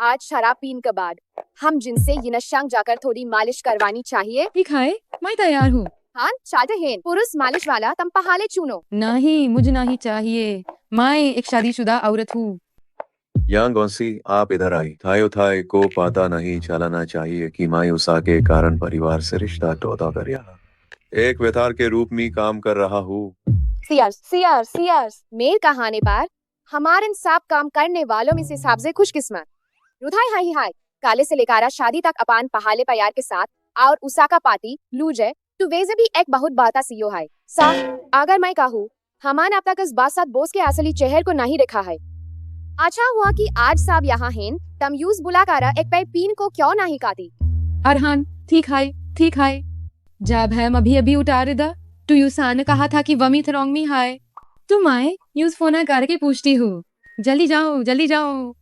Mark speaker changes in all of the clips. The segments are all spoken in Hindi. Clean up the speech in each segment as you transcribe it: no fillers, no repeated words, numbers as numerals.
Speaker 1: आज शराब पीने के बाद हम जिनसे यिनशांग जाकर थोड़ी मालिश करवानी चाहिए।
Speaker 2: ठीक है, मैं तैयार हूँ।
Speaker 1: हाँ चाहते हैं पुरुष मालिश वाला तम पहाले चुनो।
Speaker 2: नहीं, मुझे नहीं चाहिए। मैं एक शादीशुदा औरत हूँ।
Speaker 3: यांग गौसी, आप इधर आई। थायो थाई को पता नहीं चलाना चाहिए कि मायूसा के कारण परिवार से रिश्ता टूटा कर एक वेतार के रूप में काम कर रहा हूँ।
Speaker 1: सीआर मेरे कहानी पर हमारे इंसाफ काम करने वालों में से सबसे खुशकिस्मत रुधाई हाई हाई काले से लेकर शादी तक अपान पहाले प्यार के साथ और उसाका पाती लूजे तो वेजे भी एक बहुत बाता सीयो है सा अगर मैं कहूँ हमान अब तक इस बात साथ बोस के असली चेहरे को नहीं देखा है। अच्छा हुआ कि आज साहब यहाँ हैं तम यूज बुला कर एक पे पीन को क्यों नहीं काती।
Speaker 2: अरहान, ठीक है, ठीक है। जब हम अभी अभी उतारे दा तो यूसा ने कहा था कि वमी थरोंग में है। तो मैं यूज फोन करके पूछती हूँ। जल्दी जाओ, जल्दी जाओ।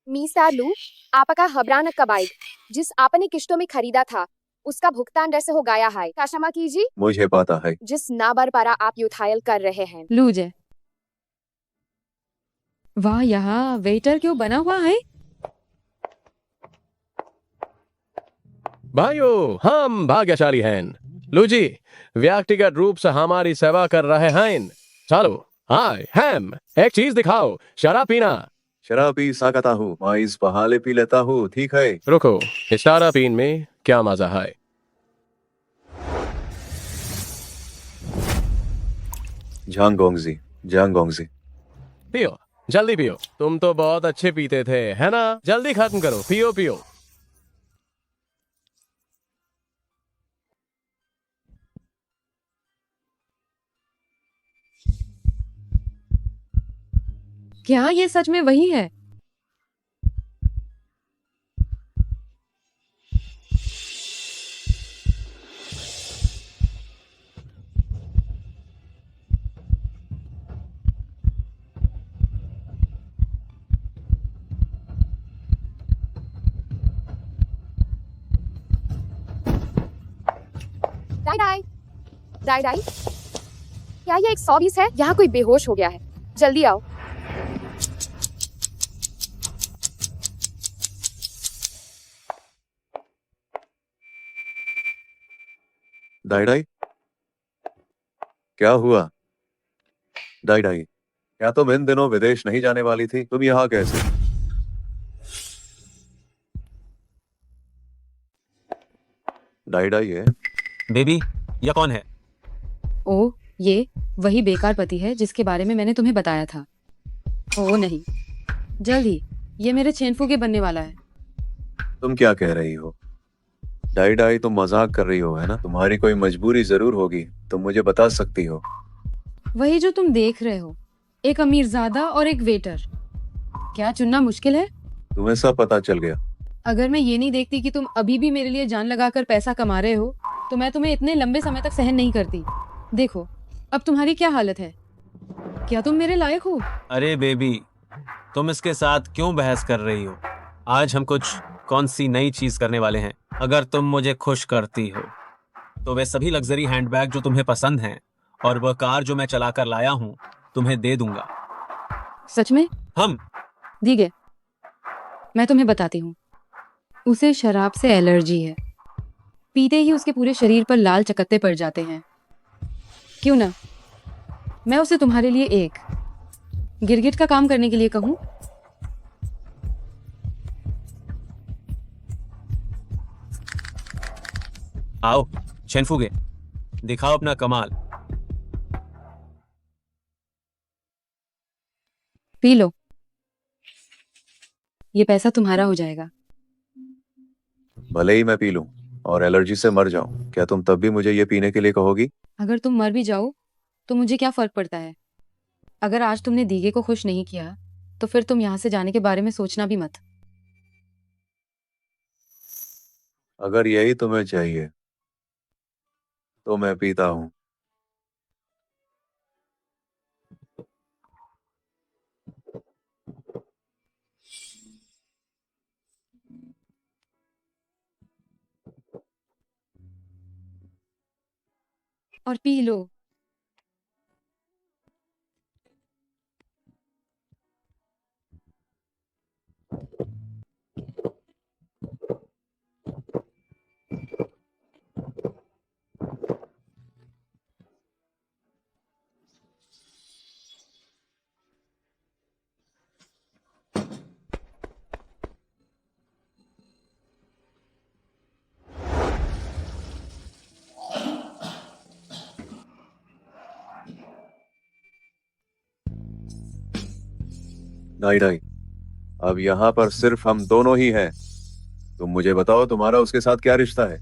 Speaker 1: मीसा लू आपका हबरान का बाइक जिस आपने किश्तों में खरीदा था उसका भुगतान जैसे हो गया है क्षमा कीजिए।
Speaker 3: मुझे पता है।
Speaker 1: जिस नाबर पारा आप युथायल कर रहे हैं।
Speaker 2: लूजे, वाह, यहाँ वेटर क्यों बना हुआ है?
Speaker 4: भाइयों, हम भाग्यशाली हैं। लूजी व्यक्तिगत रूप से हमारी सेवा कर रहे हैं। चलो, हाय हैम, एक चीज दिखाओ। शराब पीना।
Speaker 3: शराब पी सकता हूँ, मैं इस पहाले पी लेता हूँ। ठीक है।
Speaker 4: रुको, इस शराब पीन में क्या मजा है?
Speaker 3: झांगोंगजी, झांगोंगजी।
Speaker 4: पियो, जल्दी पियो। तुम तो बहुत अच्छे पीते थे, है ना? जल्दी खत्म करो, पियो पियो।
Speaker 2: क्या ये सच में वही है?
Speaker 1: डाई डाई डाई डाई क्या ये 120 है? यहाँ कोई बेहोश हो गया है, जल्दी आओ।
Speaker 3: डाई डाई, क्या हुआ? डाई डाई, क्या तुम इन दिनों विदेश नहीं जाने वाली थी? तुम यहाँ कैसे? डाई डाई है।
Speaker 5: बेबी, यह कौन है?
Speaker 2: ओ, ये वही बेकार पति है जिसके बारे में मैंने तुम्हें बताया था। ओ नहीं, जल्दी, ये मेरे चेनफू के बनने वाला है।
Speaker 3: तुम क्या कह रही हो? डाई डाई, तुम मजाक कर रही हो, है ना? तुम्हारी कोई मजबूरी जरूर होगी, तुम मुझे बता सकती हो।
Speaker 2: वही जो तुम देख रहे हो, एक अमीरजादा और एक वेटर। क्या चुनना मुश्किल है?
Speaker 3: तुम्हें सब पता चल गया।
Speaker 2: अगर मैं ये नहीं देखती कि तुम अभी भी मेरे लिए जान लगाकर पैसा कमा रहे हो तो मैं तुम्हें इतने लंबे समय तक सहन नहीं करती। देखो, अब तुम्हारी क्या हालत है? क्या तुम मेरे लायक हो?
Speaker 5: अरे बेबी, तुम इसके साथ क्यों बहस कर रही हो? आज हम कुछ कौन सी नई चीज करने वाले हैं। अगर तुम मुझे खुश करती हो तो वे सभी लग्जरी हैंडबैग जो तुम्हें पसंद हैं और वह कार जो मैं चलाकर लाया हूँ तुम्हें दे दूंगा।
Speaker 2: सच में?
Speaker 5: हम
Speaker 2: दीगे, मैं तुम्हें बताती हूँ। उसे शराब से एलर्जी है। पीते ही उसके पूरे शरीर पर लाल चकत्ते पड़ जाते हैं। क्यों ना मैं उसे तुम्हारे लिए एक गिरगिट का काम करने के लिए कहूँ?
Speaker 5: आओ शेनफुगे, दिखाओ अपना कमाल।
Speaker 2: पी लो, ये पैसा तुम्हारा हो जाएगा।
Speaker 3: भले ही मैं पी लूं और एलर्जी से मर जाऊं, क्या तुम तब भी मुझे ये पीने के लिए कहोगी?
Speaker 2: अगर तुम मर भी जाओ तो मुझे क्या फर्क पड़ता है? अगर आज तुमने दीगे को खुश नहीं किया तो फिर तुम यहाँ से जाने के बारे में सोचना भी मत।
Speaker 3: अगर यही तुम्हें चाहिए तो मैं पीता हूँ।
Speaker 2: और पी लो।
Speaker 3: नहीं नहीं, अब यहाँ पर सिर्फ हम दोनों ही हैं। तुम मुझे बताओ तुम्हारा उसके साथ क्या रिश्ता है।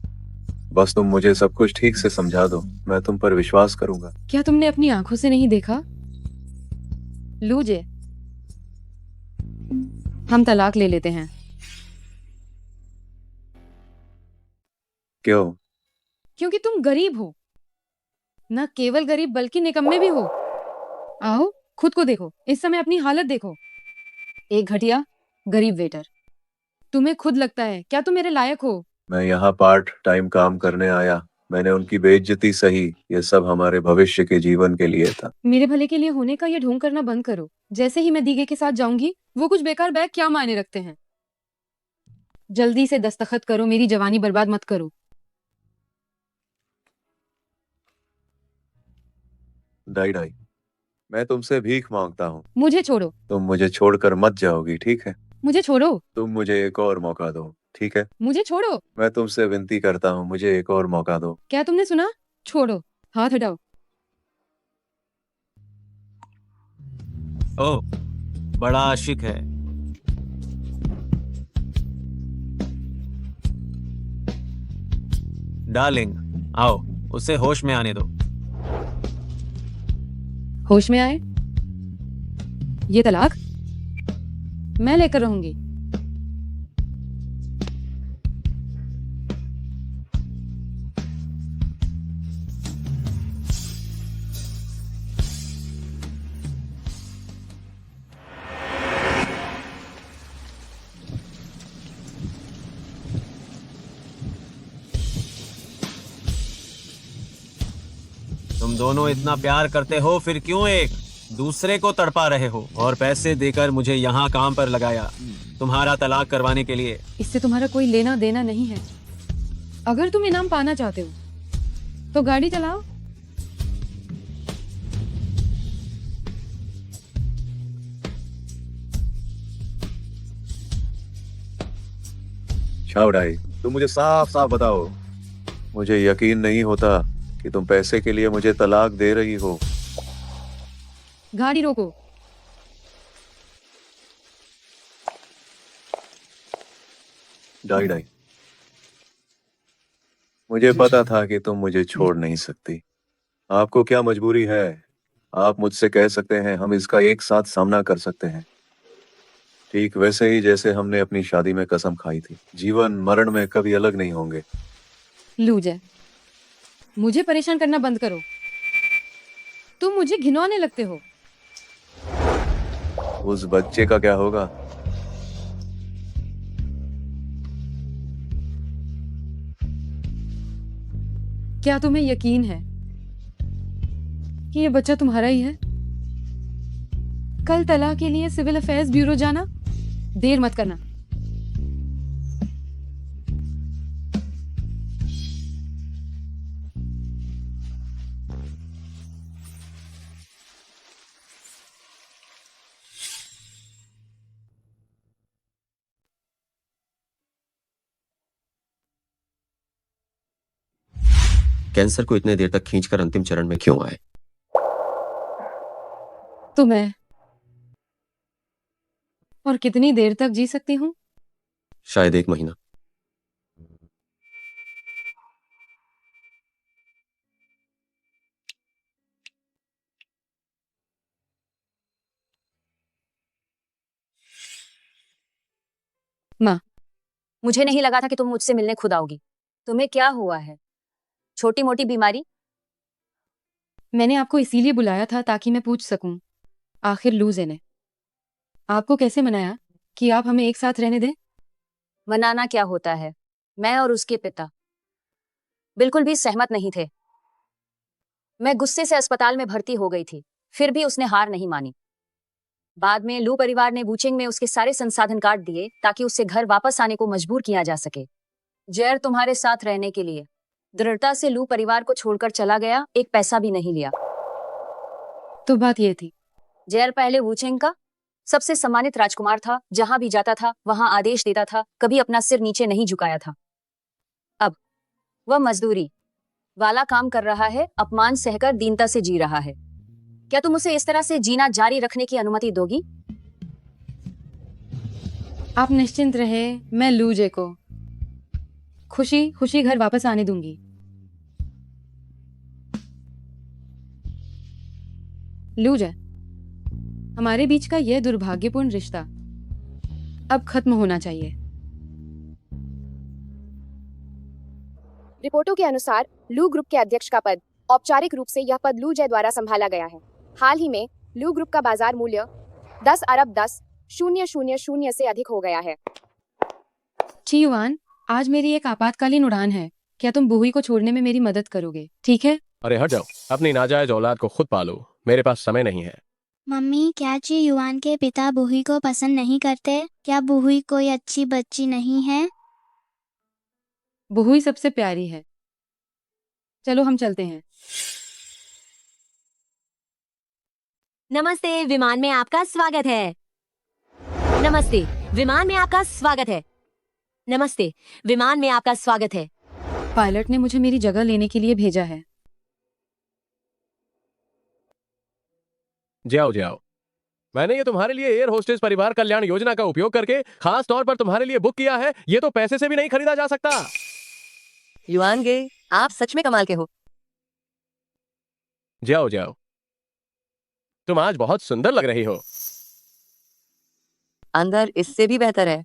Speaker 3: बस तुम मुझे सब कुछ ठीक से समझा दो, मैं तुम पर विश्वास करूंगा।
Speaker 2: क्या तुमने अपनी आंखों से नहीं देखा? लूजे, हम तलाक ले लेते हैं।
Speaker 3: क्यों?
Speaker 2: क्योंकि तुम गरीब हो। न केवल गरीब बल्कि निकम्मे भी हो। आओ खुद को देखो, इस समय अपनी हालत देखो। एक घटिया गरीब वेटर। तुम्हें खुद लगता है क्या तुम मेरे लायक हो?
Speaker 3: मैं यहाँ पार्ट टाइम काम करने आया, मैंने उनकी बेइज्जती सही। ये सब हमारे भविष्य के जीवन के लिए था।
Speaker 2: मेरे भले के लिए होने का ये ढोंग करना बंद करो। जैसे ही मैं दीगे के साथ जाऊंगी, वो कुछ बेकार बैग क्या मायने रखते हैं। जल्दी से दस्तखत करो, मेरी जवानी बर्बाद मत करो।
Speaker 3: डाई डाई, मैं तुमसे भीख मांगता हूँ।
Speaker 2: मुझे छोड़ो।
Speaker 3: तुम मुझे छोड़कर मत जाओगी, ठीक है?
Speaker 2: मुझे छोड़ो।
Speaker 3: तुम मुझे एक और मौका दो, ठीक है?
Speaker 2: मुझे छोड़ो।
Speaker 3: मैं तुमसे विनती करता हूँ, मुझे एक और मौका दो।
Speaker 2: क्या तुमने सुना? छोड़ो, हाथ हटाओ।
Speaker 5: ओह, बड़ा आशिक है। डार्लिंग, आओ, उसे होश में आने दो।
Speaker 2: होश में आए? ये तलाक मैं लेकर रहूंगी।
Speaker 5: तुम दोनों इतना प्यार करते हो, फिर क्यों एक दूसरे को तड़पा रहे हो और पैसे देकर मुझे यहाँ काम पर लगाया तुम्हारा तलाक करवाने के लिए?
Speaker 2: इससे तुम्हारा कोई लेना देना नहीं है। अगर तुम इनाम पाना चाहते हो तो गाड़ी चलाओ।
Speaker 3: छावड़ाई, तुम मुझे साफ साफ बताओ। मुझे यकीन नहीं होता कि तुम पैसे के लिए मुझे तलाक दे रही हो।
Speaker 2: गाड़ी रोको।
Speaker 3: डाई डाई, मुझे पता था कि तुम मुझे छोड़ नहीं सकती। आपको क्या मजबूरी है? आप मुझसे कह सकते हैं, हम इसका एक साथ सामना कर सकते हैं। ठीक वैसे ही जैसे हमने अपनी शादी में कसम खाई थी, जीवन मरण में कभी अलग नहीं होंगे।
Speaker 2: लूजे, मुझे परेशान करना बंद करो। तुम मुझे घिनौने लगते हो।
Speaker 3: उस बच्चे का क्या होगा?
Speaker 2: क्या तुम्हें यकीन है कि ये बच्चा तुम्हारा ही है? कल तलाक के लिए सिविल अफेयर्स ब्यूरो जाना। देर मत करना।
Speaker 6: कैंसर को इतने देर तक खींचकर अंतिम चरण में क्यों आए?
Speaker 2: तो मैं और कितनी देर तक जी सकती हूँ?
Speaker 6: शायद 1 महीना।
Speaker 2: माँ,
Speaker 7: मुझे नहीं लगा था कि तुम मुझसे मिलने खुद आओगी। तुम्हें क्या हुआ है? छोटी मोटी बीमारी?
Speaker 2: मैंने आपको इसीलिए बुलाया था ताकि मैं पूछ सकूं, आखिर लूजे ने आपको कैसे मनाया कि आप हमें एक साथ रहने दें?
Speaker 7: मनाना क्या होता है? मैं और उसके पिता बिल्कुल भी सहमत नहीं थे। मैं गुस्से से अस्पताल में भर्ती हो गई थी, फिर भी उसने हार नहीं मानी। बाद में लू परिवार ने वूचेंग में उसके सारे संसाधन काट दिए ताकि उसे घर वापस आने को मजबूर किया जा सके। जैर तुम्हारे साथ रहने के लिए दृढ़ता से लू परिवार को छोड़कर चला गया, एक पैसा भी नहीं लिया।
Speaker 2: तो बात ये थी।
Speaker 7: जैर पहले वूचेंग का सबसे सम्मानित राजकुमार था, जहां भी जाता था वहां आदेश देता था, कभी अपना सिर नीचे नहीं झुकाया था। अब वह मजदूरी वाला काम कर रहा है, अपमान सहकर दीनता से जी रहा है। क्या तुम उसे इस तरह से जीना जारी रखने की अनुमति दोगी?
Speaker 2: आप निश्चिंत रहे, मैं लूजे को खुशी खुशी घर वापस आने दूंगी। लूजे, हमारे बीच का यह दुर्भाग्यपूर्ण रिश्ता अब खत्म होना चाहिए।
Speaker 1: रिपोर्टों के अनुसार लू ग्रुप के अध्यक्ष का पद औपचारिक रूप से यह पद लू जय द्वारा संभाला गया है। हाल ही में लू ग्रुप का बाजार मूल्य 10 अरब 10,000 से अधिक हो गया है।
Speaker 2: चियुआन, आज मेरी एक आपातकालीन उड़ान है, क्या तुम बुहुई को छोड़ने में मेरी मदद करोगे? ठीक है।
Speaker 4: अरे हट जाओ, अपनी नाजायज औलाद को खुद पालो, मेरे पास समय नहीं है।
Speaker 8: मम्मी, क्या ची युआन के पिता बुहुई को पसंद नहीं करते? क्या बुहुई कोई अच्छी बच्ची नहीं है?
Speaker 2: बुहुई सबसे प्यारी है। चलो हम चलते हैं।
Speaker 9: नमस्ते, विमान में आपका स्वागत है। नमस्ते, विमान में आपका स्वागत है। नमस्ते, विमान में आपका स्वागत है।
Speaker 2: पायलट ने मुझे मेरी जगह लेने के लिए भेजा है।
Speaker 4: जाओ जाओ, मैंने ये तुम्हारे लिए एयर होस्टेस परिवार कल्याण योजना का उपयोग करके खास तौर पर तुम्हारे लिए बुक किया है। ये तो पैसे से भी नहीं खरीदा जा सकता।
Speaker 9: युआन गे, आप सच में कमाल के हो।
Speaker 4: जाओ जाओ, तुम आज बहुत सुंदर लग रही हो।
Speaker 9: अंदर इससे भी बेहतर है।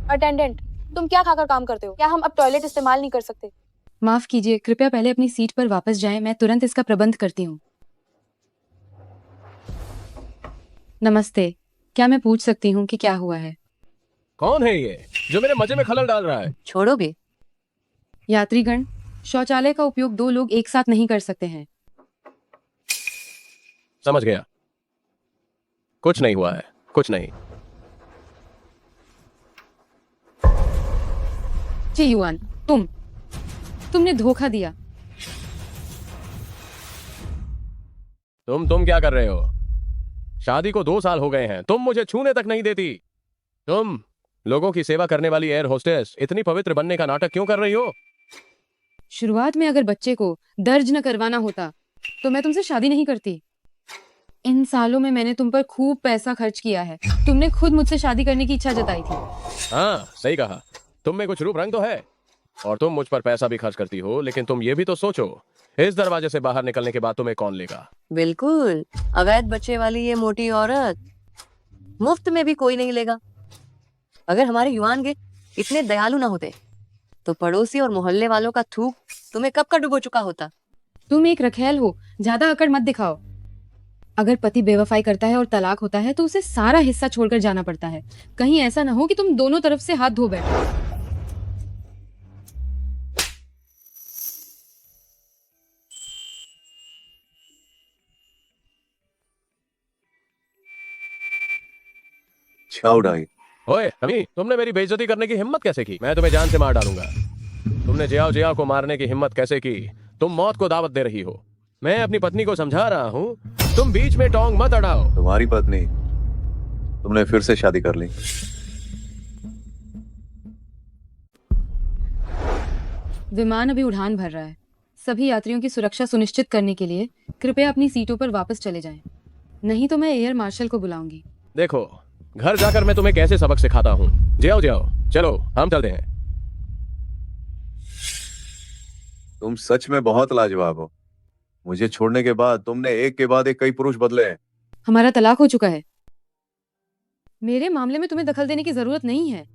Speaker 1: अटेंडेंट, तुम क्या खाकर काम करते हो? क्या हम अब टॉयलेट इस्तेमाल नहीं कर सकते?
Speaker 2: माफ कीजिए, कृपया पहले अपनी सीट पर वापस जाएं, मैं तुरंत इसका प्रबंध करती हूँ। नमस्ते, क्या मैं पूछ सकती हूँ कि क्या हुआ है?
Speaker 4: कौन है ये जो मेरे मजे में खलल डाल रहा है?
Speaker 9: छोड़ोगे?
Speaker 2: यात्रीगण, शौचालय का उपयोग 2 लोग एक साथ नहीं कर सकते हैं।
Speaker 4: समझ गया, कुछ नहीं हुआ है, कुछ नहीं।
Speaker 2: चियुआन, तुमने धोखा दिया।
Speaker 4: तुम क्या कर रहे हो? शादी को 2 साल हो गए हैं, तुम मुझे छूने तक नहीं देती। तुम लोगों की सेवा करने वाली एयर होस्टेस इतनी पवित्र बनने का नाटक क्यों कर रही हो?
Speaker 2: शुरुआत में अगर बच्चे को दर्ज न करवाना होता तो मैं तुमसे शादी नहीं करती। इन सालों में मैंने तुम पर खूब पैसा खर्च किया है। तुमने खुद मुझसे शादी करने की इच्छा जताई थी।
Speaker 4: हाँ, सही कहा। तुम में कुछ रूप रंग तो है और तुम मुझ पर पैसा भी खर्च करती हो, लेकिन तुम ये भी तो सोचो, इस दरवाजे से बाहर निकलने के बाद तुम्हें कौन लेगा?
Speaker 9: बिल्कुल, अवैध बच्चे वाली ये मोटी औरत मुफ्त में भी कोई नहीं लेगा। अगर हमारे युआन गे इतने दयालु ना होते तो पड़ोसी और मोहल्ले वालों का थूक तुम्हें कब का डुबो चुका होता।
Speaker 2: तुम एक रखेल हो, ज्यादा अकड़ मत दिखाओ। अगर पति बेवफाई करता है और तलाक होता है तो उसे सारा हिस्सा छोड़कर जाना पड़ता है। कहीं ऐसा ना हो कि तुम दोनों तरफ से हाथ धो बैठो।
Speaker 3: छाउडाई,
Speaker 4: ओए अमी, तुमने मेरी बेइज्जती करने की हिम्मत कैसे की? मैं तुम्हें जान से मार डालूंगा। तुमने जियाओ को मारने की हिम्मत कैसे की? तुम मौत को दावत दे रही हो। मैं अपनी पत्नी को समझा रहा हूँ, तुम बीच में टोंग मत अड़ाओ।
Speaker 3: तुम्हारी पत्नी, तुमने फिर से शादी कर ली।
Speaker 2: विमान अभी उड़ान भर रहा है। सभी यात्रियों की सुरक्षा सुनिश्चित करने के लिए कृपया अपनी सीटों पर वापस चले जाएं। नहीं तो मैं एयर मार्शल को बुलाऊंगी।
Speaker 4: देखो, घर जाकर मैं तुम्हें कैसे सबक सिखाता हूँ। जाओ, चलो हम चलते हैं।
Speaker 3: तुम सच में बहुत लाजवाब हो। मुझे छोड़ने के बाद तुमने एक के बाद एक कई पुरुष बदले हैं।
Speaker 2: हमारा तलाक हो चुका है। मेरे मामले में तुम्हें दखल देने की जरूरत नहीं है।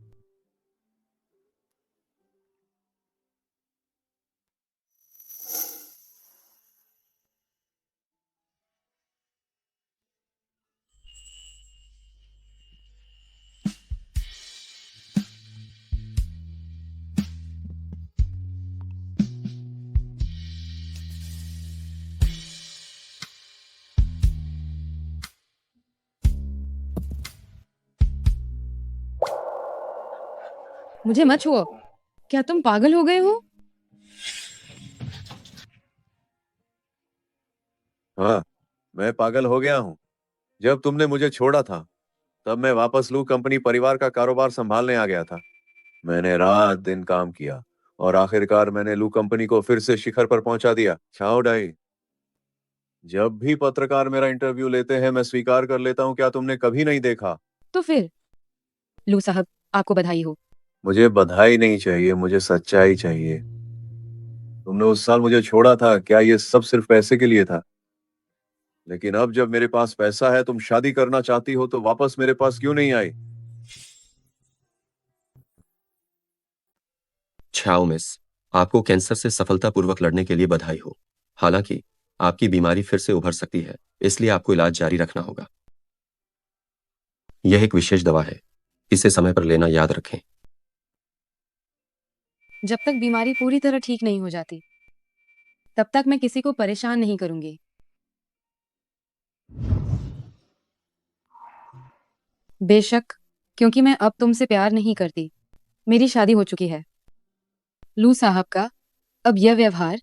Speaker 2: मुझे मत छुओ। क्या तुम पागल हो गए हो?
Speaker 3: हाँ, मैं पागल हो गया हूँ। जब तुमने मुझे छोड़ा था तब मैं वापस लू कंपनी परिवार का कारोबार संभालने आ गया था। मैंने रात दिन काम किया और आखिरकार मैंने लू कंपनी को फिर से शिखर पर पहुंचा दिया। छाओ डाई, जब भी पत्रकार मेरा इंटरव्यू लेते हैं मैं स्वीकार कर लेता हूं। क्या तुमने कभी नहीं देखा?
Speaker 2: तो फिर लू साहब, आपको बधाई हो।
Speaker 3: मुझे बधाई नहीं चाहिए, मुझे सच्चाई चाहिए। तुमने उस साल मुझे छोड़ा था, क्या ये सब सिर्फ पैसे के लिए था? लेकिन अब जब मेरे पास पैसा है, तुम शादी करना चाहती हो तो वापस मेरे पास क्यों नहीं आई?
Speaker 6: छाओ मिस, आपको कैंसर से सफलतापूर्वक लड़ने के लिए बधाई हो। हालांकि आपकी बीमारी फिर से उभर सकती है, इसलिए आपको इलाज जारी रखना होगा। यह एक विशेष दवा है, इसे समय पर लेना याद रखें।
Speaker 2: जब तक बीमारी पूरी तरह ठीक नहीं हो जाती तब तक मैं किसी को परेशान नहीं करूंगी। बेशक, क्योंकि मैं अब तुमसे प्यार नहीं करती। मेरी शादी हो चुकी है। लू साहब का अब यह व्यवहार,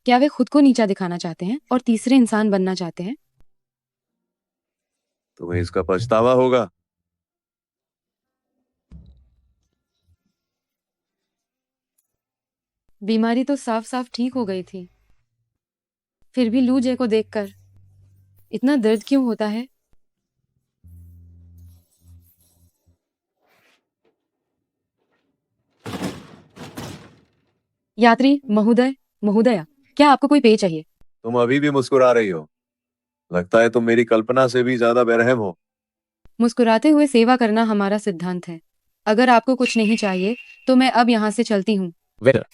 Speaker 2: क्या वे खुद को नीचा दिखाना चाहते हैं और तीसरे इंसान बनना चाहते हैं?
Speaker 3: तुम्हें इसका पछतावा होगा।
Speaker 2: बीमारी तो साफ साफ ठीक हो गई थी, फिर भी लू जे को देखकर इतना दर्द क्यों होता है? यात्री महोदय, महोदया, क्या आपको कोई पेय चाहिए?
Speaker 3: तुम अभी भी मुस्कुरा रही हो। लगता है तुम मेरी कल्पना से भी ज्यादा बेरहम हो।
Speaker 2: मुस्कुराते हुए सेवा करना हमारा सिद्धांत है। अगर आपको कुछ नहीं चाहिए तो मैं अब यहाँ से चलती हूँ।
Speaker 4: वेटर,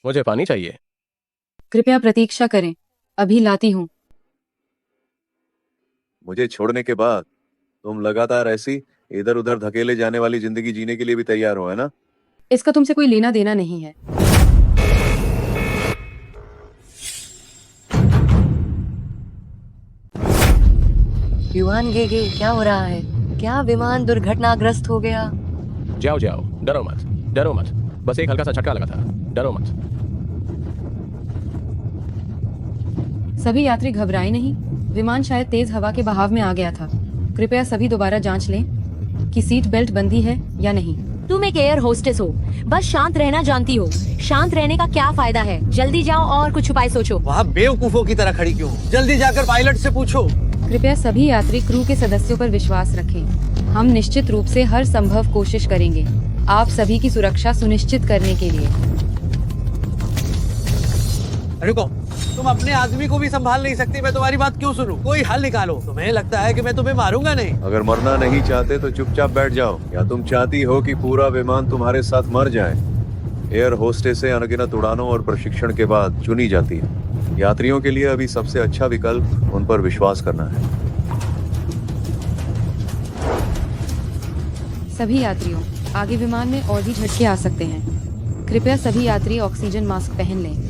Speaker 4: मुझे पानी चाहिए।
Speaker 2: कृपया प्रतीक्षा करें, अभी लाती हूँ।
Speaker 3: मुझे छोड़ने के बाद तुम लगातार ऐसी इधर उधर धकेले जाने वाली जिंदगी जीने के लिए भी तैयार हो, है ना?
Speaker 2: इसका तुमसे कोई लेना देना नहीं है।
Speaker 9: युआन गेगे, क्या हो रहा है? क्या विमान दुर्घटनाग्रस्त हो गया?
Speaker 4: जाओ जाओ, डरो मत, डरो मत। बस एक हल्का सा झटका लगा था, डरो मत।
Speaker 2: सभी यात्री घबराए नहीं। विमान शायद तेज हवा के बहाव में आ गया था। कृपया सभी दोबारा जांच लें कि सीट बेल्ट बंदी है या नहीं।
Speaker 7: तुम एक एयर होस्टेस हो, बस शांत रहना जानती हो। शांत रहने का क्या फायदा है? जल्दी जाओ और कुछ उपाय सोचो।
Speaker 10: वहाँ बेवकूफों की तरह खड़ी क्यों? जल्दी जाकर पायलट से पूछो।
Speaker 2: कृपया सभी यात्री क्रू के सदस्यों पर विश्वास रखें। हम निश्चित रूप से हर संभव कोशिश करेंगे आप सभी की सुरक्षा सुनिश्चित करने के लिए।
Speaker 10: रुको, तुम अपने आदमी को भी संभाल नहीं सकती, मैं तुम्हारी बात क्यों सुनूं? कोई हल निकालो। तुम्हें लगता है कि मैं तुम्हें मारूंगा नहीं?
Speaker 3: अगर मरना नहीं चाहते तो चुपचाप बैठ जाओ। या तुम चाहती हो कि पूरा विमान तुम्हारे साथ मर जाए? एयर होस्टेसें अनगिनत उड़ानों और प्रशिक्षण के बाद चुनी जाती है। यात्रियों के लिए अभी सबसे अच्छा विकल्प उन पर विश्वास करना है।
Speaker 2: सभी यात्रियों, आगे विमान में और भी झटके आ सकते हैं। कृपया सभी यात्री ऑक्सीजन मास्क पहन लें।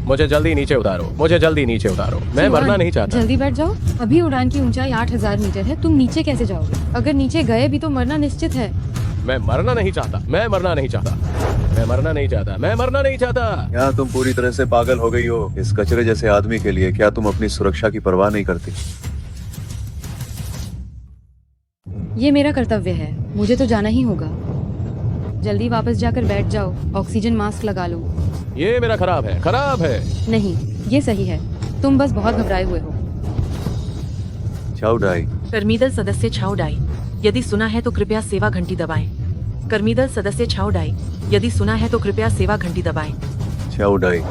Speaker 4: मुझे जल्दी नीचे उतारो, मुझे जल्दी नीचे उतारो। मैं मरना नहीं चाहता।
Speaker 2: जल्दी बैठ जाओ। अभी उड़ान की ऊंचाई 8000 मीटर है। तुम नीचे कैसे जाओगे? अगर नीचे गए भी तो मरना निश्चित है।
Speaker 4: मैं मरना नहीं चाहता, मैं मरना नहीं चाहता, मैं मरना नहीं चाहता, मैं मरना नहीं चाहता।
Speaker 3: क्या तुम पूरी तरह से पागल हो गई हो इस कचरे जैसे आदमी के लिए? क्या तुम अपनी सुरक्षा की परवाह नहीं करती?
Speaker 2: ये मेरा कर्तव्य है, मुझे तो जाना ही होगा। जल्दी वापस जाकर बैठ जाओ, ऑक्सीजन मास्क लगा लो।
Speaker 4: ये मेरा खराब है, खराब है।
Speaker 2: नहीं, ये सही है। तुम बस बहुत घबराए हुए हो।
Speaker 3: छाओ डाई,
Speaker 11: कर्मीदल सदस्य छाओ डाई, यदि सुना है तो कृपया सेवा घंटी दबाएं। कर्मीदल सदस्य छाओ डाई, यदि सुना है तो कृपया सेवा घंटी दबाएं।
Speaker 3: छाओ डाई।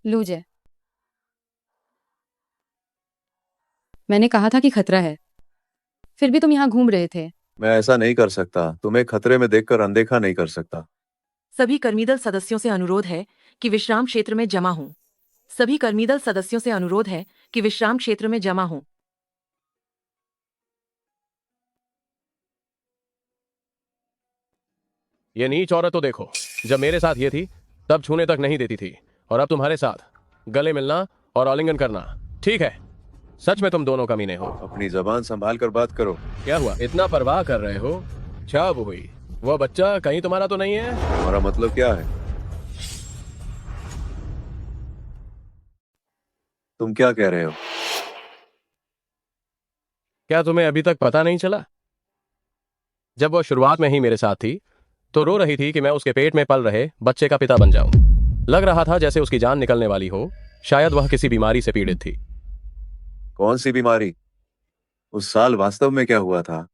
Speaker 2: लो जय, मैंने कहा था कि खतरा है, फिर भी तुम यहाँ घूम रहे थे।
Speaker 3: मैं ऐसा नहीं कर सकता। तुम्हें खतरे में देखकर अनदेखा नहीं कर सकता।
Speaker 11: सभी कर्मीदल सदस्यों से अनुरोध है कि विश्राम क्षेत्र में जमा हों। सभी कर्मीदल सदस्यों से अनुरोध है कि विश्राम क्षेत्र में जमा हों।
Speaker 4: ये नीच औरत तो देखो, जब मेरे साथ ये थी तब छूने तक नहीं देती थी, और अब तुम्हारे साथ गले मिलना और आलिंगन करना। ठीक है, सच में तुम दोनों कमीने हो।
Speaker 3: अपनी जबान संभाल कर बात करो।
Speaker 4: क्या हुआ, इतना परवाह कर रहे हो? छाब हुई, वह बच्चा कहीं तुम्हारा तो नहीं है?
Speaker 3: तुम्हारा मतलब क्या है? तुम क्या कह रहे हो?
Speaker 4: क्या तुम्हें अभी तक पता नहीं चला? जब वह शुरुआत में ही मेरे साथ थी तो रो रही थी कि मैं उसके पेट में पल रहे बच्चे का पिता बन जाऊं। लग रहा था जैसे उसकी जान निकलने वाली हो। शायद वह किसी बीमारी से पीड़ित थी।
Speaker 3: कौन सी बीमारी? उस साल वास्तव में क्या हुआ था?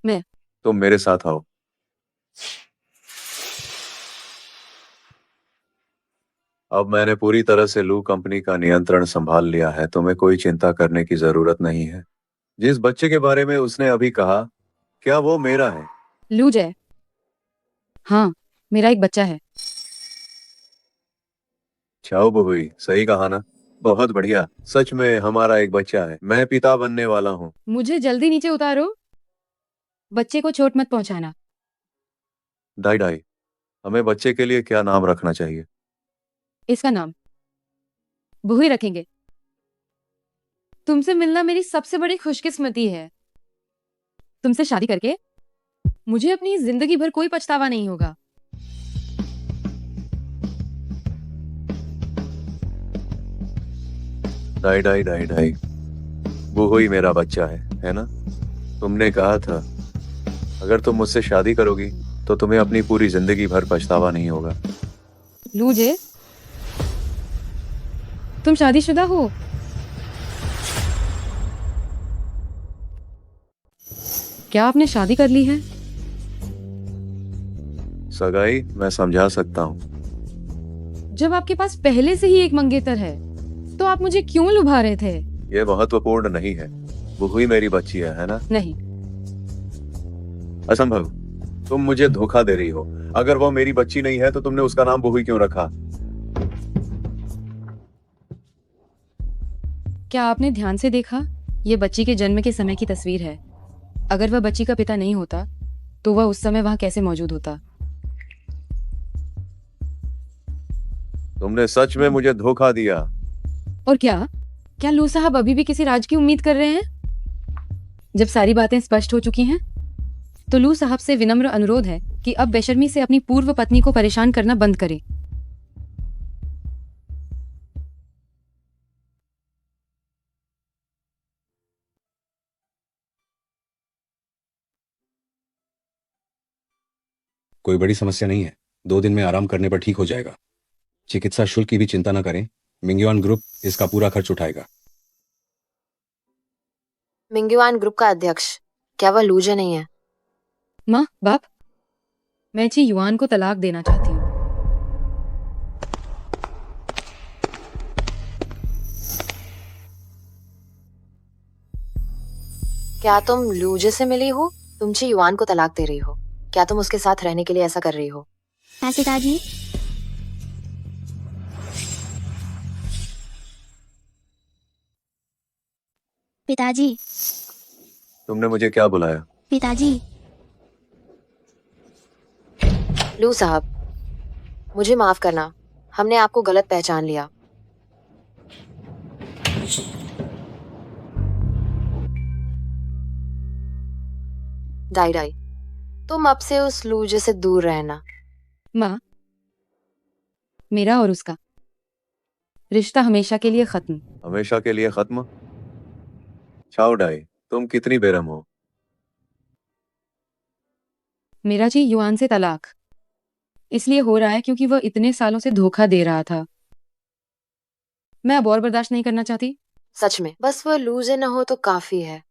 Speaker 2: मैं
Speaker 3: तुम मेरे साथ आओ। अब मैंने पूरी तरह से लू कंपनी का नियंत्रण संभाल लिया है। तुम्हें कोई चिंता करने की जरूरत नहीं है। जिस बच्चे के बारे में उसने अभी कहा, क्या वो मेरा है?
Speaker 2: लू जय, हाँ, मेरा एक बच्चा है।
Speaker 3: छाओ बहुई, सही कहा ना? बहुत बढ़िया। सच में हमारा एक बच्चा है। मैं पिता बनने वाला हूँ।
Speaker 2: मुझे जल्दी नीचे उतारो। बच्चे को चोट मत पहुंचाना।
Speaker 3: डाई डाई, हमें बच्चे के लिए क्या नाम रखना चाहिए?
Speaker 2: इसका नाम बुही रखेंगे। तुमसे मिलना मेरी सबसे बड़ी खुशकिस्मती है। तुमसे शादी करके मुझे अपनी जिंदगी भर कोई पछतावा नहीं होगा।
Speaker 3: डाई डाई डाई डाई, वो ही मेरा बच्चा है ना? तुमने कहा था अगर तुम मुझसे शादी करोगी तो तुम्हें अपनी पूरी जिंदगी भर पछतावा नहीं होगा।
Speaker 2: लू जे, तुम शादीशुदा हो? क्या आपने शादी कर ली है?
Speaker 3: सगाई मैं समझा सकता हूँ।
Speaker 2: जब आपके पास पहले से ही एक मंगेतर है तो आप मुझे क्यों लुभा रहे थे?
Speaker 3: ये महत्वपूर्ण नहीं है। वो ही मेरी बच्ची है ना?
Speaker 2: नहीं,
Speaker 3: असंभव। तुम मुझे धोखा दे रही हो। अगर वो मेरी बच्ची नहीं है तो तुमने उसका नाम बुहुई क्यों रखा?
Speaker 2: क्या आपने ध्यान से देखा? ये बच्ची के जन्म के समय की तस्वीर है। अगर वह बच्ची का पिता नहीं होता तो वह उस समय वहां कैसे मौजूद होता?
Speaker 3: तुमने सच में मुझे धोखा दिया।
Speaker 2: और क्या क्या लू साहब अभी भी किसी राज की उम्मीद कर रहे हैं? जब सारी बातें स्पष्ट हो चुकी हैं तो लू साहब से विनम्र अनुरोध है कि अब बेशर्मी से अपनी पूर्व पत्नी को परेशान करना बंद करें।
Speaker 12: कोई बड़ी समस्या नहीं है। 2 दिन में आराम करने पर ठीक हो जाएगा। चिकित्सा शुल्क की भी चिंता न करें। मिंगयुआन ग्रुप इसका पूरा खर्च उठाएगा।
Speaker 7: मिंगयुआन ग्रुप का अध्यक्ष, क्या वह लूजे नहीं है?
Speaker 2: माँ, बाप, मैं ची युआन को तलाक देना चाहती हूँ।
Speaker 7: क्या तुम लूजे से मिली हो? तुम ची युआन को तलाक दे रही हो? क्या तुम उसके साथ रहने के लिए ऐसा कर रही हो?
Speaker 8: हाँ पिताजी। पिताजी।
Speaker 3: तुमने मुझे क्या बुलाया?
Speaker 8: पिताजी।
Speaker 7: लू साहब, मुझे माफ करना, हमने आपको गलत पहचान लिया। डाई डाई, तुम अब से उस लूजे से दूर रहना।
Speaker 2: माँ, मेरा और उसका रिश्ता हमेशा के लिए खत्म।
Speaker 3: हमेशा के लिए खत्म? छाओ डाई, तुम कितनी बेरहम हो।
Speaker 2: मेरा जी युआन से तलाक इसलिए हो रहा है क्योंकि वह इतने सालों से धोखा दे रहा था। मैं अब और बर्दाश्त नहीं करना चाहती।
Speaker 7: सच में, बस वह लूजे न हो तो काफी है।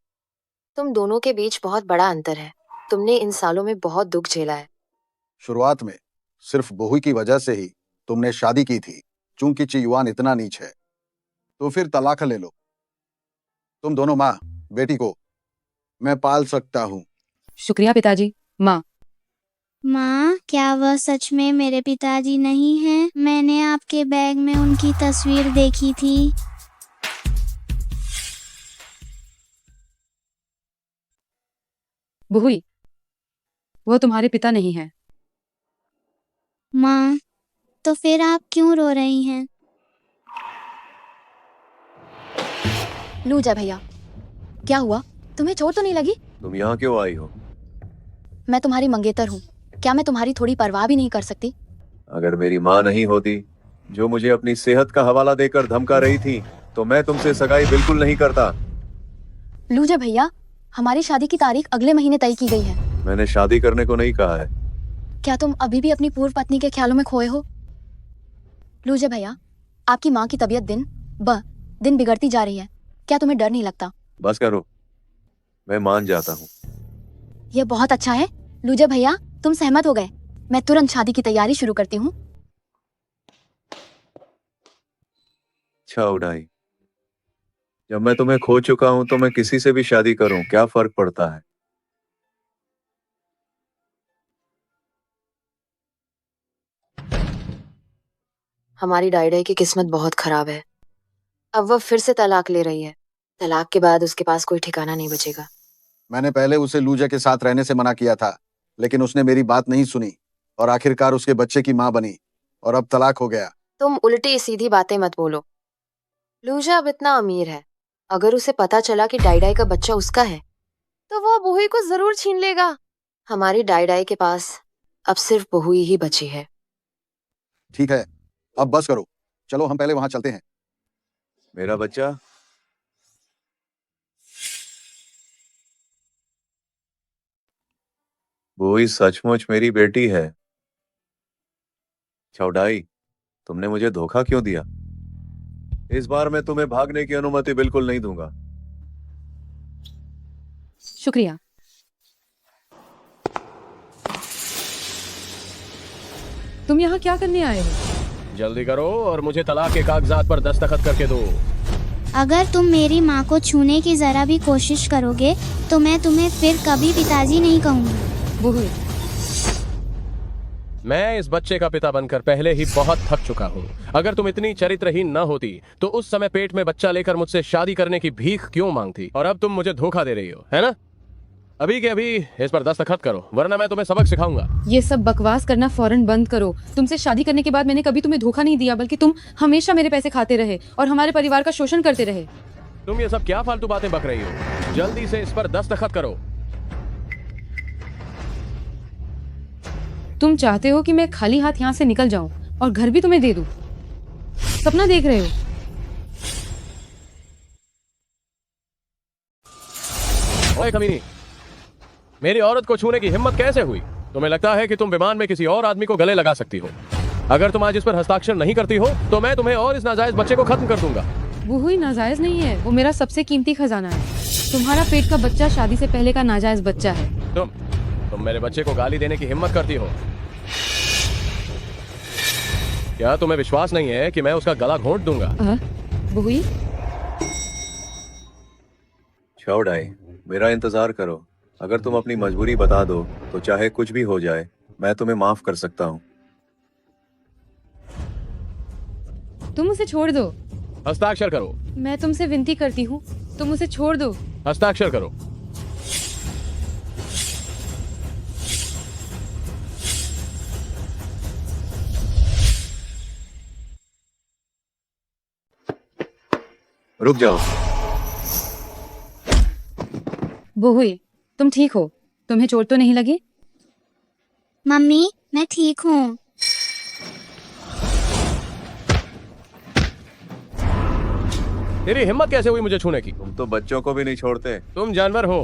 Speaker 7: तुम दोनों के बीच बहुत बड़ा अंतर है। तुमने इन सालों में बहुत दुख झेला है।
Speaker 13: शुरुआत में सिर्फ बोहुई की वजह से ही तुमने शादी की थी। चूंकि चियुआन इतना नीच है तो फिर तलाक ले लो। तुम दोनों माँ बेटी को मैं पाल सकता हूँ।
Speaker 2: शुक्रिया पिताजी। माँ,
Speaker 8: माँ, क्या वह सच में मेरे पिताजी नहीं हैं? मैंने आपके बैग में उनकी तस्वीर देखी थी।
Speaker 2: बुहुई, वो तुम्हारे पिता नहीं है।
Speaker 8: माँ, तो फिर आप क्यों रो रही हैं?
Speaker 7: लूजा भैया, क्या हुआ? तुम्हें चोट तो नहीं लगी?
Speaker 3: तुम यहाँ क्यों आई हो?
Speaker 7: मैं तुम्हारी मंगेतर हूँ, क्या मैं तुम्हारी थोड़ी परवाह भी नहीं कर सकती?
Speaker 3: अगर मेरी माँ नहीं होती, जो मुझे अपनी सेहत का हवाला देकर धमका रही थी, तो मैं तुमसे सगाई बिल्कुल नहीं करता।
Speaker 7: लूजा भैया, हमारी शादी की तारीख अगले महीने तय की गई है।
Speaker 3: मैंने शादी करने को नहीं कहा है।
Speaker 7: क्या तुम अभी भी अपनी पूर्व पत्नी के ख्यालों में खोए हो? लूजा भैया, आपकी माँ की तबीयत दिन बिगड़ती जा रही है, क्या तुम्हें डर नहीं लगता?
Speaker 3: बस करो, मैं मान जाता हूँ।
Speaker 7: यह बहुत अच्छा है। लूजा भैया, तुम सहमत हो गए, मैं तुरंत शादी की तैयारी शुरू करती हूँ।
Speaker 3: छाउडाई, जब मैं तुम्हें खो चुका हूं तो मैं किसी से भी शादी करूं, क्या फर्क पड़ता है?
Speaker 7: हमारी डाइडाई की किस्मत बहुत खराब है। अब वह फिर से तलाक ले रही है। तलाक के बाद उसके पास कोई ठिकाना नहीं बचेगा।
Speaker 13: मैंने पहले उसे लूजा के साथ रहने से मना किया था, लेकिन उसने मेरी बात नहीं सुनी और आखिरकार उसके बच्चे की माँ बनी और अब तलाक हो गया।
Speaker 7: तुम उल्टी सीधी बातें मत बोलो। लूजा अब इतना अमीर है, अगर उसे पता चला कि डाइडाई का बच्चा उसका है, तो वो बुहुई को जरूर छीन लेगा। हमारी डाइडाई के पास अब सिर्फ बुहुई ही बची है।
Speaker 13: ठीक है, अब बस करो, चलो हम पहले वहां चलते हैं।
Speaker 3: मेरा बच्चा? वो सचमुच मेरी बेटी है। छाउडाई, तुमने मुझे धोखा क्यों दिया? इस बार मैं तुम्हें भागने की अनुमति बिल्कुल नहीं दूंगा।
Speaker 2: शुक्रिया। तुम यहाँ क्या करने आए हो?
Speaker 4: जल्दी करो और मुझे तलाक के कागजात पर दस्तखत करके दो।
Speaker 8: अगर तुम मेरी माँ को छूने की जरा भी कोशिश करोगे तो मैं तुम्हें फिर कभी पिताजी नहीं कहूँगी।
Speaker 2: बुहुई,
Speaker 4: मैं इस बच्चे का पिता बनकर पहले ही बहुत थक चुका हूँ। अगर तुम इतनी चरित्रहीन न होती तो उस समय पेट में बच्चा लेकर मुझसे शादी करने की भीख क्यों मांगती? और अब तुम मुझे धोखा दे रही हो, है ना? अभी के अभी इस पर दस्तखत करो, वरना मैं तुम्हें सबक सिखाऊंगा।
Speaker 2: ये सब बकवास करना फौरन बंद करो। तुमसे शादी करने के बाद मैंने कभी तुम्हें धोखा नहीं दिया, बल्कि तुम हमेशा मेरे पैसे खाते रहे और हमारे परिवार का शोषण करते रहे।
Speaker 4: तुम ये सब क्या फालतू बातें बक रही हो? जल्दी से इस पर दस्तखत करो।
Speaker 2: तुम चाहते हो कि मैं खाली हाथ यहाँ से निकल जाऊं और घर भी तुम्हें दे दूं? सपना देख रहे हो?
Speaker 4: ओए कमीनी, मेरी औरत को छूने की हिम्मत कैसे हुई? तुम्हें लगता है कि तुम विमान में किसी और आदमी को गले लगा सकती हो? अगर तुम आज इस पर हस्ताक्षर नहीं करती हो तो मैं तुम्हें और इस नाजायज बच्चे को खत्म कर दूंगा।
Speaker 2: बुहुई नाजायज नहीं है, वो मेरा सबसे कीमती खजाना है। तुम्हारा पेट का बच्चा शादी से पहले का नाजायज बच्चा है।
Speaker 4: तुम मेरे बच्चे को गाली देने की हिम्मत करती हो? क्या तुम्हें विश्वास नहीं है कि मैं उसका गला घोंट दूंगा?
Speaker 2: बुहुई,
Speaker 3: छाउडाई, मेरा इंतजार करो। अगर तुम अपनी मजबूरी बता दो तो चाहे कुछ भी हो जाए, मैं तुम्हें माफ कर सकता हूँ।
Speaker 2: तुम उसे छोड़ दो।
Speaker 4: हस्ताक्षर करो।
Speaker 2: मैं तुमसे विनती करती हूँ, तुम उसे छोड़ दो।
Speaker 4: हस्ताक्षर करो।
Speaker 3: रुक जाओ।
Speaker 2: बुहुई, तुम ठीक हो? तुम्हें चोट तो नहीं लगी?
Speaker 8: मम्मी, मैं ठीक हूँ।
Speaker 4: तेरी हिम्मत कैसे हुई मुझे छूने की?
Speaker 3: तुम तो बच्चों को भी नहीं छोड़ते।
Speaker 4: तुम जानवर हो।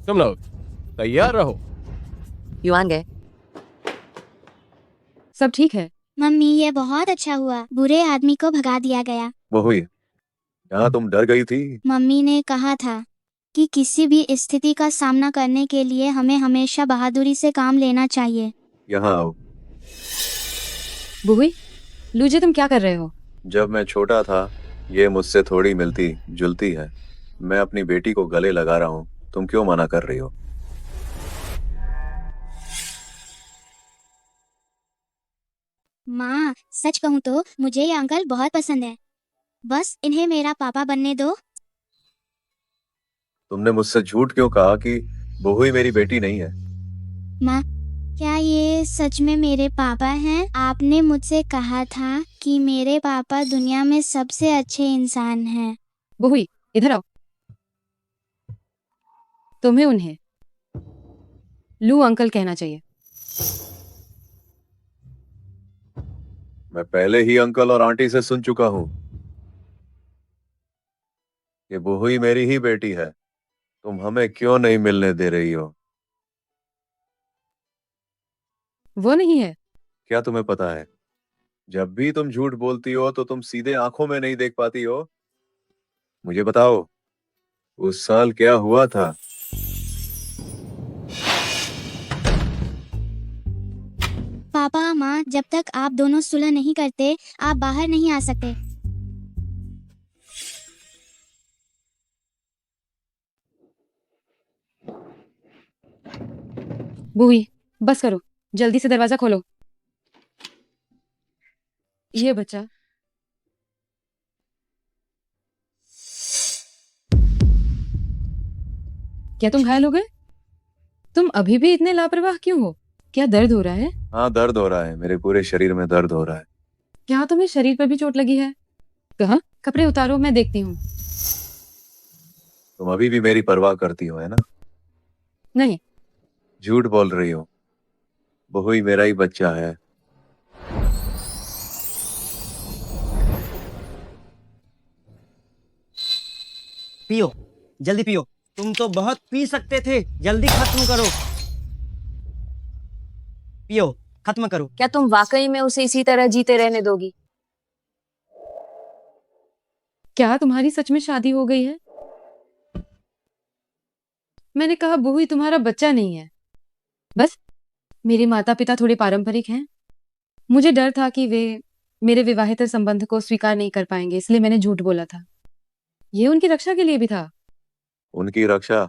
Speaker 4: तुम लोग तैयार रहो।
Speaker 9: युआन गए?
Speaker 2: सब ठीक है।
Speaker 8: मम्मी, ये बहुत अच्छा हुआ, बुरे आदमी को भगा दिया गया।
Speaker 3: वही, यहाँ तुम डर गई थी।
Speaker 8: मम्मी ने कहा था कि किसी भी स्थिति का सामना करने के लिए हमें हमेशा बहादुरी से काम लेना चाहिए।
Speaker 3: यहाँ आओ।
Speaker 2: बुहुई, लूजे तुम क्या कर रहे हो?
Speaker 3: जब मैं छोटा था, ये मुझसे थोड़ी मिलती जुलती है। मैं अपनी बेटी को गले लगा रहा हूँ, तुम क्यों मना कर रही हो?
Speaker 8: माँ, सच कहूँ तो मुझे ये अंकल बहुत पसंद है। बस इन्हें मेरा पापा बनने दो।
Speaker 3: तुमने मुझसे झूठ क्यों कहा कि बहू ही मेरी बेटी नहीं है?
Speaker 8: माँ, क्या ये सच में मेरे पापा हैं? आपने मुझसे कहा था कि मेरे पापा दुनिया में सबसे अच्छे इंसान हैं।
Speaker 2: बहुई, इधर आओ। तुम्हें उन्हें लू अंकल कहना चाहिए।
Speaker 3: मैं पहले ही अंकल और आंटी से सुन चुका हूँ कि बहू ही मेरी ही बेटी है। तुम हमें क्यों नहीं मिलने दे रही हो?
Speaker 2: वो नहीं है।
Speaker 3: क्या तुम्हें पता है, जब भी तुम झूठ बोलती हो तो तुम सीधे आंखों में नहीं देख पाती हो। मुझे बताओ, उस साल क्या हुआ था?
Speaker 8: पापा माँ, जब तक आप दोनों सुलह नहीं करते, आप बाहर नहीं आ सकते।
Speaker 2: बुई, बस करो, जल्दी से दरवाजा खोलो। ये बच्चा क्या तुम घायल हो गए? तुम अभी भी इतने लापरवाह क्यों हो? क्या दर्द हो रहा है?
Speaker 3: हाँ, दर्द हो रहा है, मेरे पूरे शरीर में दर्द हो रहा है।
Speaker 2: क्या तुम्हें शरीर पर भी चोट लगी है? कहाँ? कपड़े उतारो, मैं देखती हूँ।
Speaker 3: तुम अभी भी मेरी परवाह करती हो, है ना?
Speaker 2: नहीं।
Speaker 3: झूठ बोल रही हो। बहू ही मेरा ही बच्चा है।
Speaker 10: पियो, जल्दी पियो। तुम तो बहुत पी सकते थे, जल्दी खत्म करो। पियो, खत्म करो।
Speaker 7: क्या तुम वाकई में उसे इसी तरह जीते रहने दोगी?
Speaker 2: क्या तुम्हारी सच में शादी हो गई है? मैंने कहा बहू ही तुम्हारा बच्चा नहीं है। बस मेरे माता पिता थोड़े पारंपरिक हैं। मुझे डर था कि वे मेरे विवाहित संबंध को स्वीकार नहीं कर पाएंगे, इसलिए मैंने झूठ बोला था। ये उनकी रक्षा के लिए भी था।
Speaker 3: उनकी रक्षा?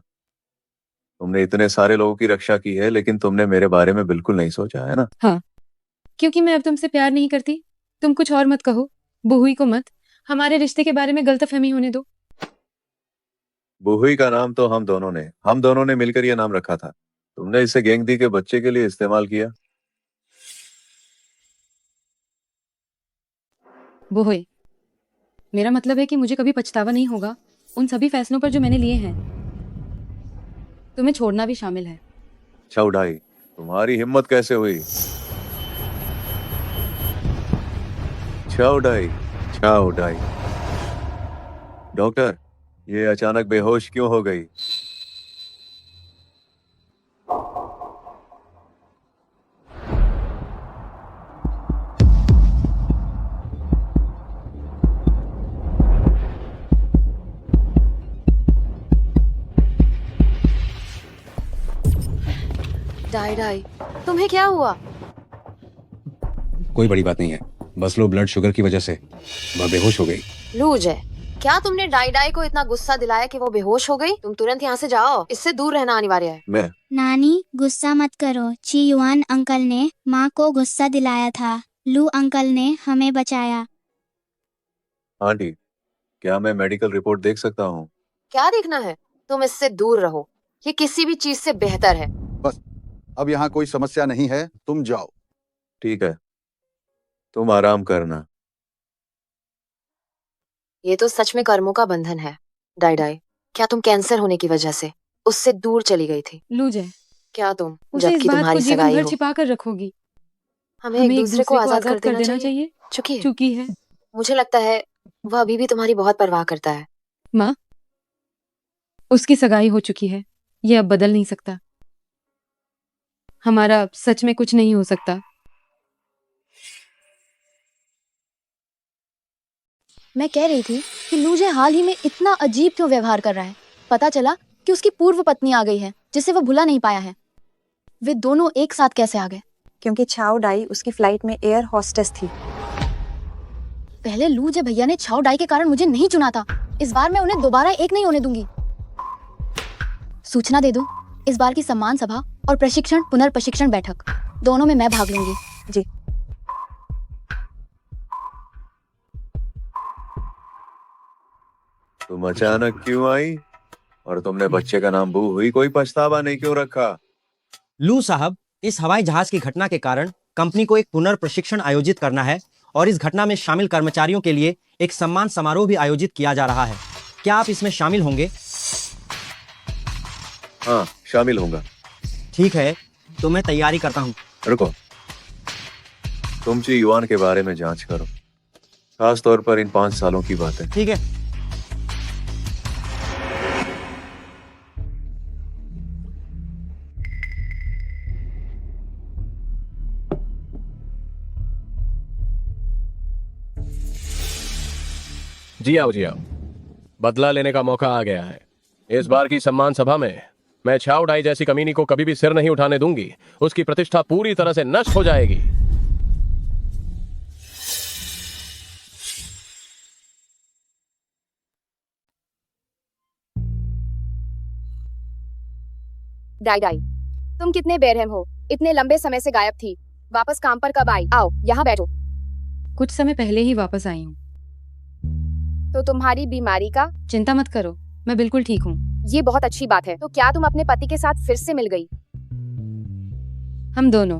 Speaker 3: तुमने इतने सारे लोगों की रक्षा की है, लेकिन तुमने मेरे बारे में बिल्कुल नहीं सोचा, है ना?
Speaker 2: हाँ, क्योंकि मैं अब तुमसे प्यार नहीं करती। तुम कुछ और मत कहो, बहुई को मत। हमारे रिश्ते के बारे में गलतफहमी होने दो।
Speaker 3: बुहुई का नाम तो हम दोनों ने मिलकर यह नाम रखा था। तुमने इसे गेंगदी के बच्चे के लिए इस्तेमाल किया।
Speaker 2: बहुई, मेरा मतलब है कि मुझे कभी पछतावा नहीं होगा उन सभी फैसलों पर जो मैंने लिए हैं। तुम्हें छोड़ना भी शामिल है।
Speaker 3: छाउडाई, तुम्हारी हिम्मत कैसे हुई? छाउडाई, छाउडाई। डॉक्टर, ये अचानक बेहोश क्यों हो गई?
Speaker 1: डाई डाई, तुम्हें क्या हुआ?
Speaker 12: कोई बड़ी बात नहीं है, बस लो ब्लड शुगर की वजह से वह बेहोश हो गई।
Speaker 1: लूज है। क्या तुमने डाई डाई को इतना गुस्सा दिलाया कि वो बेहोश हो गई? तुम तुरंत यहाँ से जाओ, इससे दूर रहना अनिवार्य है।
Speaker 3: मैं
Speaker 8: नानी, गुस्सा मत करो। ची युआन अंकल ने माँ को गुस्सा दिलाया था। लू अंकल ने हमें बचाया।
Speaker 3: आंटी, क्या मैं मेडिकल रिपोर्ट देख सकता हूँ?
Speaker 1: क्या देखना है? तुम इससे दूर रहो, ये किसी भी चीज से बेहतर है।
Speaker 13: बस, अब यहाँ कोई समस्या नहीं है, तुम जाओ।
Speaker 3: ठीक है, तुम आराम करना।
Speaker 1: ये तो सच में कर्मों का बंधन है। डाई डाई, क्या तुम कैंसर होने की वजह से उससे दूर चली गई थी?
Speaker 2: लूजे,
Speaker 1: क्या तुम,
Speaker 2: उसे इस
Speaker 1: जबकि
Speaker 2: बात को
Speaker 1: तुम्हारी
Speaker 2: जीवन
Speaker 1: सगाई
Speaker 2: भर
Speaker 1: हो?
Speaker 2: छिपा कर रखोगी।
Speaker 1: हमें एक दूसरे को आजाद कर देना
Speaker 2: चाहिए।
Speaker 1: चुकी है। मुझे लगता है वह अभी भी तुम्हारी बहुत परवाह करता है।
Speaker 2: माँ, उसकी सगाई हो चुकी है, ये अब बदल नहीं सकता। हमारा सच में कुछ नहीं हो सकता।
Speaker 7: मैं कह रही थी कि लूजे हाल ही में इतना अजीब क्यों व्यवहार कर रहा है। पता चला कि उसकी पूर्व पत्नी आ गई है जिसे वो भुला नहीं पाया है। वे दोनों एक साथ कैसे आ गए?
Speaker 14: क्योंकि छाओ डाई उसकी फ्लाइट में एयर हॉस्टेस थी।
Speaker 7: पहले लूजे भैया ने छाओ डाई के कारण मुझे नहीं चुना था,
Speaker 15: इस बार मैं उन्हें दोबारा एक नहीं होने दूंगी। सूचना दे दो, इस बार की सम्मान सभा और प्रशिक्षण पुनर्प्रशिक्षण बैठक दोनों में मैं भाग लूंगी।
Speaker 14: जी।
Speaker 3: तुम अचानक क्यों आई? और तुमने बच्चे का नाम बू हुई कोई पछतावा नहीं क्यों रखा?
Speaker 16: लू साहब, इस हवाई जहाज की घटना के कारण कंपनी को एक पुनर्प्रशिक्षण आयोजित करना है और इस घटना में शामिल कर्मचारियों के लिए एक सम्मान समारोह भी आयोजित किया जा रहा है। क्या आप इसमें शामिल होंगे?
Speaker 3: हाँ, शामिल होऊंगा।
Speaker 16: ठीक है, तो मैं तैयारी करता हूँ।
Speaker 3: रुको, तुम ची युआन के बारे में जांच करो, खास तौर पर इन 5 सालों की बातें।
Speaker 16: ठीक है।
Speaker 4: जी आओ जी आओ, बदला लेने का मौका आ गया है। इस बार की सम्मान सभा में मैं छाओ डाई जैसी कमीनी को कभी भी सिर नहीं उठाने दूंगी। उसकी प्रतिष्ठा पूरी तरह से नष्ट हो जाएगी।
Speaker 1: डाई डाई, तुम कितने बेरहम हो, इतने लंबे समय से गायब थी, वापस काम पर कब आई? आओ यहाँ बैठो।
Speaker 2: कुछ समय पहले ही वापस आई हूँ।
Speaker 1: तो तुम्हारी बीमारी का?
Speaker 2: चिंता मत करो, मैं बिल्कुल ठीक हूँ।
Speaker 1: ये बहुत अच्छी बात है। तो क्या तुम अपने पति के साथ फिर से मिल गई?
Speaker 2: हम दोनों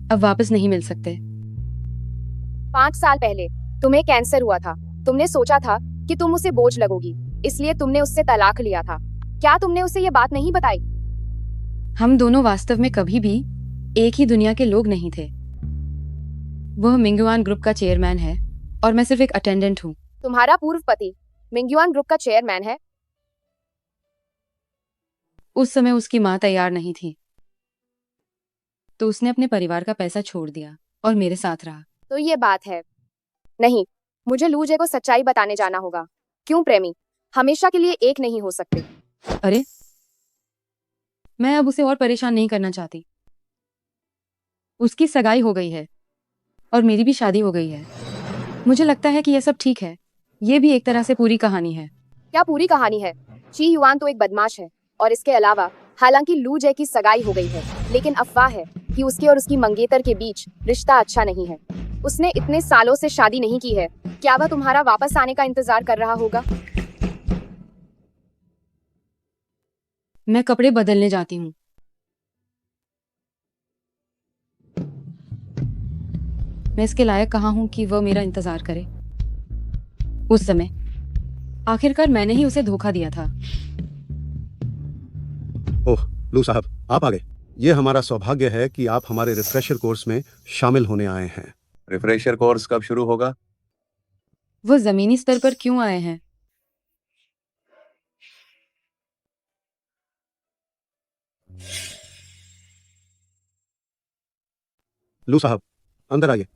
Speaker 2: अब वापस नहीं मिल सकते।
Speaker 1: 5 साल पहले तुम्हें कैंसर हुआ था। तुमने सोचा था कि तुम उसे बोझ लगोगी, इसलिए तुमने उससे तलाक लिया था। क्या तुमने उसे ये बात नहीं बताई?
Speaker 2: हम दोनों वास्तव में कभी भी एक ही दुनिया के लोग नहीं थे। वह मिंगयुआन ग्रुप का चेयरमैन है और मैं सिर्फ एक अटेंडेंट हूँ।
Speaker 1: तुम्हारा पूर्व पति मिंगयुआन ग्रुप का चेयरमैन है?
Speaker 2: उस समय उसकी माँ तैयार नहीं थी, तो उसने अपने परिवार का पैसा छोड़ दिया और मेरे साथ रहा।
Speaker 1: तो ये बात है। नहीं, मुझे लूजे को सच्चाई बताने जाना होगा। क्यों प्रेमी हमेशा के लिए एक नहीं हो सकते?
Speaker 2: अरे, मैं अब उसे और परेशान नहीं करना चाहती। उसकी सगाई हो गई है और मेरी भी शादी हो गई है। मुझे लगता है कि यह सब ठीक है। ये भी एक तरह से पूरी कहानी है।
Speaker 1: क्या पूरी कहानी है? ची युआन तो एक बदमाश है, और इसके अलावा हालांकि लू जे की सगाई हो गई है, लेकिन अफवाह है कि उसके और उसकी मंगेतर के बीच रिश्ता अच्छा नहीं है। उसने इतने सालों से शादी नहीं की है। क्या वह तुम्हारा वापस आने का इंतजार कर रहा होगा?
Speaker 2: मैं कपड़े बदलने जाती हूँ। मैं इसके लायक कहाँ हूँ कि वह मेरा इंतजार करे। उस समय आखिरकार मैंने ही उसे धोखा दिया था।
Speaker 17: ओह, लू साहब, आप आ गए। ये हमारा सौभाग्य है कि आप हमारे रिफ्रेशर कोर्स में शामिल होने आए हैं।
Speaker 3: रिफ्रेशर कोर्स कब शुरू होगा?
Speaker 2: वो जमीनी स्तर पर क्यों आए हैं?
Speaker 17: लू साहब, अंदर आइए।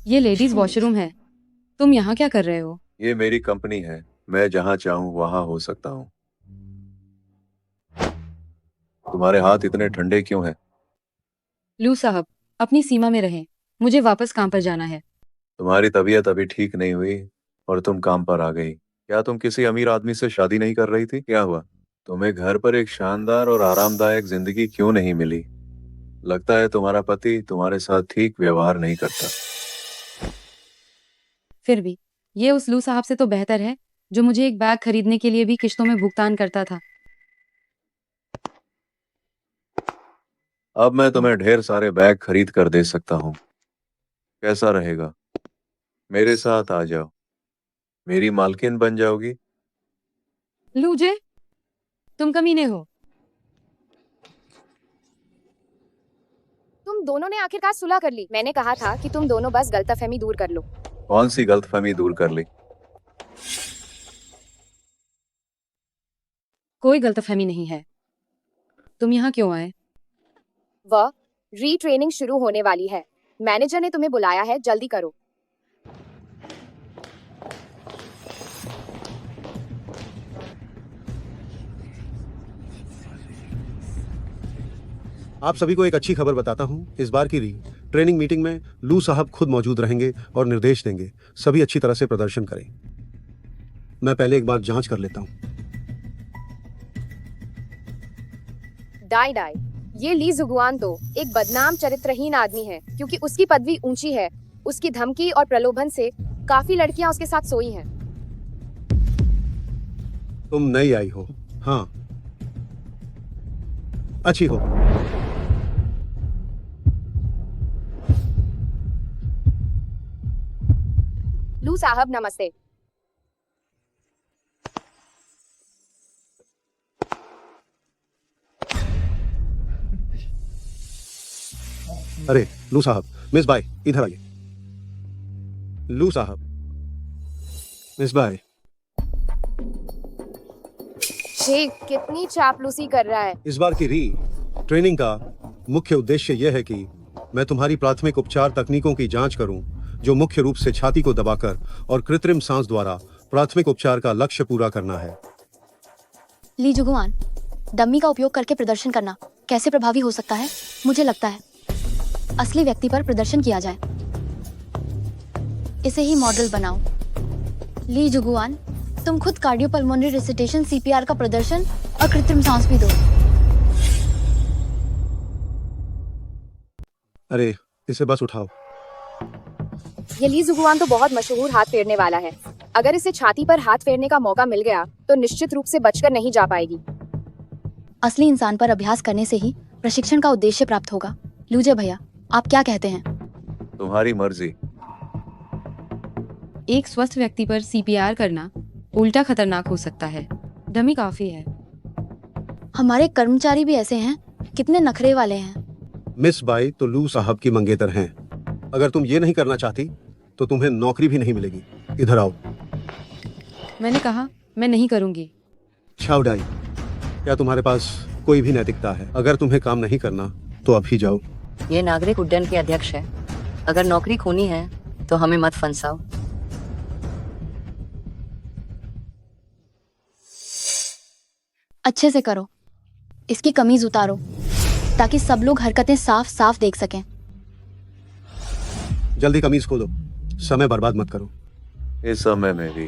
Speaker 2: ये लेडीज वॉशरूम है। तुम यहाँ क्या कर रहे हो?
Speaker 3: ये मेरी कंपनी है, मैं जहाँ चाहूँ वहाँ हो सकता हूँ। तुम्हारे हाथ इतने ठंडे क्यों हैं?
Speaker 2: लू साहब, अपनी सीमा में रहें। मुझे वापस काम पर जाना है।
Speaker 3: तुम्हारी तबीयत अभी ठीक नहीं हुई और तुम काम पर आ गई। क्या तुम किसी अमीर आदमी से शादी नहीं कर रही थी? क्या हुआ? तुम्हें घर पर एक शानदार और आरामदायक जिंदगी क्यों नहीं मिली? लगता है तुम्हारा पति तुम्हारे साथ ठीक व्यवहार नहीं करता।
Speaker 2: फिर भी ये उस लू साहब से तो बेहतर है जो मुझे एक बैग खरीदने के लिए भी किश्तों में भुगतान करता था।
Speaker 3: अब मैं तुम्हें ढेर सारे बैग खरीद कर दे सकता हूँ। कैसा रहेगा? मेरे साथ आ जाओ, मेरी मालकिन बन जाओगी।
Speaker 2: लूजे, तुम कमीने हो।
Speaker 1: तुम दोनों ने आखिरकार सुलह कर ली। मैंने कहा था कि तुम दोनों बस गलतफहमी दूर कर लो।
Speaker 3: कौन सी गलतफहमी दूर कर ली?
Speaker 2: कोई गलतफहमी नहीं है। तुम यहाँ क्यों आए?
Speaker 1: वह रीट्रेनिंग शुरू होने वाली है। मैनेजर ने तुम्हें बुलाया है, जल्दी करो।
Speaker 17: आप सभी को एक अच्छी खबर बताता हूँ। इस बार की ट्रेनिंग मीटिंग में लू साहब खुद मौजूद रहेंगे और निर्देश देंगे। सभी अच्छी तरह से प्रदर्शन करें। मैं पहले एक बार जांच कर लेता हूँ।
Speaker 1: डाई डाई, ये ली जुगुआन तो एक बदनाम चरित्रहीन आदमी है, क्योंकि उसकी पदवी ऊंची है। उसकी धमकी और प्रलोभन से काफी लड़कियां उसके साथ सोई हैं।
Speaker 17: तुम नई आई हो, हाँ, अच्छी हो।
Speaker 1: लू साहब नमस्ते।
Speaker 17: अरे लू साहब, मिस बाई इधर आइए। लू साहब, मिस बाई।
Speaker 1: हे, कितनी चापलूसी कर रहा है।
Speaker 17: इस बार की ट्रेनिंग का मुख्य उद्देश्य यह है कि मैं तुम्हारी प्राथमिक उपचार तकनीकों की जांच करूं, जो मुख्य रूप से छाती को दबाकर और कृत्रिम सांस द्वारा प्राथमिक उपचार का लक्ष्य पूरा करना है।
Speaker 15: ली जुगुआन, डम्मी का उपयोग करके प्रदर्शन करना कैसे प्रभावी हो सकता है? मुझे लगता है असली व्यक्ति पर प्रदर्शन किया जाए। इसे ही मॉडल बनाओ। ली जुगुआन, तुम खुद कार्डियोपल्मोनरी रिसिटेशन सीपीआर का प्रदर्शन और कृत्रिम सांस भी दो।
Speaker 17: अरे इसे बस उठाओ।
Speaker 1: ये ली जुगुआन तो बहुत मशहूर हाथ फेरने वाला है। अगर इसे छाती पर हाथ फेरने का मौका मिल गया तो निश्चित रूप से बचकर नहीं जा पाएगी।
Speaker 15: असली इंसान पर अभ्यास करने से ही प्रशिक्षण का उद्देश्य प्राप्त होगा। लूजे भैया, आप क्या कहते हैं?
Speaker 3: तुम्हारी मर्जी।
Speaker 2: एक स्वस्थ व्यक्ति पर सीपीआर करना उल्टा खतरनाक हो सकता है। डमी काफी है।
Speaker 15: हमारे कर्मचारी भी ऐसे हैं, कितने नखरे वाले हैं।
Speaker 17: मिस बाई तो लू साहब की मंगेतर हैं। अगर तुम ये नहीं करना चाहती तो तुम्हें नौकरी भी नहीं मिलेगी। इधर आओ।
Speaker 2: मैंने कहा मैं नहीं करूंगी।
Speaker 17: छाउडाई, क्या तुम्हारे पास कोई भी नैतिकता है? अगर तुम्हें काम नहीं करना तो अभी जाओ।
Speaker 9: ये नागरिक उड्डयन के अध्यक्ष है। अगर नौकरी खोनी है तो हमें मत फंसाओ।
Speaker 15: अच्छे से करो। इसकी कमीज उतारो ताकि सब लोग हरकतें साफ साफ देख सकें।
Speaker 17: जल्दी कमीज खोलो, समय बर्बाद मत करो।
Speaker 3: इस समय में भी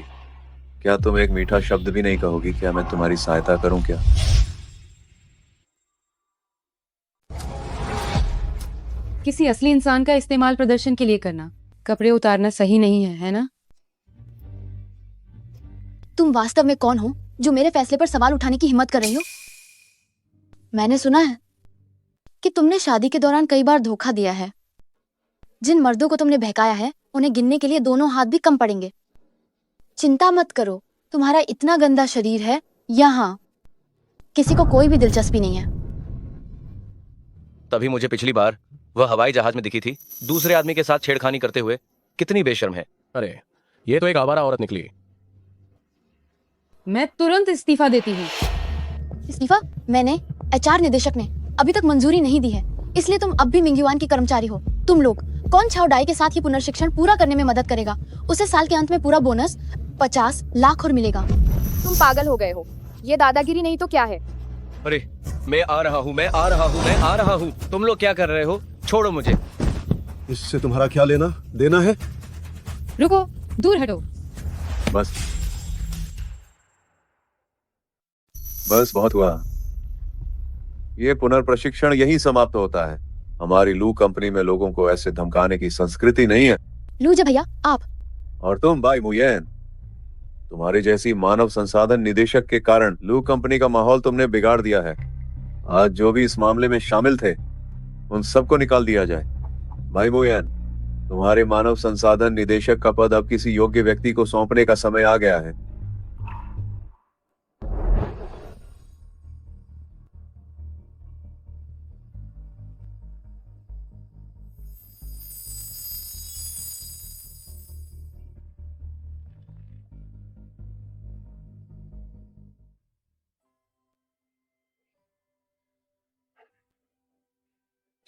Speaker 3: क्या तुम एक मीठा शब्द भी नहीं कहोगी? क्या मैं तुम्हारी सहायता करूं क्या?
Speaker 2: किसी असली इंसान का इस्तेमाल प्रदर्शन के लिए करना, कपड़े उतारना सही नहीं है ना?
Speaker 15: तुम वास्तव में कौन हो जो मेरे फैसले पर सवाल उठाने की हिम्मत कर रही हो? मैंने सुना है कि तुमने शादी के दौरान कई बार धोखा दिया है। जिन मर्दों को तुमने बहकाया है उन्हें गिनने के लिए दोनों हाथ भी कम पड़ेंगे। चिंता मत करो, तुम्हारा इतना गंदा शरीर है, यहाँ किसी को कोई भी दिलचस्पी नहीं है।
Speaker 4: तभी मुझे पिछली बार वह हवाई जहाज में दिखी थी, दूसरे आदमी के साथ छेड़खानी करते हुए। कितनी बेशर्म है। अरे ये तो एक आवारा औरत निकली।
Speaker 2: मैं तुरंत इस्तीफा देती हूँ।
Speaker 15: इस्तीफा? मैंने एचआर निदेशक ने अभी तक मंजूरी नहीं दी है, इसलिए तुम अब भी मिंग्युआन की कर्मचारी हो। तुम लोग कौन छाउडाई के साथ ये पुनर्शिक्षण पूरा करने में मदद करेगा? उसे साल के अंत में पूरा बोनस 50 लाख और मिलेगा।
Speaker 1: तुम पागल हो गए हो। ये दादागिरी नहीं तो क्या है?
Speaker 4: अरे मैं आ रहा हूँ, मैं आ रहा हूँ, मैं आ रहा हूँ। तुम लोग क्या कर रहे हो? छोड़ो मुझे।
Speaker 17: इससे तुम्हारा क्या लेना देना है?
Speaker 2: रुको, दूर हटो।
Speaker 3: बस बहुत हुआ। ये पुनर्प्रशिक्षण यही समाप्त होता है। हमारी लू कंपनी में लोगों को ऐसे धमकाने की संस्कृति नहीं है।
Speaker 15: लूजे भैया, आप
Speaker 3: और तुम बाई मुयेन, तुम्हारी जैसी मानव संसाधन निदेशक के कारण लू कंपनी का माहौल तुमने बिगाड़ दिया है। आज जो भी इस मामले में शामिल थे उन सबको निकाल दिया जाए। भाई मुयेन, तुम्हारे मानव संसाधन निदेशक का पद अब किसी योग्य व्यक्ति को सौंपने का समय आ गया है।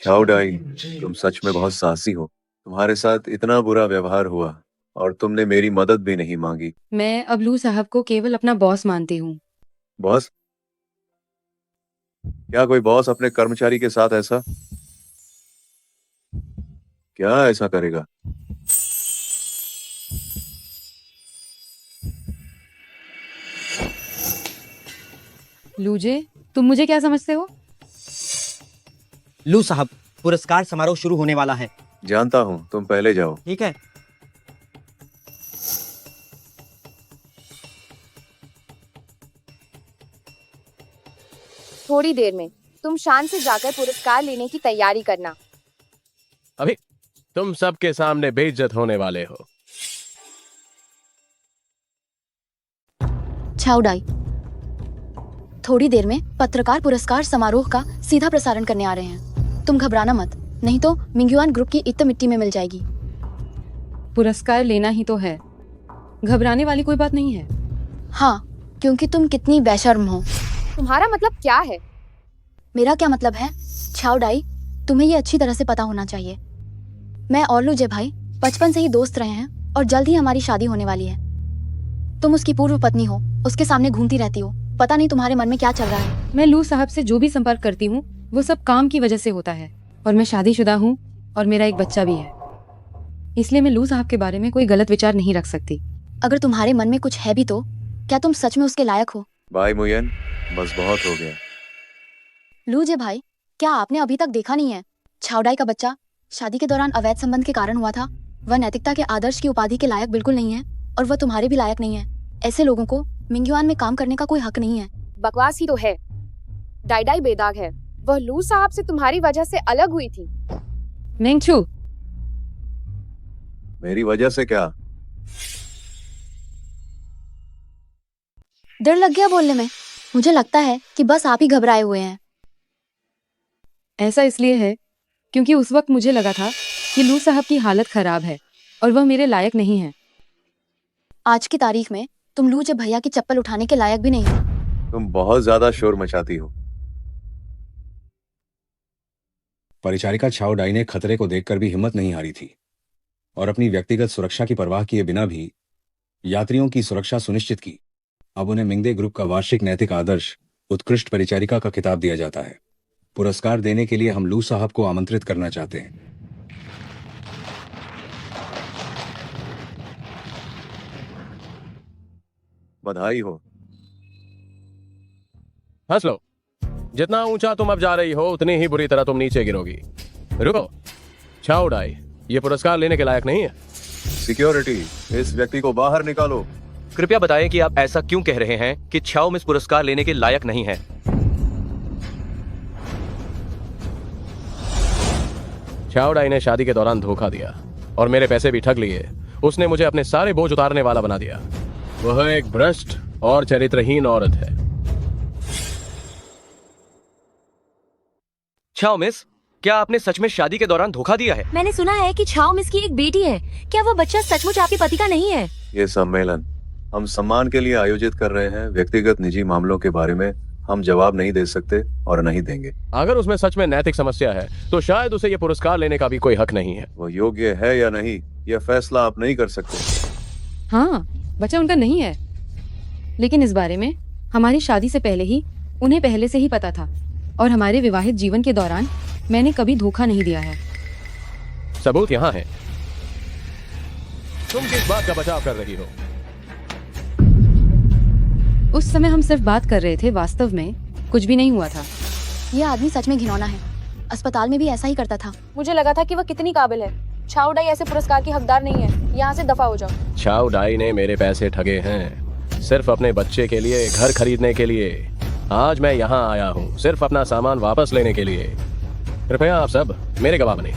Speaker 3: छाउडाई, तुम सच में बहुत साहसी हो। तुम्हारे साथ इतना बुरा व्यवहार हुआ और तुमने मेरी मदद भी नहीं मांगी।
Speaker 2: मैं अब लू साहब को केवल अपना बॉस मानती हूँ।
Speaker 3: बॉस? क्या कोई बॉस अपने कर्मचारी के साथ ऐसा करेगा?
Speaker 2: लूजे, तुम मुझे क्या समझते हो?
Speaker 16: लू साहब, पुरस्कार समारोह शुरू होने वाला है।
Speaker 3: जानता हूँ, तुम पहले जाओ।
Speaker 16: ठीक है।
Speaker 1: थोड़ी देर में तुम शान से जाकर पुरस्कार लेने की तैयारी करना।
Speaker 4: अभी तुम सबके सामने बेइज्जत होने वाले हो।
Speaker 15: छाउडाई, थोड़ी देर में पत्रकार पुरस्कार समारोह का सीधा प्रसारण करने आ रहे हैं। तुम घबराना मत, नहीं तो मिंग्युआन ग्रुप की इत्त मिट्टी में मिल जाएगी।
Speaker 2: पुरस्कार लेना ही तो है, घबराने वाली कोई बात नहीं है।
Speaker 15: हाँ, क्योंकि तुम कितनी बेशर्म हो।
Speaker 1: तुम्हारा मतलब क्या है?
Speaker 15: मेरा क्या मतलब है? छाउडाई, तुम्हें ये अच्छी तरह से पता होना चाहिए। मैं और लूजे भाई बचपन से ही दोस्त रहे हैं और जल्द ही हमारी शादी होने वाली है। तुम उसकी पूर्व पत्नी हो, उसके सामने घूमती रहती हो, पता नहीं तुम्हारे मन में क्या चल रहा है।
Speaker 2: मैं लू साहब से जो भी संपर्क करती हूँ वो सब काम की वजह से होता है, और मैं शादीशुदा हूँ और मेरा एक बच्चा भी है, इसलिए मैं लू साहब के बारे में कोई गलत विचार नहीं रख सकती।
Speaker 15: अगर तुम्हारे मन में कुछ है भी तो क्या तुम सच में उसके लायक हो?
Speaker 3: बाय मुयन, बस बहुत हो गया।
Speaker 15: लूजे भाई, क्या आपने अभी तक देखा नहीं है? छाउडाई का बच्चा शादी के दौरान अवैध संबंध के कारण हुआ था। वह नैतिकता के आदर्श की उपाधि के लायक बिल्कुल नहीं है, और वह तुम्हारे भी लायक नहीं है। ऐसे लोगों को मिंग्युआन में काम करने का कोई हक नहीं है।
Speaker 1: बकवास ही तो है। डाइडाई बेदाग है, वह लू साहब से तुम्हारी वजह से अलग हुई थी।
Speaker 2: मेंगछू,
Speaker 3: मेरी वजह से क्या?
Speaker 15: डर लग गया बोलने में। मुझे लगता है कि बस आप ही घबराए हुए हैं।
Speaker 2: ऐसा इसलिए है क्योंकि उस वक्त मुझे लगा था कि लू साहब की हालत खराब है और वह मेरे लायक नहीं है।
Speaker 15: आज की तारीख में तुम लूजे भैया की चप्पल उठाने के लायक भी नहीं हो।
Speaker 3: तुम बहुत ज्यादा शोर मचाती हो।
Speaker 12: परिचारिका छाओ डाई ने खतरे को देखकर भी हिम्मत नहीं हारी थी और अपनी व्यक्तिगत सुरक्षा की परवाह किए बिना भी यात्रियों की सुरक्षा सुनिश्चित की। अब उन्हें मिंगदे ग्रुप का वार्षिक नैतिक आदर्श उत्कृष्ट परिचारिका का खिताब दिया जाता है। पुरस्कार देने के लिए हम लू साहब को आमंत्रित करना चाहते हैं।
Speaker 3: बधाई हो।
Speaker 4: हंस लो। जितना ऊंचा तुम अब जा रही हो उतनी ही बुरी तरह तुम नीचे गिरोगी। रुको, छाउडाई ये पुरस्कार लेने के लायक नहीं है।
Speaker 3: सिक्योरिटी, इस व्यक्ति को बाहर निकालो।
Speaker 18: कृपया बताएं कि आप ऐसा क्यों कह रहे हैं कि छाओ मिस पुरस्कार लेने के लायक नहीं है।
Speaker 4: छाउडाई ने शादी के दौरान धोखा दिया और मेरे पैसे भी ठग लिए। उसने मुझे अपने सारे बोझ उतारने वाला बना दिया। वह एक भ्रष्ट और चरित्रहीन औरत है।
Speaker 18: छाओ मिस, क्या आपने सच में शादी के दौरान धोखा दिया है?
Speaker 7: मैंने सुना है कि छाओ मिस की एक बेटी है। क्या वो बच्चा सचमुच आपके पति का नहीं है?
Speaker 3: ये सम्मेलन हम सम्मान के लिए आयोजित कर रहे हैं। व्यक्तिगत निजी मामलों के बारे में हम जवाब नहीं दे सकते और नहीं देंगे।
Speaker 4: अगर उसमें सच में नैतिक समस्या है तो शायद उसे ये पुरस्कार लेने का भी कोई हक नहीं है।
Speaker 3: वो योग्य है या नहीं, यह फैसला आप नहीं कर सकते।
Speaker 2: हाँ, बच्चा उनका नहीं है, लेकिन इस बारे में हमारी शादी से पहले ही उन्हें पहले से ही पता था, और हमारे विवाहित जीवन के दौरान मैंने कभी धोखा नहीं दिया है।
Speaker 4: सबूत यहाँ है। तुम किस बात का बचाव कर रही हो?
Speaker 2: उस समय हम सिर्फ बात कर रहे थे, वास्तव में कुछ भी नहीं हुआ था।
Speaker 15: ये आदमी सच में घिनौना है। अस्पताल में भी ऐसा ही करता था।
Speaker 1: मुझे लगा था कि वह कितनी काबिल है। छाउडाई ऐसे पुरस्कार की हकदार नहीं है। यहाँ से दफा हो जाओ।
Speaker 4: छाउडाई ने मेरे पैसे ठगे हैं, सिर्फ अपने बच्चे के लिए घर खरीदने के लिए। आज मैं यहाँ आया हूँ सिर्फ अपना सामान वापस लेने के लिए। कृपया आप सब मेरे गवाह बने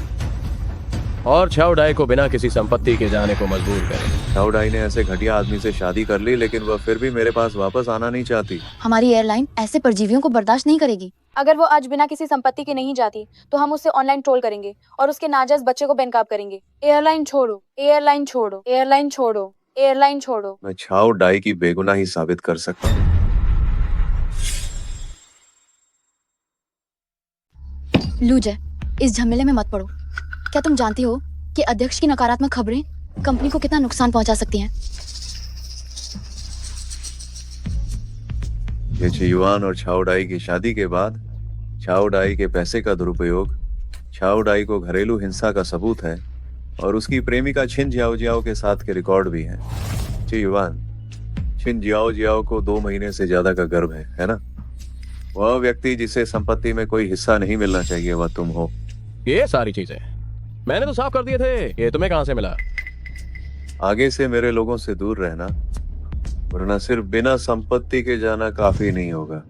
Speaker 4: और छाउडाई को बिना किसी संपत्ति के जाने को मजबूर करें।
Speaker 3: छाउडाई ने ऐसे घटिया आदमी से शादी कर ली, लेकिन वह फिर भी मेरे पास वापस आना नहीं चाहती।
Speaker 15: हमारी एयरलाइन ऐसे परजीवियों को बर्दाश्त नहीं करेगी।
Speaker 1: अगर वो आज बिना किसी संपत्ति के नहीं जाती तो हम उसे ऑनलाइन ट्रोल करेंगे और उसके नाजायज बच्चे को बेनकाब करेंगे। एयरलाइन छोड़ो, एयरलाइन छोड़ो, एयरलाइन छोड़ो, एयरलाइन छोड़ो।
Speaker 3: मैं छाउडाई की बेगुनाही साबित कर सकता हूँ।
Speaker 15: लूजे, इस झमेले में मत पड़ो। क्या तुम जानती हो कि अध्यक्ष की नकारात्मक खबरें कंपनी को कितना नुकसान पहुंचा सकती हैं?
Speaker 3: ये युआन और छाउडाई की शादी के बाद छाओ डाई के पैसे का दुरुपयोग छाओ डाई को घरेलू हिंसा का सबूत है और उसकी प्रेमिका छिन जियाओ जियाओ के साथ के रिकॉर्ड भी हैं। ची युआन, छिन जियाओ जियाओ को 2 महीने से ज्यादा का गर्भ है ना? वह व्यक्ति जिसे संपत्ति में कोई हिस्सा नहीं मिलना चाहिए वह तुम हो।
Speaker 4: ये सारी चीजें मैंने तो साफ कर दिए थे, ये तुम्हें कहां से मिला?
Speaker 3: आगे से मेरे लोगों से दूर रहना, वरना सिर्फ बिना संपत्ति के जाना काफी नहीं होगा।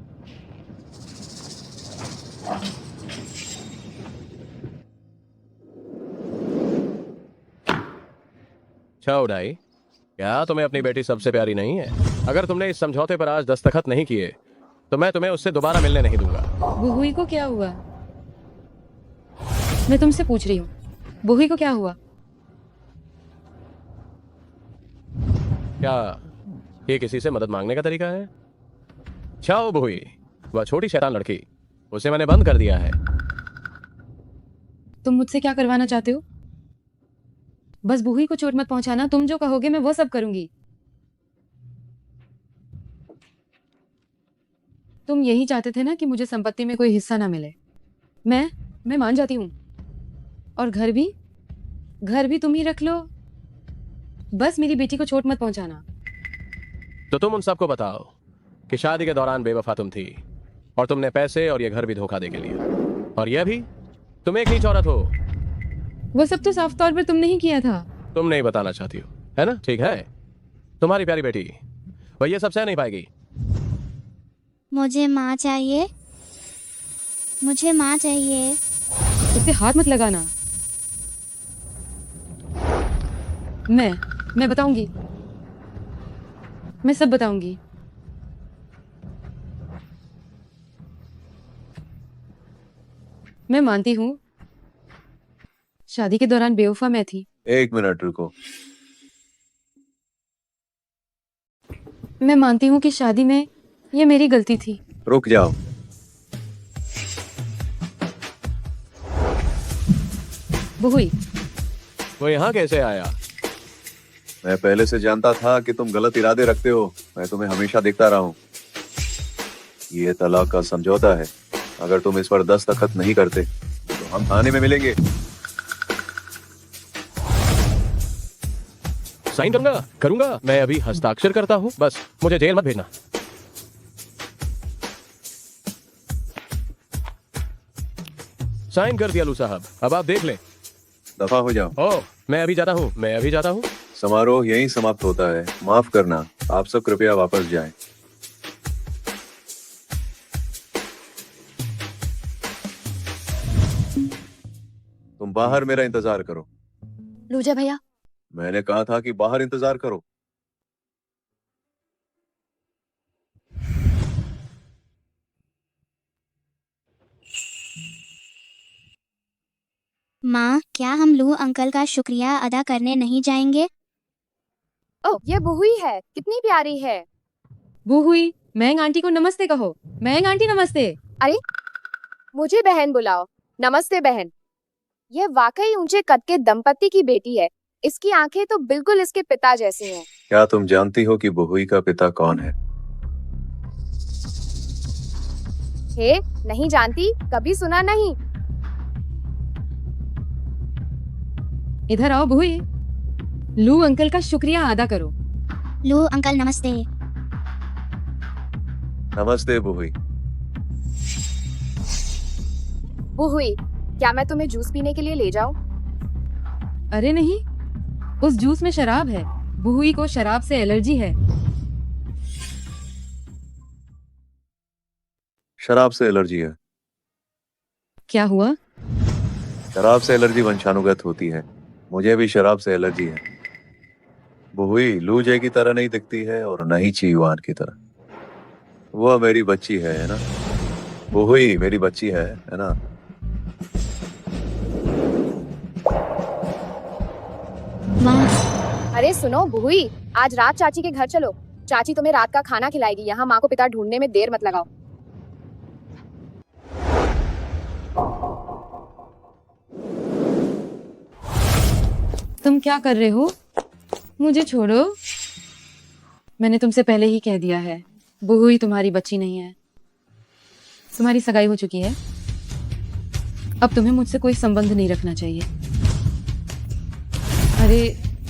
Speaker 4: छाओ डाई, क्या तुम्हें अपनी बेटी सबसे प्यारी नहीं है? अगर तुमने इस समझौते पर आज दस्तखत नहीं किए तो मैं तुम्हें उससे दोबारा मिलने नहीं दूंगा।
Speaker 2: बुहुई को क्या हुआ? मैं तुमसे पूछ रही हूँ, बुहुई को क्या हुआ?
Speaker 4: क्या ये किसी से मदद मांगने का तरीका है? छाओ बुहुई, वह छोटी शैतान लड़की, उसे मैंने बंद कर दिया है।
Speaker 2: तुम मुझसे क्या करवाना चाहते हो? बस बुहुई को चोट मत पहुंचाना, तुम जो कहोगे मैं वो सब करूंगी। तुम यही चाहते थे ना कि मुझे संपत्ति में कोई हिस्सा ना मिले। मैं मान जाती हूँ, और घर भी तुम ही रख लो, बस मेरी बेटी को चोट मत पहुंचाना।
Speaker 4: तो तुम उन सबको बताओ कि शादी के दौरान बेवफा तुम थी और तुमने पैसे और ये घर भी धोखा दे के लिया, और यह भी तुम एक नीच औरत हो।
Speaker 2: वो सब तो साफ तौर पर तुमने ही किया था।
Speaker 4: तुम नहीं बताना चाहती हो, है ना? ठीक है, तुम्हारी प्यारी बेटी वह ये सब सह नहीं पाएगी।
Speaker 8: मुझे माँ चाहिए, मुझे माँ चाहिए।
Speaker 2: उससे हाथ मत लगाना। मैं बताऊंगी, मैं सब बताऊंगी। मैं मानती हूँ शादी के दौरान बेवफा मैं थी।
Speaker 3: 1 मिनट रुको।
Speaker 2: मैं मानती हूँ कि शादी में ये मेरी गलती थी।
Speaker 3: रुक जाओ।
Speaker 2: बुहुई,
Speaker 4: वो यहाँ कैसे आया?
Speaker 3: मैं पहले से जानता था कि तुम गलत इरादे रखते हो। मैं तुम्हें हमेशा देखता रहा हूँ। ये तलाक का समझौता है। अगर तुम इस पर दस्तखत नहीं करते तो हम थाने में मिलेंगे।
Speaker 4: साइन करूंगा। मैं अभी हस्ताक्षर करता हूँ, बस मुझे जेल मत भेजना। साइन कर दिया लू साहब, अब आप देख लें।
Speaker 3: दफा हो जाओ।
Speaker 4: ओह, मैं अभी जाता हूँ।
Speaker 3: समारोह यहीं समाप्त होता है। माफ करना, आप सब कृपया वापस जाएं। तुम बाहर मेरा इंतजार करो।
Speaker 15: लूजा भैया,
Speaker 3: मैंने कहा था कि बाहर इंतजार करो।
Speaker 8: माँ, क्या हम लू अंकल का शुक्रिया अदा करने नहीं जाएंगे?
Speaker 1: ओह, ये बुहुई है, कितनी प्यारी है।
Speaker 2: बुहुई, मैंग आंटी को नमस्ते कहो। मैंग आंटी नमस्ते।
Speaker 1: अरे, मुझे बहन बुलाओ। नमस्ते बहन। यह वाकई ऊंचे कद के दंपति की बेटी है। इसकी आंखें तो बिल्कुल इसके पिता जैसी हैं।
Speaker 3: क्या तुम जानती हो कि बुहुई का पिता कौन है?
Speaker 1: हे, नहीं जानती, कभी सुना नहीं।
Speaker 2: इधर आओ बुहुई, लू अंकल का शुक्रिया अदा करो।
Speaker 8: लू अंकल नमस्ते।
Speaker 3: नमस्ते बुहुई।
Speaker 1: बुहुई, क्या मैं तुम्हें जूस पीने के लिए ले जाऊं?
Speaker 2: अरे नहीं, उस जूस में शराब है। बुहुई को शराब से एलर्जी है।
Speaker 3: शराब से एलर्जी है?
Speaker 2: क्या हुआ?
Speaker 3: शराब से एलर्जी वंशानुगत होती है। मुझे भी शराब से एलर्जी है। बुहुई लू जे की तरह नहीं दिखती है और न ही ची युआन की तरह। वह मेरी बच्ची है ना? बुहुई मेरी बच्ची है ना?
Speaker 1: अरे सुनो बुहुई, आज रात चाची के घर चलो। चाची तुम्हें रात का खाना खिलाएगी। यहाँ माँ को पिता ढूंढने में देर मत लगाओ।
Speaker 2: तुम क्या कर रहे हो? मुझे छोड़ो। मैंने तुमसे पहले ही कह दिया है, बुहुई तुम्हारी बच्ची नहीं है। तुम्हारी सगाई हो चुकी है। अब तुम्हें मुझसे कोई संबंध नहीं रखना चाहिए। अरे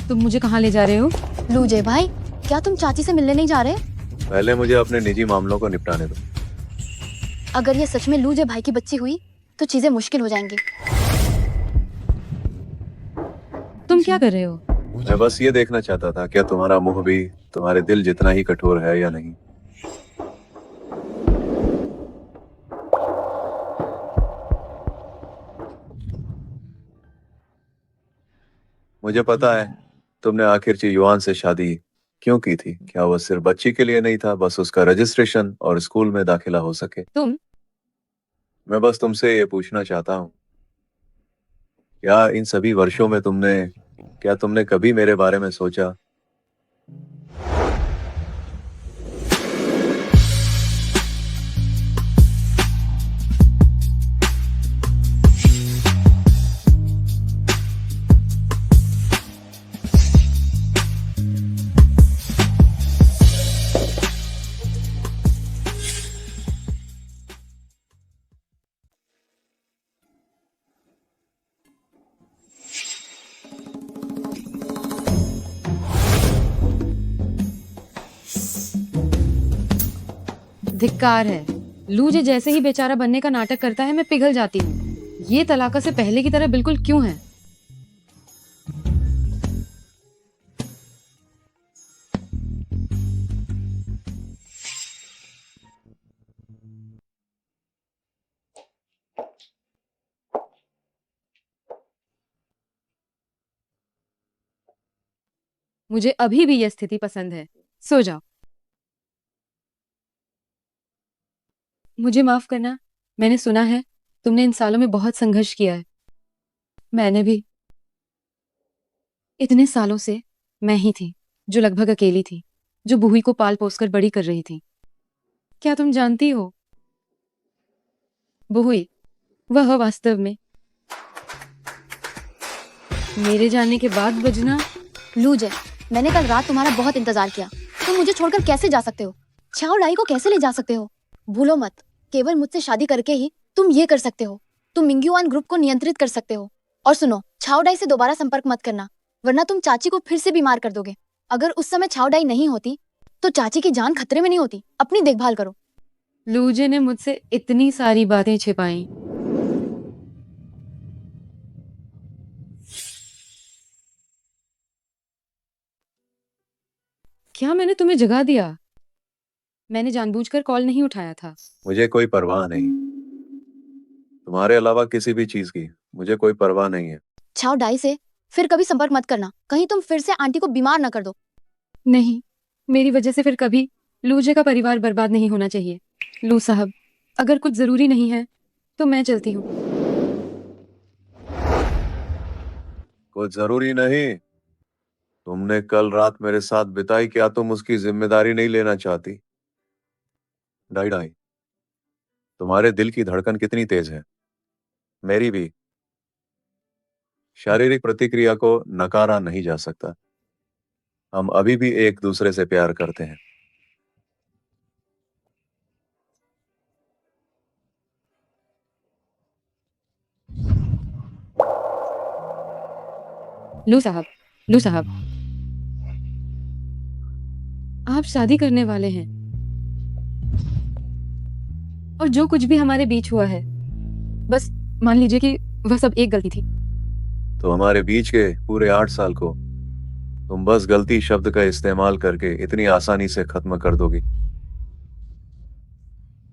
Speaker 2: तुम मुझे कहाँ ले जा रहे हो?
Speaker 15: लूजे भाई, क्या तुम चाची से मिलने नहीं जा रहे?
Speaker 3: पहले मुझे अपने निजी मामलों को निपटाने दो।
Speaker 15: अगर ये सच में लूजे भाई की बच्ची हुई तो चीजें मुश्किल हो जाएंगी।
Speaker 2: तुम क्या कर रहे हो?
Speaker 3: मैं बस ये देखना चाहता था क्या तुम्हारा मुंह भी तुम्हारे दिल जितना ही कठोर है या नहीं। मुझे पता है तुमने आखिर युआन से शादी क्यों की थी। क्या वो सिर्फ बच्ची के लिए नहीं था, बस उसका रजिस्ट्रेशन और स्कूल में दाखिला हो सके? मैं बस तुमसे ये पूछना चाहता हूँ, क्या इन सभी वर्षों में तुमने कभी मेरे बारे में सोचा?
Speaker 2: धिक्कार है। लूजे जैसे ही बेचारा बनने का नाटक करता है मैं पिघल जाती हूँ। ये तलाका से पहले की तरह बिल्कुल क्यों है? मुझे अभी भी यह स्थिति पसंद है। सो जाओ। मुझे माफ करना, मैंने सुना है तुमने इन सालों में बहुत संघर्ष किया है। मैंने भी। इतने सालों से मैं ही थी जो लगभग अकेली थी, जो बुही को पाल पोस कर बड़ी कर रही थी। क्या तुम जानती हो बुही वह वास्तव में मेरे जाने के बाद बजना।
Speaker 15: लूजे, मैंने कल रात तुम्हारा बहुत इंतजार किया। तुम मुझे छोड़कर कैसे जा सकते हो? छाओ डाई को कैसे ले जा सकते हो? भूलो मत, केवल मुझसे शादी करके ही तुम ये कर सकते हो। तुम मिंग्युआन ग्रुप को नियंत्रित कर सकते हो। और सुनो, छाओ डाई से दोबारा संपर्क मत करना, वरना तुम चाची को फिर से बीमार कर दोगे। अगर उस समय छाओ डाई नहीं होती तो चाची की जान खतरे में नहीं होती। अपनी देखभाल करो।
Speaker 2: लूजे ने मुझसे इतनी सारी बातें छिपाई। क्या मैंने तुम्हें जगा दिया? मैंने जानबूझकर कॉल नहीं उठाया था।
Speaker 3: मुझे कोई परवाह नहीं, तुम्हारे अलावा किसी भी चीज की मुझे कोई परवाह नहीं है।
Speaker 15: छाओ डाई से फिर कभी संपर्क मत करना, कहीं तुम फिर से आंटी को बीमार न कर दो।
Speaker 2: नहीं, मेरी वजह से फिर कभी लूजे का परिवार बर्बाद नहीं होना चाहिए। लू साहब, अगर कुछ जरूरी नहीं है तो मैं चलती हूँ।
Speaker 3: कुछ जरूरी नहीं। तुमने कल रात मेरे साथ बिताई, क्या तुम उसकी जिम्मेदारी नहीं लेना चाहती? डाई डाई, तुम्हारे दिल की धड़कन कितनी तेज है। मेरी भी। शारीरिक प्रतिक्रिया को नकारा नहीं जा सकता। हम अभी भी एक दूसरे से प्यार करते हैं।
Speaker 2: लू साहब, लू साहब, आप शादी करने वाले हैं और जो कुछ भी हमारे बीच हुआ है, बस मान लीजिए कि वह सब एक गलती थी।
Speaker 3: तो हमारे बीच के पूरे 8 साल को तुम बस गलती शब्द का इस्तेमाल करके इतनी आसानी से खत्म कर दोगी।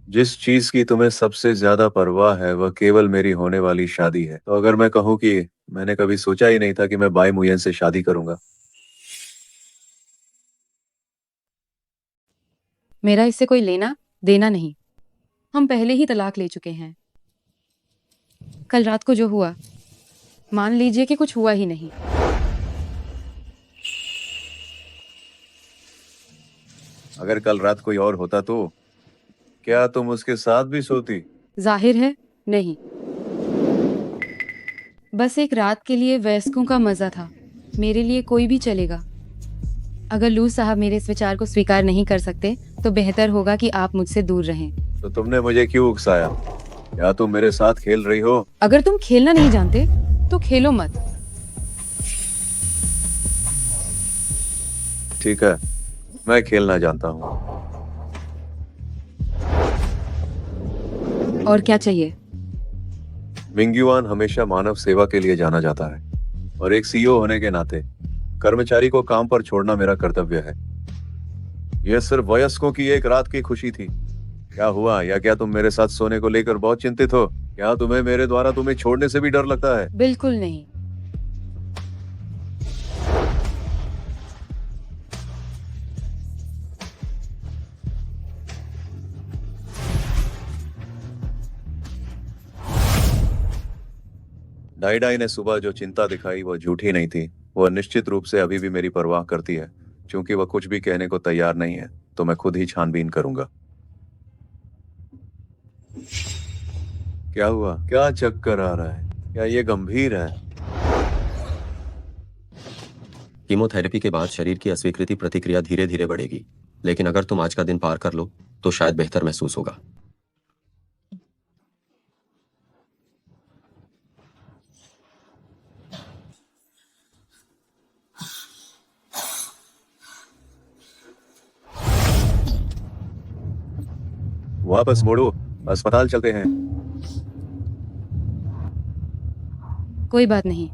Speaker 3: जिस चीज की तुम्हें सबसे ज्यादा परवाह है वह केवल मेरी होने वाली शादी है। तो अगर मैं कहूं कि मैंने कभी सोचा ही नहीं था कि मैं बाई मुयन से शादी करूंगा।
Speaker 2: मेरा इससे कोई लेना देना नहीं। हम पहले ही तलाक ले चुके हैं। कल रात को जो हुआ, मान लीजिए कि कुछ हुआ ही नहीं।
Speaker 3: अगर कल रात कोई और होता तो क्या तुम उसके साथ भी सोती?
Speaker 2: जाहिर है नहीं। बस एक रात के लिए वयस्कों का मजा था। मेरे लिए कोई भी चलेगा। अगर लू साहब मेरे इस विचार को स्वीकार नहीं कर सकते तो बेहतर होगा कि आप मुझसे दूर रहें।
Speaker 3: तो तुमने मुझे क्यों उकसाया? क्या तुम मेरे साथ खेल रही हो?
Speaker 2: अगर तुम खेलना नहीं जानते तो खेलो मत।
Speaker 3: ठीक है, मैं खेलना जानता हूँ।
Speaker 2: और क्या चाहिए?
Speaker 3: मिंग्युआन हमेशा मानव सेवा के लिए जाना जाता है और एक सीईओ होने के नाते कर्मचारी को काम पर छोड़ना मेरा कर्तव्य है। यह सिर्फ वयस्कों की एक रात की खुशी थी। क्या हुआ? या क्या तुम मेरे साथ सोने को लेकर बहुत चिंतित हो? क्या तुम्हें मेरे द्वारा तुम्हें छोड़ने से भी डर लगता है?
Speaker 2: बिल्कुल नहीं।
Speaker 3: डाई डाई ने सुबह जो चिंता दिखाई वो झूठी नहीं थी। वह निश्चित रूप से अभी भी मेरी परवाह करती है। क्योंकि वह कुछ भी कहने को तैयार नहीं है तो मैं खुद ही छानबीन करूंगा। क्या हुआ? क्या चक्कर आ रहा है? क्या ये गंभीर है?
Speaker 6: कीमोथेरेपी के बाद शरीर की अस्वीकृति प्रतिक्रिया धीरे धीरे बढ़ेगी, लेकिन अगर तुम आज का दिन पार कर लो तो शायद बेहतर महसूस होगा।
Speaker 3: वापस मोड़ो, अस्पताल चलते हैं।
Speaker 2: कोई बात नहीं,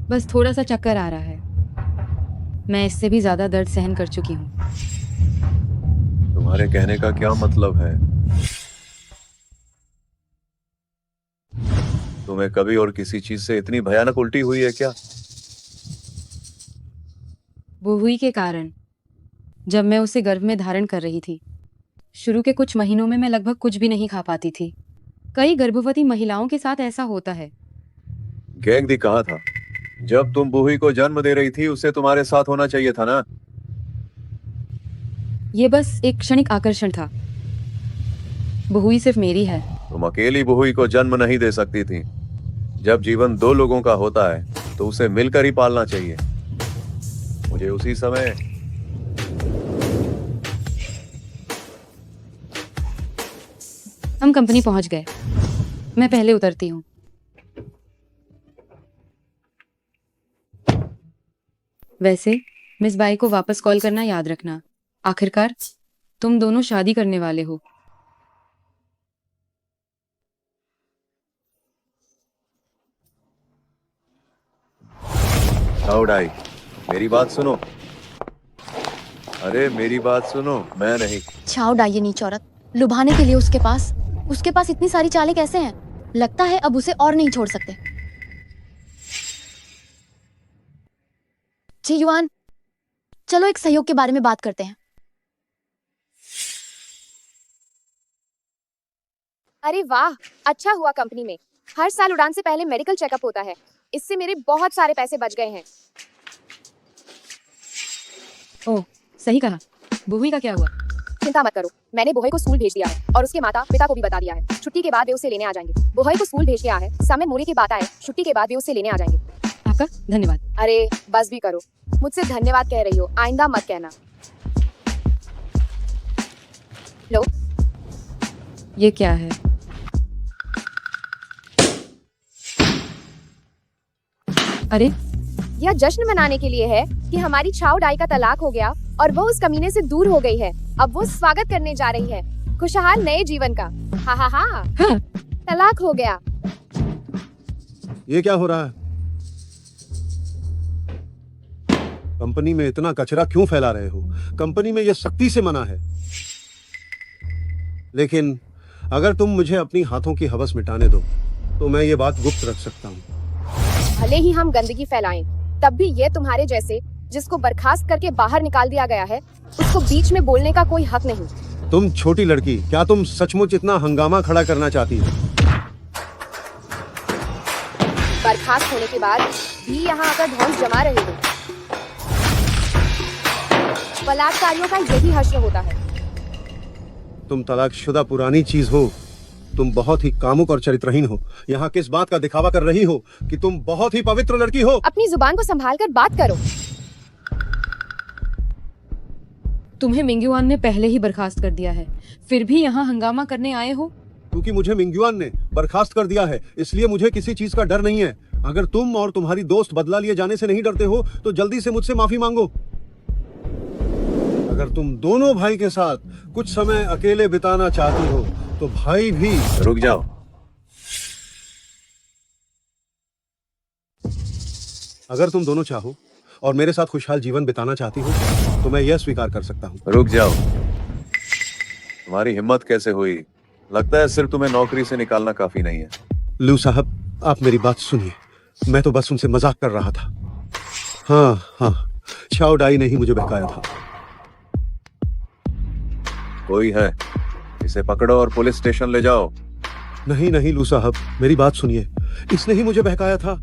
Speaker 2: बस थोड़ा सा चक्कर आ रहा है। मैं इससे भी ज्यादा दर्द सहन कर चुकी हूँ।
Speaker 3: तुम्हारे कहने का क्या मतलब है? तुम्हें कभी और किसी चीज से इतनी भयानक उल्टी हुई है क्या?
Speaker 2: वो हुई के कारण जब मैं उसे गर्भ में धारण कर रही थी। शुरू के कुछ महीनों में मैं लगभग कुछ भी नहीं खा पाती थी। कई गर्भवती महिलाओं के साथ ऐसा होता है।
Speaker 3: गैंग दी कहा था, जब तुम बूही को जन्म दे रही थी उसे तुम्हारे साथ होना चाहिए था ना?
Speaker 2: ये बस एक क्षणिक आकर्षण था। बहुई सिर्फ मेरी है।
Speaker 3: तुम अकेली बूही को जन्म नहीं दे सकती थी। जब जीवन दो लोगों का होता है तो उसे मिलकर ही पालना चाहिए। मुझे उसी समय
Speaker 2: हम कंपनी पहुंच गए। मैं पहले उतरती हूँ। वैसे मिस बाई को वापस कॉल करना याद रखना। आखिरकार तुम दोनों शादी करने वाले हो।
Speaker 3: आओ डाई, मेरी बात सुनो। अरे मेरी बात सुनो, मैं नहीं।
Speaker 15: छाओ डाई ये नीच औरत, लुभाने के लिए उसके पास इतनी सारी चालें कैसे हैं? लगता है अब उसे और नहीं छोड़ सकते। जी युआन, चलो एक सहयोग के बारे में बात करते हैं।
Speaker 1: अरे वाह, अच्छा हुआ कंपनी में हर साल उड़ान से पहले मेडिकल चेकअप होता है। इससे मेरे बहुत सारे पैसे बच गए हैं।
Speaker 2: ओह, सही कहा। बुही का क्या हुआ?
Speaker 1: चिंता मत करो, मैंने बोहे को स्कूल भेज दिया है और उसके माता पिता को भी बता दिया है। छुट्टी के बाद वे उसे लेने आ जाएंगे। बोहे को स्कूल भेज दिया है, समय मूल्य की बात आए, छुट्टी के बाद वे उसे लेने आ जाएंगे।
Speaker 2: आपका धन्यवाद।
Speaker 1: अरे बस भी करो, मुझसे धन्यवाद कह रही हो, आइंदा मत कहना। लो,
Speaker 2: ये क्या है? अरे
Speaker 1: यह जश्न मनाने के लिए है कि हमारी छाओ डाई का तलाक हो गया और वो उस कमीने से दूर हो गई है। अब वो स्वागत करने जा रही है खुशहाल नए जीवन का। हा हा हा, तलाक हो गया।
Speaker 17: ये क्या हो रहा है? कंपनी में इतना कचरा क्यों फैला रहे हो? कंपनी में यह सख्ती से मना है। लेकिन अगर तुम मुझे अपनी हाथों की हवस मिटाने दो तो मैं ये बात गुप्त रख सकता हूँ।
Speaker 1: भले ही हम गंदगी फैलाएं, तब भी ये तुम्हारे जैसे जिसको बर्खास्त करके बाहर निकाल दिया गया है, उसको बीच में बोलने का कोई हक नहीं।
Speaker 17: तुम छोटी लड़की, क्या तुम सचमुच इतना हंगामा खड़ा करना चाहती हो?
Speaker 1: बर्खास्त होने के बाद भी यहाँ आकर ध्वंस जमा रहे हो। बलात्कारियों का यही हश्र होता है।
Speaker 17: तुम तलाकशुदा पुरानी चीज हो। तुम बहुत ही कामुक और चरित्रहीन हो। यहाँ किस बात का दिखावा कर रही हो कि तुम बहुत ही पवित्र लड़की हो?
Speaker 1: अपनी जुबान को संभाल कर बात करो।
Speaker 2: तुम्हें मिंग्युआन ने पहले ही बर्खास्त कर दिया है, फिर भी यहाँ हंगामा करने आए हो।
Speaker 17: क्योंकि मुझे मिंगयुआन ने बर्खास्त कर दिया है, इसलिए मुझे किसी चीज का डर नहीं है। अगर तुम और तुम्हारी दोस्त बदला लिए जाने से नहीं डरते हो तो जल्दी से मुझसे माफी मांगो। अगर तुम दोनों भाई के साथ कुछ समय अकेले बिताना चाहती हो तो भाई भी।
Speaker 3: रुक जाओ।
Speaker 17: अगर तुम दोनों चाहो और मेरे साथ खुशहाल जीवन बिताना चाहती हो तो मैं यह स्वीकार कर सकता हूँ।
Speaker 3: रुक जाओ। तुम्हारी हिम्मत कैसे हुई? लगता है सिर्फ तुम्हें नौकरी से निकालना काफी नहीं है।
Speaker 17: लू साहब, आप मेरी बात सुनिए। मैं तो बस उनसे मजाक कर रहा था। हाँ, छाओ डाई ने ही मुझे बहकाया था।
Speaker 3: कोई है? इसे पकड़ो और पुलिस स्टेशन ले जाओ।
Speaker 17: नहीं लू साहब, मेरी बात सुनिए। इसने ही मुझे बहकाया था।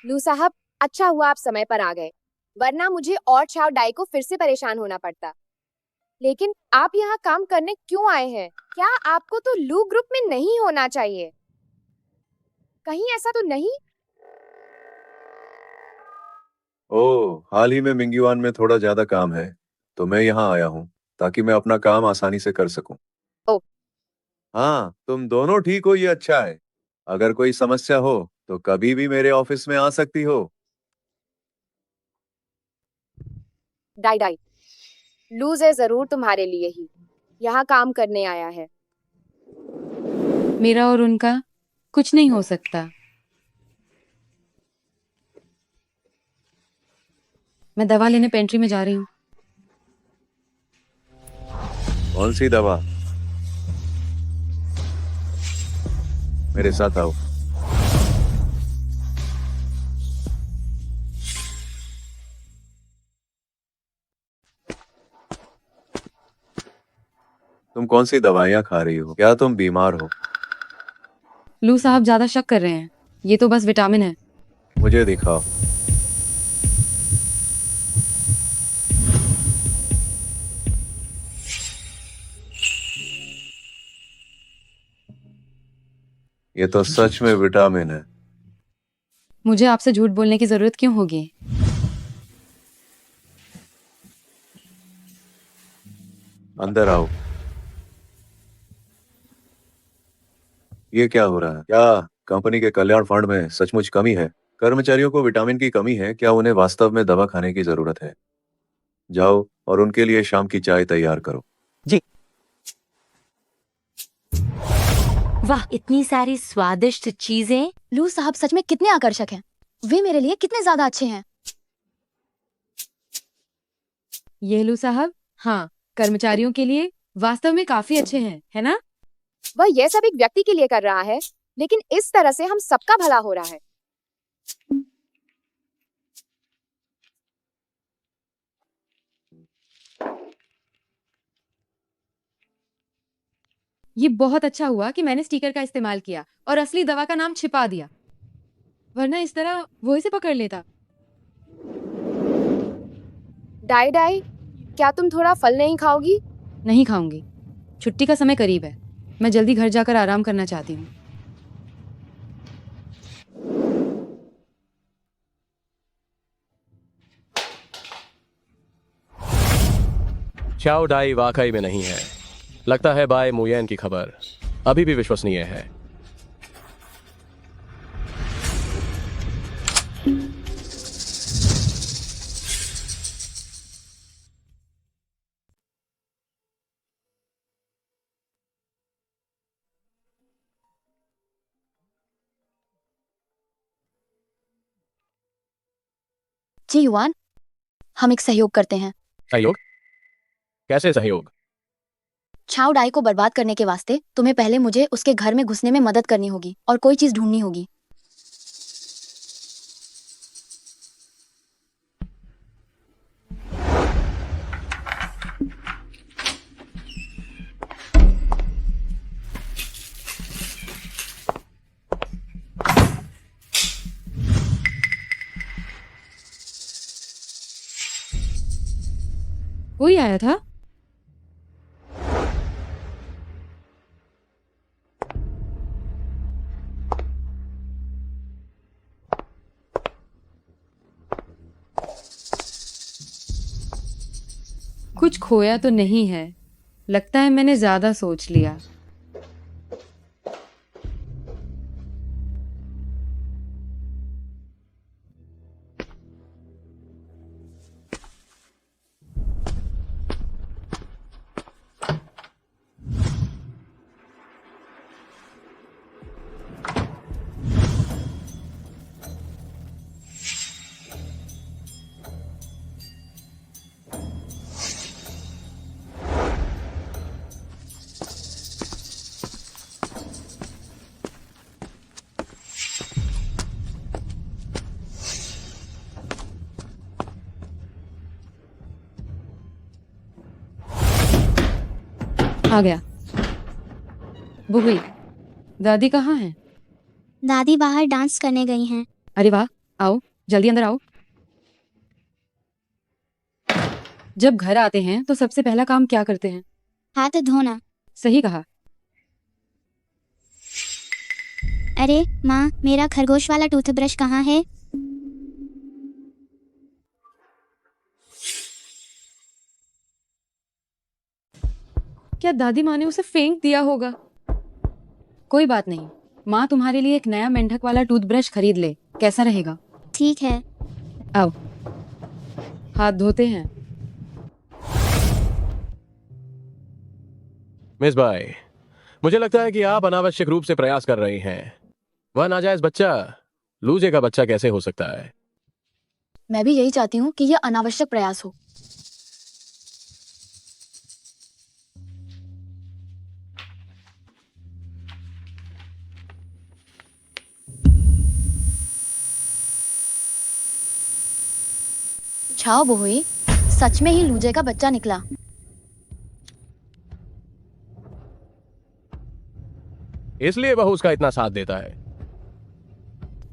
Speaker 1: लू साहब, अच्छा हुआ आप समय पर आ गए, वरना मुझे और छाव डाई को फिर से परेशान होना पड़ता। लेकिन आप यहाँ काम करने क्यों आए हैं? क्या आपको तो लू ग्रुप में नहीं होना चाहिए? कहीं ऐसा तो नहीं?
Speaker 3: ओह, हाल ही में मिंगयुआन में थोड़ा ज्यादा काम है, तो मैं यहाँ आया हूँ ताकि मैं अपना काम आसानी से कर सकूं।
Speaker 1: ओह।
Speaker 3: हाँ, तुम दोनों ठीक हो, ये अच्छा है। अगर कोई समस्या हो तो कभी भी मेरे ऑफिस में आ सकती हो।
Speaker 1: डाई डाई, लूज है जरूर तुम्हारे लिए ही यहाँ काम करने आया है।
Speaker 2: मेरा और उनका कुछ नहीं हो सकता। मैं दवा लेने पेंट्री में जा रही हूँ।
Speaker 3: कौन सी दवा? मेरे साथ आओ। तुम कौन सी दवाइयाँ खा रही हो? क्या तुम बीमार हो?
Speaker 2: लू साहब ज्यादा शक कर रहे हैं। ये तो बस विटामिन है।
Speaker 3: मुझे दिखाओ। ये तो सच में विटामिन है।
Speaker 2: मुझे आपसे झूठ बोलने की जरूरत क्यों होगी?
Speaker 3: अंदर आओ। ये क्या हो रहा है? क्या कंपनी के कल्याण फंड में सचमुच कमी है? कर्मचारियों को विटामिन की कमी है? क्या उन्हें वास्तव में दवा खाने की जरूरत है? जाओ और उनके लिए शाम की चाय तैयार करो।
Speaker 11: जी। वाह, इतनी सारी स्वादिष्ट चीजें।
Speaker 15: लू साहब सच में कितने आकर्षक हैं। वे मेरे लिए कितने ज्यादा अच्छे हैं।
Speaker 2: ये लू साहब, हाँ, कर्मचारियों के लिए वास्तव में काफी अच्छे हैं, है ना?
Speaker 1: वह यह सब एक व्यक्ति के लिए कर रहा है, लेकिन इस तरह से हम सबका भला हो रहा है।
Speaker 2: ये बहुत अच्छा हुआ कि मैंने स्टिकर का इस्तेमाल किया और असली दवा का नाम छिपा दिया, वरना इस तरह वो इसे पकड़ लेता।
Speaker 1: डाई डाई, क्या तुम थोड़ा फल नहीं खाओगी?
Speaker 2: नहीं खाऊंगी। छुट्टी का समय करीब है। मैं जल्दी घर जाकर आराम करना चाहती हूँ।
Speaker 4: छाओ डाई वाकई में नहीं है। लगता है बाय मुयेन की खबर अभी भी विश्वसनीय है।
Speaker 15: जी युवान, हम एक सहयोग करते हैं।
Speaker 4: सहयोग? कैसे सहयोग?
Speaker 15: छाओ डाई को बर्बाद करने के वास्ते तुम्हें पहले मुझे उसके घर में घुसने में मदद करनी होगी और कोई चीज ढूंढनी होगी।
Speaker 2: कोई आया था? कुछ खोया तो नहीं है? लगता है मैंने ज्यादा सोच लिया। आ गया। बुबली, दादी कहाँ हैं?
Speaker 8: दादी बाहर डांस करने गई हैं।
Speaker 2: अरे वाह, आओ जल्दी अंदर आओ। जब घर आते हैं तो सबसे पहला काम क्या करते हैं?
Speaker 8: हाथ धोना।
Speaker 2: सही कहा।
Speaker 8: अरे माँ, मेरा खरगोश वाला टूथब्रश कहाँ है?
Speaker 2: क्या दादी माँ ने उसे फेंक दिया होगा? कोई बात नहीं, माँ तुम्हारे लिए एक नया मेंढक वाला टूथब्रश खरीद ले। कैसा रहेगा?
Speaker 8: ठीक है।
Speaker 2: आओ, हाथ धोते हैं।
Speaker 4: मिस बाई, मुझे लगता है कि आप अनावश्यक रूप से प्रयास कर रही हैं। वह नाजायज बच्चा लूजे का बच्चा कैसे हो सकता है?
Speaker 15: मैं भी यही चाहती हूँ कि यह अनावश्यक प्रयास हो। छाओ बोहुई, सच में ही लूजे का बच्चा निकला।
Speaker 4: इसलिए वह उसका इतना साथ देता है।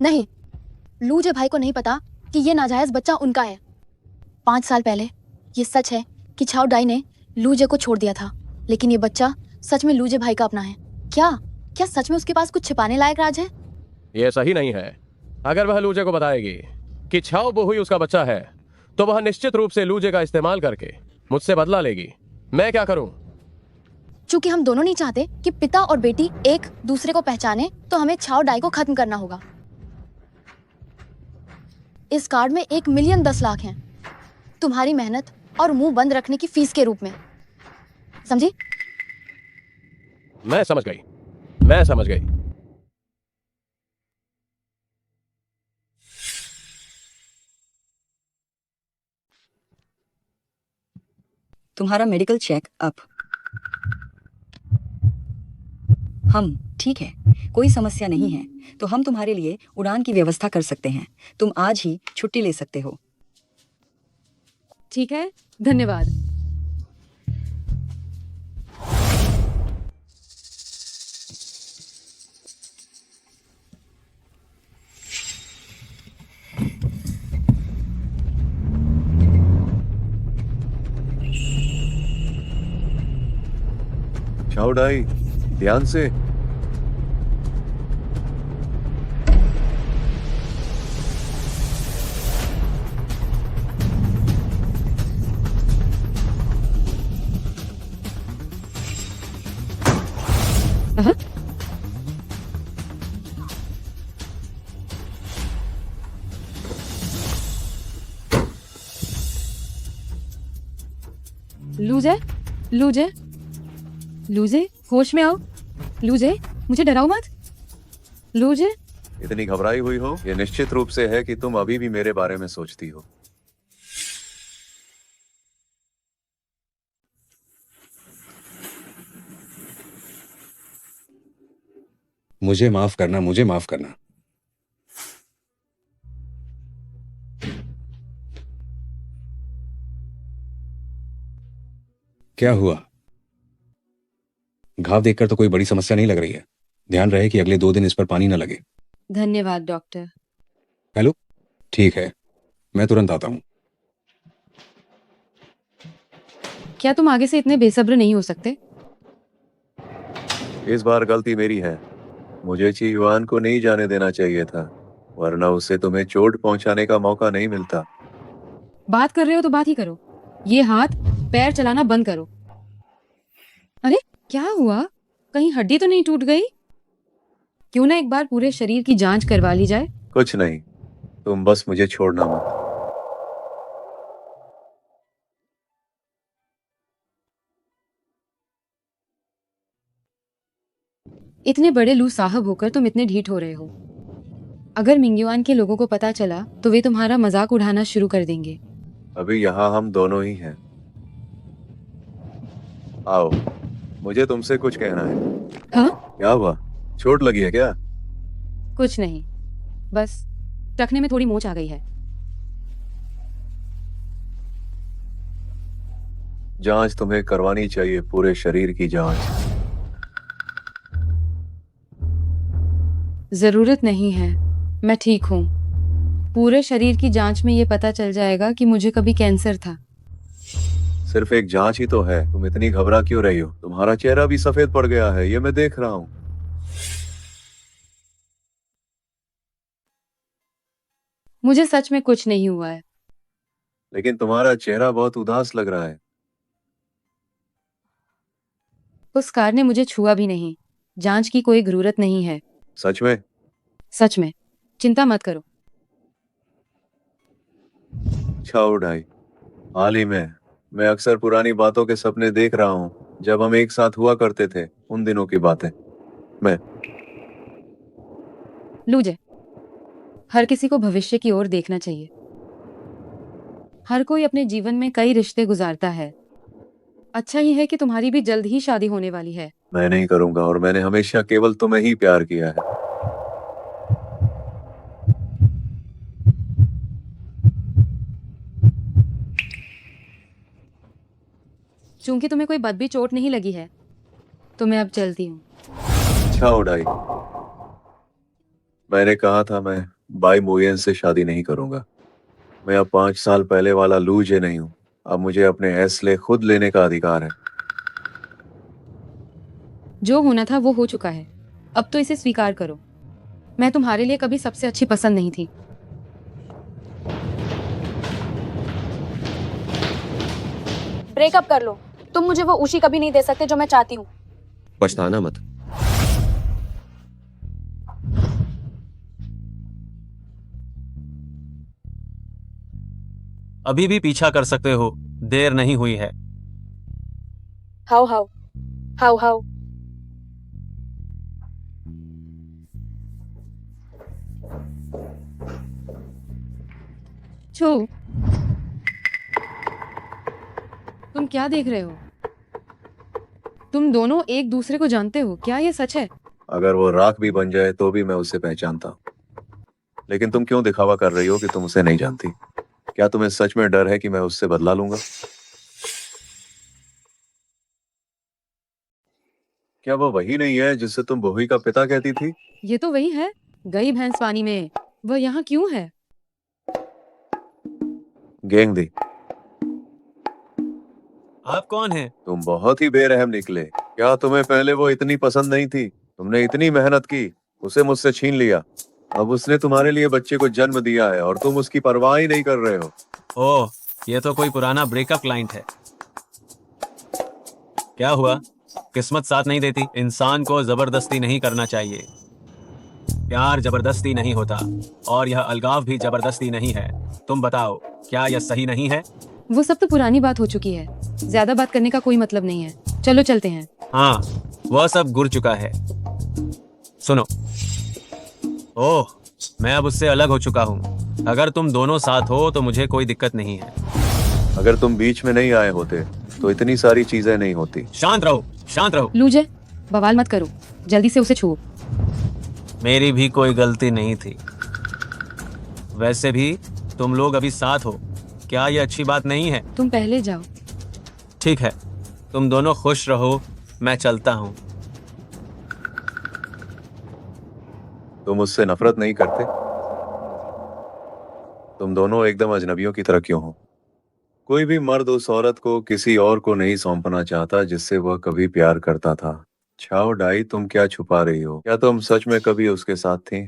Speaker 15: नहीं, लूजे भाई को नहीं पता कि ये नाजायज बच्चा उनका है। 5 साल पहले ये सच है कि छाओ डाई ने लूजे को छोड़ दिया था, लेकिन ये बच्चा सच में लूजे भाई का अपना है। क्या क्या सच में उसके पास कुछ छिपाने लायक राज है?
Speaker 4: यह सही नहीं है। अगर वह लूजे को बताएगी कि छाओ बोहुई उसका बच्चा है, तो वह निश्चित रूप से लूजे का इस्तेमाल करके मुझसे बदला लेगी। मैं क्या करूं?
Speaker 15: चूंकि हम दोनों नहीं चाहते कि पिता और बेटी एक दूसरे को पहचाने, तो हमें छाओ डाई को खत्म करना होगा। इस कार्ड में 1 मिलियन 10 लाख हैं, तुम्हारी मेहनत और मुंह बंद रखने की फीस के रूप में। समझी?
Speaker 4: मैं समझ गई, मैं समझ गई।
Speaker 9: तुम्हारा मेडिकल चेक अप। हम ठीक है, कोई समस्या नहीं है, तो हम तुम्हारे लिए उड़ान की व्यवस्था कर सकते हैं। तुम आज ही छुट्टी ले सकते हो।
Speaker 2: ठीक है, धन्यवाद।
Speaker 3: चाउडाई, ध्यान से।
Speaker 2: लूजे, लूजे, लूजे, होश में आओ। लूजे, मुझे डराओ मत। लूजे,
Speaker 3: इतनी घबराई हुई हो, यह निश्चित रूप से है कि तुम अभी भी मेरे बारे में सोचती हो।
Speaker 12: मुझे माफ करना, मुझे माफ करना। क्या हुआ? घाव देखकर तो कोई बड़ी समस्या नहीं लग रही है। ध्यान रहे कि अगले 2 दिन इस पर पानी न लगे।
Speaker 2: धन्यवाद डॉक्टर।
Speaker 12: हेलो, ठीक है, मैं तुरंत आता हूँ।
Speaker 2: क्या तुम आगे से इतने बेसब्र नहीं हो सकते?
Speaker 3: इस बार गलती मेरी है। मुझे ची युआन को नहीं जाने देना चाहिए था, वरना उसे तुम्हें चोट पहुंचाने का मौका नहीं मिलता।
Speaker 2: बात कर रहे हो तो बात ही करो। ये हाथ पैर चलाना बंद करो। अरे क्या हुआ? कहीं हड्डी तो नहीं टूट गई? क्यों ना एक बार पूरे शरीर की जांच करवा ली जाए?
Speaker 3: कुछ नहीं, तुम बस मुझे छोड़ना मत।
Speaker 2: इतने बड़े लू साहब होकर तुम इतने ढीठ हो रहे हो। अगर मिंग्युआन के लोगों को पता चला तो वे तुम्हारा मजाक उड़ाना शुरू कर देंगे।
Speaker 3: अभी यहाँ हम दोनों ही हैं। आओ, मुझे तुमसे कुछ कहना है।
Speaker 2: हाँ?
Speaker 3: क्या हुआ? चोट लगी है क्या?
Speaker 2: कुछ नहीं, बस टखने में थोड़ी मोच आ गई है।
Speaker 3: जांच तुम्हें करवानी चाहिए, पूरे शरीर की जांच।
Speaker 2: जरूरत नहीं है, मैं ठीक हूँ। पूरे शरीर की जांच में ये पता चल जाएगा कि मुझे कभी कैंसर था।
Speaker 3: सिर्फ एक जांच ही तो है, तुम इतनी घबरा क्यों रही हो? तुम्हारा चेहरा भी सफेद पड़ गया है, ये मैं देख रहा हूँ।
Speaker 2: मुझे सच में कुछ नहीं हुआ है।
Speaker 3: लेकिन तुम्हारा चेहरा बहुत उदास लग रहा है।
Speaker 2: उस कार ने मुझे छुआ भी नहीं। जांच की कोई जरूरत नहीं है।
Speaker 3: सच में?
Speaker 2: सच में, चिंता मत करो।
Speaker 3: छाओ डाई, हाल ही में मैं अक्सर पुरानी बातों के सपने देख रहा हूँ, जब हम एक साथ हुआ करते थे, उन दिनों की बातें। मैं
Speaker 2: लूजे, हर किसी को भविष्य की ओर देखना चाहिए। हर कोई अपने जीवन में कई रिश्ते गुजारता है। अच्छा ही है कि तुम्हारी भी जल्द ही शादी होने वाली है।
Speaker 3: मैं नहीं करूंगा, और मैंने हमेशा केवल तुम्हें ही प्यार किया है।
Speaker 2: चूंकि तुम्हें कोई बद भी चोट नहीं लगी है तो मैं अब चलती हूँ।
Speaker 3: छाओ डाई, मैंने कहा था मैं बाई मोयन से शादी नहीं करूंगा। मैं अब 5 साल पहले वाला लूजे नहीं हूं। अब मुझे अपने फैसले खुद लेने का अधिकार है।
Speaker 2: जो होना था वो हो चुका है, अब तो इसे स्वीकार करो। मैं तुम्हारे लिए कभी सबसे अच्छी पसंद नहीं थी।
Speaker 1: ब्रेकअप कर लो। तुम मुझे वो उशी कभी नहीं दे सकते जो मैं चाहती हूँ।
Speaker 6: पछताना मत।
Speaker 5: अभी भी पीछा कर सकते हो, देर नहीं हुई है।
Speaker 1: How how how how.
Speaker 2: छो, तुम क्या देख रहे हो? तुम दोनों एक दूसरे को जानते हो क्या? ये सच है?
Speaker 3: अगर वो राख भी बन जाए तो भी मैं उसे पहचानता हूँ। लेकिन तुम क्यों दिखावा कर रही हो कि तुम उसे नहीं जानती? क्या तुम्हें सच में डर है कि मैं उससे बदला लूंगा? क्या वो वही नहीं है जिससे तुम बोही का पिता कहती थी?
Speaker 2: ये तो वही है, गई भैंस पानी में। वह यहाँ क्यों है?
Speaker 3: गेंग दी,
Speaker 5: आप कौन हैं?
Speaker 3: तुम बहुत ही बेरहम निकले। क्या तुम्हें पहले वो इतनी पसंद नहीं थी? तुमने इतनी मेहनत की, उसे मुझसे छीन लिया। अब उसने तुम्हारे लिए बच्चे को जन्म दिया है और तुम उसकी परवाह ही नहीं कर रहे हो।
Speaker 5: ओह, ये तो कोई पुराना ब्रेकअप क्लाइंट है। क्या हुआ? किस्मत साथ नहीं देती? इंसान को जबरदस्ती नहीं करना चाहिए। प्यार जबरदस्ती नहीं होता, और यह अलगाव भी जबरदस्ती नहीं है। तुम बताओ, क्या यह सही नहीं है?
Speaker 2: वो सब तो पुरानी बात हो चुकी है। ज्यादा बात करने का कोई मतलब नहीं है। चलो चलते हैं।
Speaker 5: हाँ, वह सब गुर चुका है। सुनो, ओह, मैं अब उससे अलग हो चुका हूँ। अगर तुम दोनों साथ हो तो मुझे कोई दिक्कत नहीं है।
Speaker 3: अगर तुम बीच में नहीं आए होते तो इतनी सारी चीजें नहीं होती।
Speaker 5: शांत रहो, शांत रहो।
Speaker 2: लूजे, बवाल मत करो, जल्दी से उसे छुओ।
Speaker 5: मेरी भी कोई गलती नहीं थी। वैसे भी तुम लोग अभी साथ हो, क्या यह अच्छी बात नहीं है?
Speaker 2: तुम पहले जाओ।
Speaker 5: ठीक है, तुम दोनों खुश रहो, मैं चलता हूँ।
Speaker 3: तुम उससे नफरत नहीं करते? तुम दोनों एकदम अजनबियों की तरह क्यों हो? कोई भी मर्द उस औरत को किसी और को नहीं सौंपना चाहता जिससे वह कभी प्यार करता था। छाओ डाई, तुम क्या छुपा रही हो? क्या तुम सच में कभी उसके साथ थी?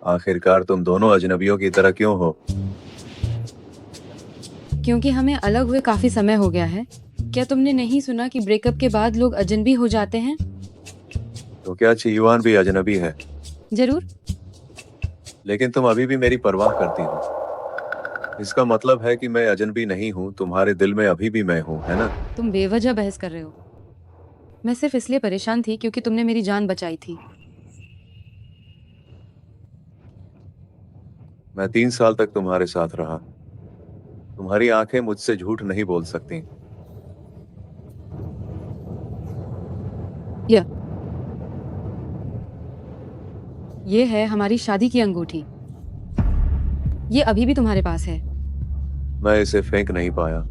Speaker 3: आखिरकार तुम दोनों अजनबियों की तरह क्यों हो?
Speaker 2: क्योंकि हमें अलग हुए काफी समय हो गया है। क्या तुमने नहीं सुना कि ब्रेकअप के बाद लोग अजनबी हो जाते हैं?
Speaker 3: तो क्या युआन भी अजनबी है?
Speaker 2: जरूर।
Speaker 3: लेकिन तुम अभी भी मेरी परवाह करती हो। इसका मतलब है कि मैं अजनबी नहीं हूँ, तुम्हारे दिल में अभी भी मैं हूँ, है ना?
Speaker 2: तुम बेवजह बहस कर रहे हो। मैं सिर्फ इसलिए परेशान थी क्योंकि तुमने मेरी जान बचाई थी।
Speaker 3: मैं 3 साल तक तुम्हारे साथ रहा। तुम्हारी आंखें मुझसे झूठ नहीं बोल सकती।
Speaker 2: ये है हमारी शादी की अंगूठी। ये अभी भी तुम्हारे पास है।
Speaker 3: मैं इसे फेंक नहीं पाया।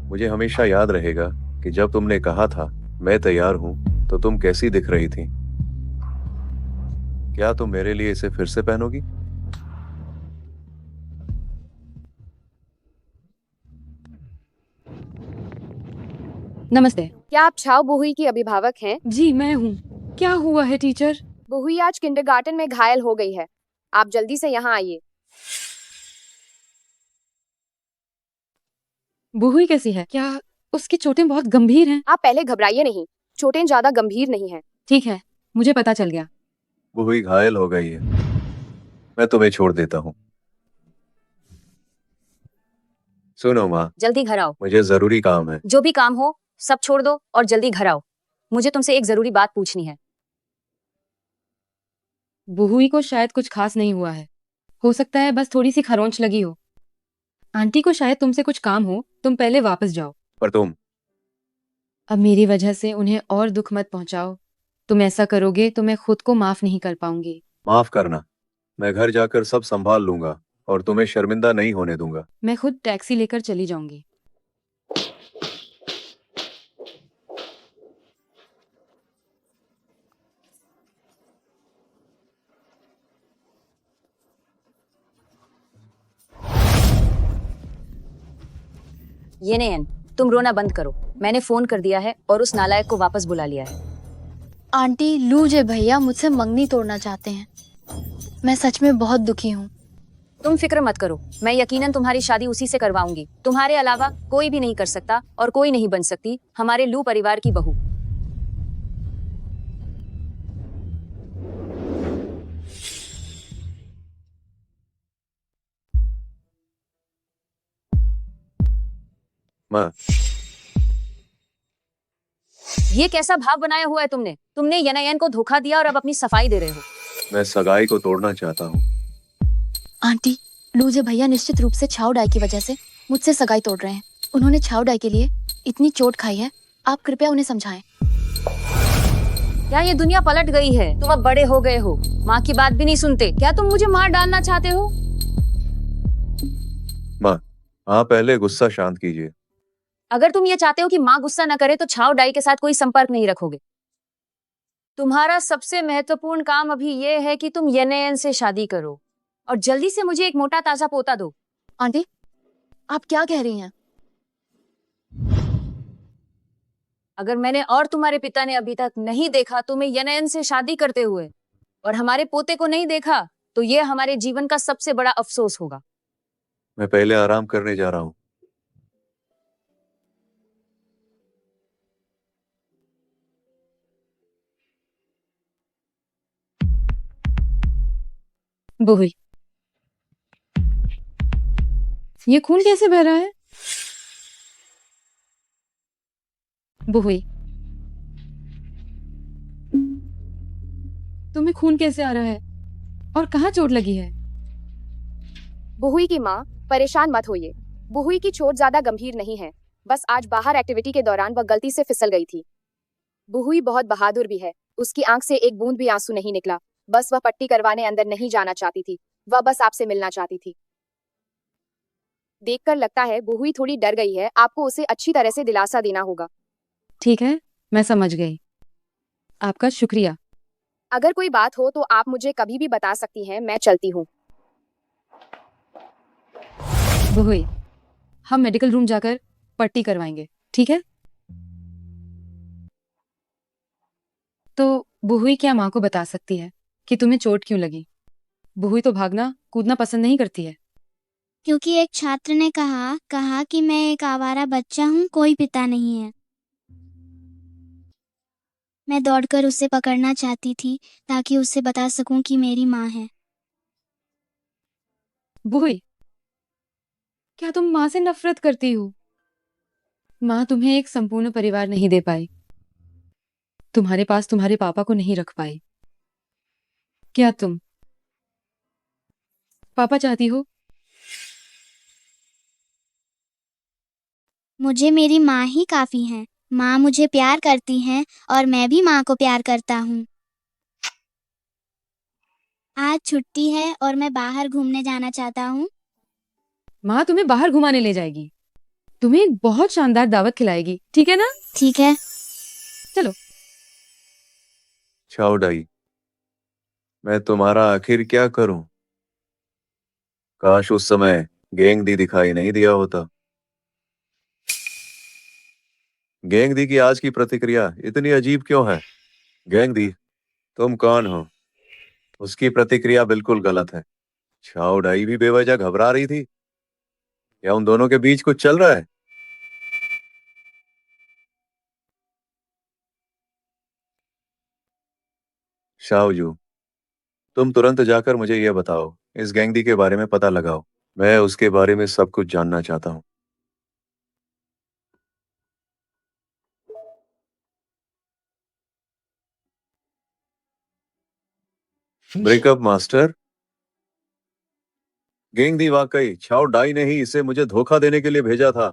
Speaker 3: मुझे हमेशा याद रहेगा कि जब तुमने कहा था मैं तैयार हूं, तो तुम कैसी दिख रही थी। क्या तुम मेरे लिए इसे फिर से पहनोगी?
Speaker 2: नमस्ते।
Speaker 1: क्या आप छाओ बुहुई की अभिभावक हैं?
Speaker 2: जी मैं हूँ। क्या हुआ है टीचर?
Speaker 1: बुहुई आज किंडरगार्टन में घायल हो गई है। आप जल्दी से यहाँ आइए।
Speaker 2: बुहुई कैसी है? क्या उसकी चोटें बहुत गंभीर हैं?
Speaker 1: आप पहले घबराइए नहीं, चोटें ज्यादा गंभीर नहीं हैं।
Speaker 2: ठीक है, मुझे पता चल गया।
Speaker 3: बुहुई घायल हो गई है। मैं तुम्हें छोड़ देता हूँ। सुनो माँ,
Speaker 7: जल्दी घर आओ।
Speaker 3: मुझे जरूरी काम है।
Speaker 7: जो भी काम हो सब छोड़ दो और जल्दी घर आओ। मुझे तुमसे एक जरूरी बात पूछनी है।
Speaker 2: बुहुई को शायद कुछ खास नहीं हुआ है। हो सकता है बस थोड़ी सी खरोंच लगी हो। आंटी को शायद तुमसे कुछ काम हो, तुम पहले वापस जाओ।
Speaker 3: पर तुम
Speaker 2: अब मेरी वजह से उन्हें और दुख मत पहुंचाओ। तुम ऐसा करोगे तो मैं खुद को माफ नहीं कर पाऊंगी।
Speaker 3: माफ करना, मैं घर जाकर सब संभाल लूंगा और तुम्हें शर्मिंदा नहीं होने दूंगा।
Speaker 2: मैं खुद टैक्सी लेकर चली जाऊंगी।
Speaker 7: येनेन, तुम रोना बंद करो। मैंने फोन कर दिया है और उस नालायक को वापस बुला लिया है।
Speaker 15: आंटी लूजे भैया मुझसे मंगनी तोड़ना चाहते हैं। मैं सच में बहुत दुखी हूँ।
Speaker 7: तुम फिक्र मत करो, मैं यकीनन तुम्हारी शादी उसी से करवाऊंगी। तुम्हारे अलावा कोई भी नहीं कर सकता और कोई नहीं बन सकती हमारे लू परिवार की बहू।
Speaker 3: माँ,
Speaker 7: ये कैसा भाव बनाया हुआ है तुमने? तुमने यनायन को धोखा दिया और अब अपनी सफाई दे रहे हो।
Speaker 3: मैं सगाई को तोड़ना चाहता हूँ।
Speaker 15: आंटी लूजे भैया निश्चित रूप से छाओ डाई की वजह से मुझसे सगाई तोड़ रहे हैं। उन्होंने छाओ डाई के लिए इतनी चोट खाई है, आप कृपया उन्हें समझाएं।
Speaker 7: क्या ये दुनिया पलट गई है? तुम अब बड़े हो गए हो, माँ की बात भी नहीं सुनते। क्या तुम मुझे मार डालना चाहते हो?
Speaker 3: माँ, आप पहले गुस्सा शांत कीजिए।
Speaker 7: अगर तुम ये चाहते हो कि माँ गुस्सा न करे तो छाओ डाई के साथ कोई संपर्क नहीं रखोगे। तुम्हारा सबसे महत्वपूर्ण काम अभी ये है कि तुम येनेन से शादी करो और जल्दी से मुझे एक मोटा ताजा पोता दो।
Speaker 15: आंटी आप क्या कह रही हैं?
Speaker 7: अगर मैंने और तुम्हारे पिता ने अभी तक नहीं देखा तुम्हें येनेन से शादी करते हुए और हमारे पोते को नहीं देखा, तो ये हमारे जीवन का सबसे बड़ा अफसोस होगा।
Speaker 3: मैं पहले आराम करने जा रहा हूँ।
Speaker 2: बुहुई, ये खून कैसे बह रहा है? बुहुई, तुम्हें खून कैसे आ रहा है और कहाँ चोट लगी है?
Speaker 1: बुहुई की माँ, परेशान मत होइए। बुहुई की चोट ज्यादा गंभीर नहीं है, बस आज बाहर एक्टिविटी के दौरान वह गलती से फिसल गई थी। बुहुई बहुत बहादुर भी है, उसकी आंख से एक बूंद भी आंसू नहीं निकला। बस वह पट्टी करवाने अंदर नहीं जाना चाहती थी, वह बस आपसे मिलना चाहती थी। देखकर लगता है बुहुई थोड़ी डर गई है, आपको उसे अच्छी तरह से दिलासा देना होगा।
Speaker 2: ठीक है, मैं समझ गई। आपका शुक्रिया।
Speaker 1: अगर कोई बात हो तो आप मुझे कभी भी बता सकती हैं। मैं चलती हूँ।
Speaker 2: बुहुई, हम मेडिकल रूम जाकर पट्टी करवाएंगे, ठीक है? तो बुहुई क्या माँ को बता सकती है कि तुम्हें चोट क्यों लगी? बुहुई तो भागना कूदना पसंद नहीं करती है।
Speaker 8: क्योंकि एक छात्र ने कहा कि मैं एक आवारा बच्चा हूँ, कोई पिता नहीं है। मैं दौड़कर उसे पकड़ना चाहती थी ताकि उसे बता सकूं कि मेरी माँ है।
Speaker 2: बुई, क्या तुम माँ से नफरत करती हो? माँ तुम्हें एक संपूर्ण परिवार नहीं दे पाई, तुम्हारे पास तुम्हारे पापा को नहीं रख पाई। क्या तुम पापा चाहती हो?
Speaker 8: मुझे मेरी माँ ही काफी है। माँ मुझे प्यार करती है और मैं भी माँ को प्यार करता हूँ। आज छुट्टी है और मैं बाहर घूमने जाना चाहता हूँ।
Speaker 2: माँ तुम्हें बाहर घुमाने ले जाएगी, तुम्हें एक बहुत शानदार दावत खिलाएगी, ठीक है ना?
Speaker 8: ठीक है।
Speaker 2: चलो।
Speaker 3: छाओ डाई, मैं तुम्हारा आखिर क्या करूं? काश उस समय गेंग दी दिखाई नहीं दिया होता। गेंग दी की आज की प्रतिक्रिया इतनी अजीब क्यों है? गेंग दी, तुम कौन हो? उसकी प्रतिक्रिया बिल्कुल गलत है। छाओ डाई भी बेवजह घबरा रही थी। क्या उन दोनों के बीच कुछ चल रहा है? शाओजू, तुम तुरंत जाकर मुझे यह बताओ, इस गैंगदी के बारे में पता लगाओ। मैं उसके बारे में सब कुछ जानना चाहता हूँ। Breakup master? गेंगदी वाकई छाओ डाई ने ही इसे मुझे धोखा देने के लिए भेजा था।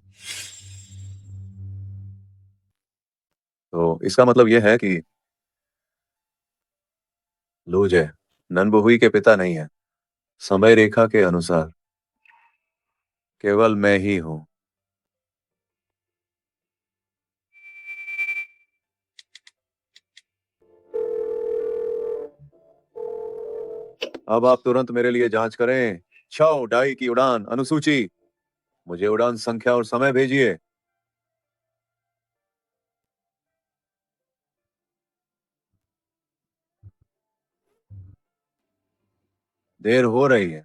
Speaker 3: तो इसका मतलब यह है कि लूजे ननबुहुई के पिता नहीं है। समय रेखा के अनुसार केवल मैं ही हूं। अब आप तुरंत मेरे लिए जांच करें। छाओ डाई की उड़ान अनुसूची। मुझे उड़ान संख्या और समय भेजिए। देर हो रही है।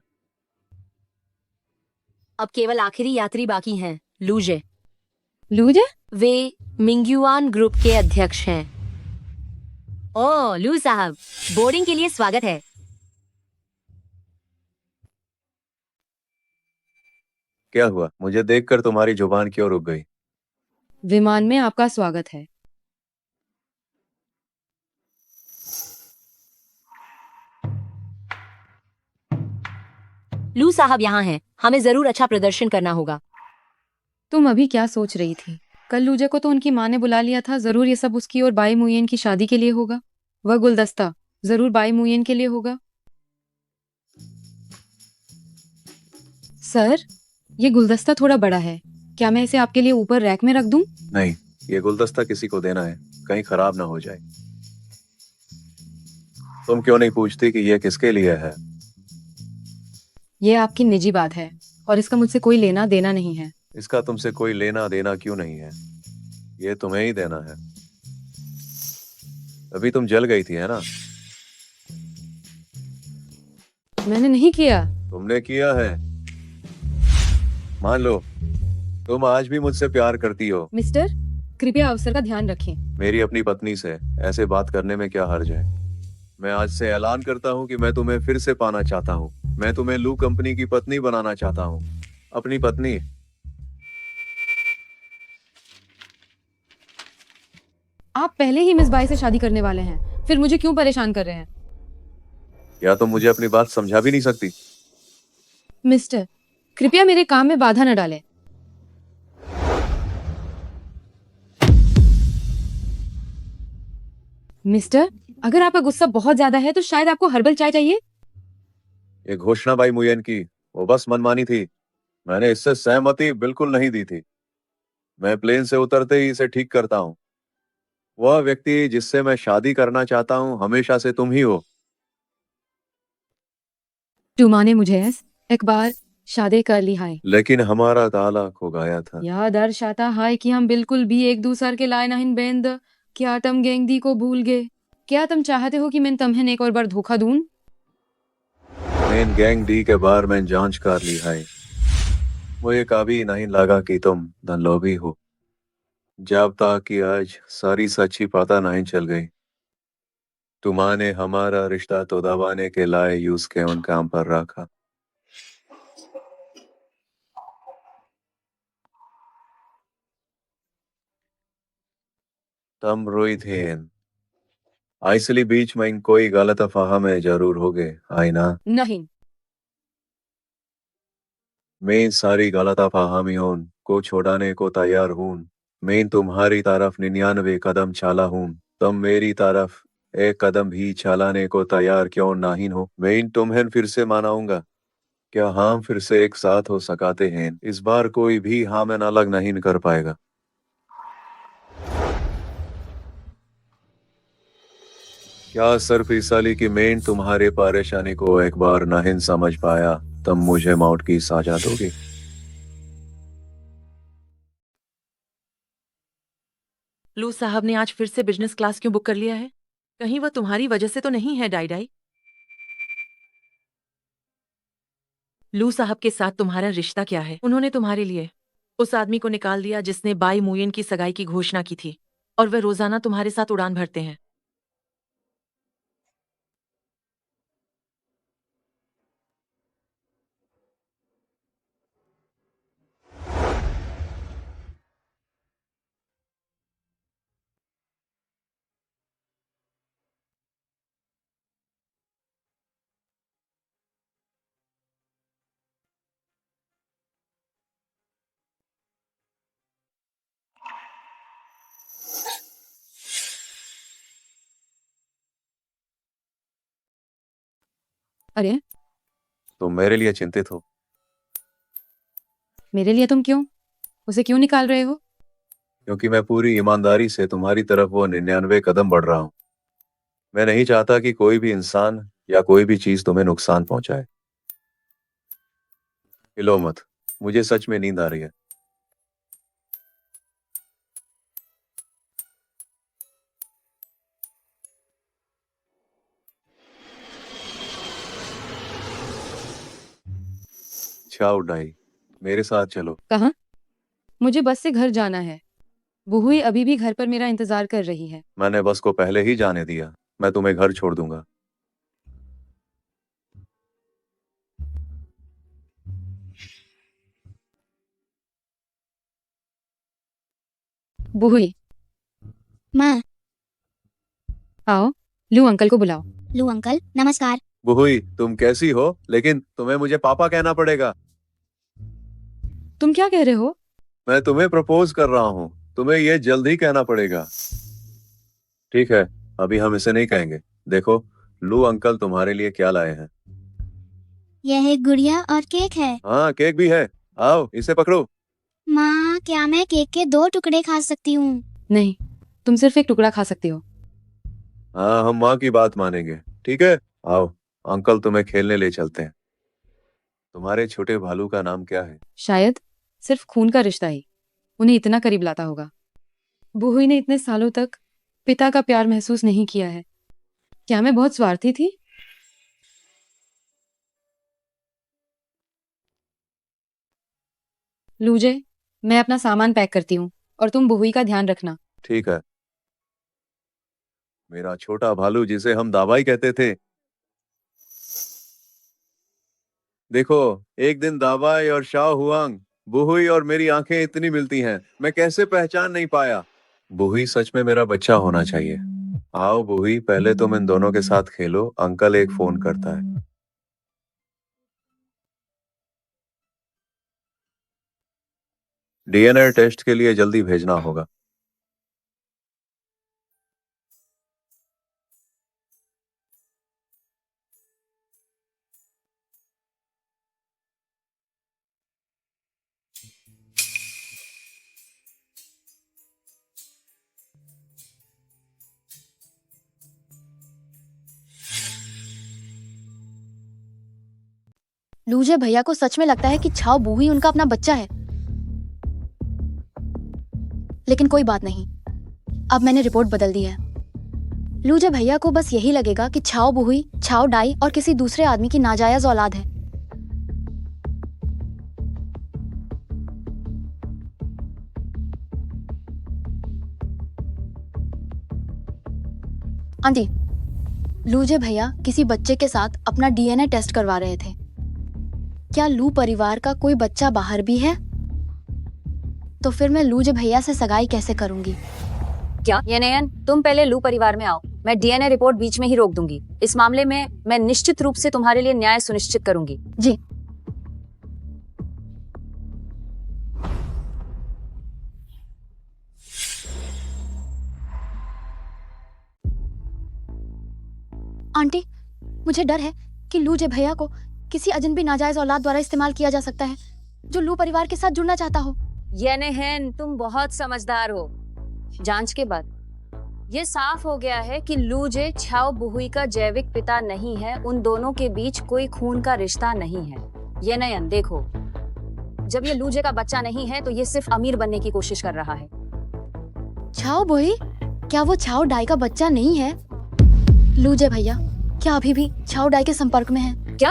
Speaker 7: अब केवल आखिरी यात्री बाकी हैं, लूजे।
Speaker 2: लूजे?
Speaker 7: वे मिंग्युआन ग्रुप के अध्यक्ष हैं। ओह लू साहब, बोर्डिंग के लिए स्वागत है।
Speaker 3: क्या हुआ? मुझे देखकर तुम्हारी जुबान क्यों रुक गई?
Speaker 2: विमान में आपका स्वागत है।
Speaker 7: लू साहब यहाँ हैं, हमें जरूर अच्छा प्रदर्शन करना होगा।
Speaker 2: तुम अभी क्या सोच रही थी? कल लूजे को तो उनकी माँ ने बुला लिया था, जरूर ये सब उसकी और बाई मुयेन की शादी के लिए होगा। वह गुलदस्ता जरूर बाई मुयेन के लिए होगा। सर, ये गुलदस्ता थोड़ा बड़ा है, क्या मैं इसे आपके लिए ऊपर रैक में रख दूं?
Speaker 3: नहीं, ये गुलदस्ता किसी को देना है, कहीं खराब ना हो जाए। तुम क्यों नहीं पूछती कि ये किसके लिए है?
Speaker 2: ये आपकी निजी बात है और इसका मुझसे कोई लेना देना नहीं है।
Speaker 3: इसका तुमसे कोई लेना देना क्यों नहीं है? ये तुम्हें ही देना है। अभी तुम जल गई थी, है ना?
Speaker 2: मैंने नहीं किया।
Speaker 3: तुमने किया है। मान लो तुम आज भी मुझसे प्यार करती हो।
Speaker 2: मिस्टर, कृपया अवसर का ध्यान रखें।
Speaker 3: मेरी अपनी पत्नी से ऐसे बात करने में क्या हर्ज है? मैं आज से ऐलान करता हूँ कि मैं तुम्हें फिर से पाना चाहता हूँ। मैं तुम्हें लू कंपनी की पत्नी बनाना चाहता हूँ, अपनी पत्नी।
Speaker 2: आप पहले ही मिस बाई से शादी करने वाले हैं, फिर मुझे क्यों परेशान कर रहे हैं?
Speaker 3: या तुम मुझे अपनी बात समझा भी नहीं सकती?
Speaker 2: मिस्टर, कृपया मेरे काम में बाधा न डालें। मिस्टर, अगर आपका गुस्सा बहुत ज्यादा है तो शायद आपको हर्बल चाय चाहिए।
Speaker 3: ये घोषणा बाई मुयेन की वो बस मनमानी थी। मैंने इससे सहमति बिल्कुल नहीं दी थी। मैं प्लेन से उतरते ही इसे ठीक करता हूँ। वह व्यक्ति जिससे मैं शादी करना चाहता हूँ हमेशा से तुम ही हो।
Speaker 2: टूमा ने मुझे एक बार शादी कर ली है,
Speaker 3: लेकिन हमारा ताला खो गया था।
Speaker 2: यह दर्शाता है कि हम बिल्कुल भी एक दूसरे के लाए नहीं बेंद। क्या तुम गेंगदी को भूल गए? क्या तुम चाहते हो कि मैं तुम्हें एक और बार धोखा दूं?
Speaker 3: मैं गैंग डी के बारे में जांच कर ली है। मुझे कभी नहीं लगा कि तुम धनलोभी हो, जब तक कि आज सारी सच्ची पता नहीं चल गई। तुम्हारे हमारा रिश्ता तो दबाने के लाए यूज के उन काम पर रखा। तुम रोई थे, इसलिए बीच में कोई गलत फहमी जरूर हो गए, आई ना?
Speaker 2: नहीं,
Speaker 3: मैं सारी गलत फहमियों को छोड़ाने को तैयार हूँ। मैं तुम्हारी तरफ 99 कदम चला हूँ, तुम मेरी तरफ एक कदम भी चलाने को तैयार क्यों नहीं हो? मैं तुम्हें फिर से मनाऊंगा। क्या हम फिर से एक साथ हो सकाते हैं? इस बार कोई भी हमें अलग नहीं कर पाएगा। क्या सिर्फ इसलिए कि मैं तुम्हारे परेशानी को एक बार नहीं समझ पाया, तुम मुझे मौत की सजा दोगे?
Speaker 11: लू साहब ने आज फिर से बिजनेस क्लास क्यों बुक कर लिया है? कहीं वह तुम्हारी वजह से तो नहीं है डाई डाई? लू साहब के साथ तुम्हारा रिश्ता क्या है? उन्होंने तुम्हारे लिए उस आदमी को निकाल दिया जिसने बाई मुयन की सगाई की घोषणा की थी, और वह रोजाना तुम्हारे साथ उड़ान भरते हैं।
Speaker 2: अरे
Speaker 3: तुम मेरे लिए चिंतित हो?
Speaker 2: मेरे लिए तुम क्यों? उसे क्यों निकाल रहे हो?
Speaker 3: क्योंकि मैं पूरी ईमानदारी से तुम्हारी तरफ वो 99 कदम बढ़ रहा हूं। मैं नहीं चाहता कि कोई भी इंसान या कोई भी चीज तुम्हें नुकसान पहुंचाए। हिलो मत, मुझे सच में नींद आ रही है। चाओ डाई, मेरे साथ चलो।
Speaker 2: कहाँ? मुझे बस से घर जाना है। बुहुई अभी भी घर पर मेरा इंतजार कर रही है।
Speaker 3: मैंने बस को पहले ही जाने दिया, मैं तुम्हें घर छोड़ दूंगा।
Speaker 2: बुहुई,
Speaker 8: माँ।
Speaker 2: आओ, लू अंकल को बुलाओ।
Speaker 8: लू अंकल, नमस्कार।
Speaker 3: बुहुई, तुम कैसी हो? लेकिन तुम्हें मुझे पापा कहना पड़ेगा।
Speaker 2: तुम क्या कह रहे हो?
Speaker 3: मैं तुम्हें प्रपोज कर रहा हूँ, तुम्हें ये जल्द ही कहना पड़ेगा। ठीक है, अभी हम इसे नहीं कहेंगे। देखो, लू अंकल तुम्हारे लिए क्या लाए हैं।
Speaker 8: यह एक गुड़िया और केक है।
Speaker 3: हाँ, केक भी है। आओ, इसे पकड़ो।
Speaker 8: माँ, क्या मैं केक के 2 टुकड़े खा सकती हूँ?
Speaker 2: नहीं, तुम सिर्फ एक टुकड़ा खा सकती हो।
Speaker 3: हाँ, हम माँ की बात मानेंगे। ठीक है, आओ, अंकल तुम्हें खेलने ले चलते हैं। तुम्हारे छोटे भालू का नाम क्या है?
Speaker 2: शायद सिर्फ खून का रिश्ता ही उन्हें इतना करीब लाता होगा। बुहुई ने इतने सालों तक पिता का प्यार महसूस नहीं किया है। क्या मैं बहुत स्वार्थी थी? लूजे, मैं अपना सामान पैक करती हूँ और तुम बुहुई का ध्यान रखना।
Speaker 3: ठीक है। मेरा छोटा भालू जिसे हम दावाई कहते थे। देखो, एक दिन दावाई और शाओ हुआंग, बुहुई और मेरी आंखें इतनी मिलती हैं, मैं कैसे पहचान नहीं पाया। बुहुई सच में मेरा बच्चा होना चाहिए। आओ बुहुई, पहले तुम इन दोनों के साथ खेलो, अंकल एक फोन करता है। डीएनए टेस्ट के लिए जल्दी भेजना होगा।
Speaker 15: लूजे भैया को सच में लगता है कि छाओ बुहुई उनका अपना बच्चा है। लेकिन कोई बात नहीं, अब मैंने रिपोर्ट बदल दी है। लूजे भैया को बस यही लगेगा कि छाओ बुहुई, छाओ डाई और किसी दूसरे आदमी की नाजायज औलाद है। आंटी, लूजे भैया किसी बच्चे के साथ अपना डीएनए टेस्ट करवा रहे थे। क्या लू परिवार का कोई बच्चा बाहर भी है? तो फिर मैं लूजे भैया से सगाई कैसे करूंगी?
Speaker 7: क्या ये नयन, तुम पहले लू परिवार में आओ, मैं डीएनए रिपोर्ट बीच में ही रोक दूंगी। इस मामले में मैं निश्चित रूप से तुम्हारे लिए न्याय सुनिश्चित करूंगी।
Speaker 15: जी। आंटी, मुझे डर है कि लूजे भैया को किसी अजनबी नाजायज औलाद द्वारा इस्तेमाल किया जा सकता है जो लू परिवार के साथ जुड़ना चाहता हो।
Speaker 7: ये नयन, तुम बहुत समझदार हो। जांच के बाद ये साफ हो गया है कि लूजे छाओ बुहुई का जैविक पिता नहीं है। उन दोनों के बीच कोई खून का रिश्ता नहीं है। ये नयन देखो, जब ये लूजे का बच्चा नहीं है तो ये सिर्फ अमीर बनने की कोशिश कर रहा है।
Speaker 15: छाओ बुही? क्या वो छाओ डाई का बच्चा नहीं है? लूजे भैया क्या अभी भी छाओ डाई के संपर्क में हैं?
Speaker 7: क्या?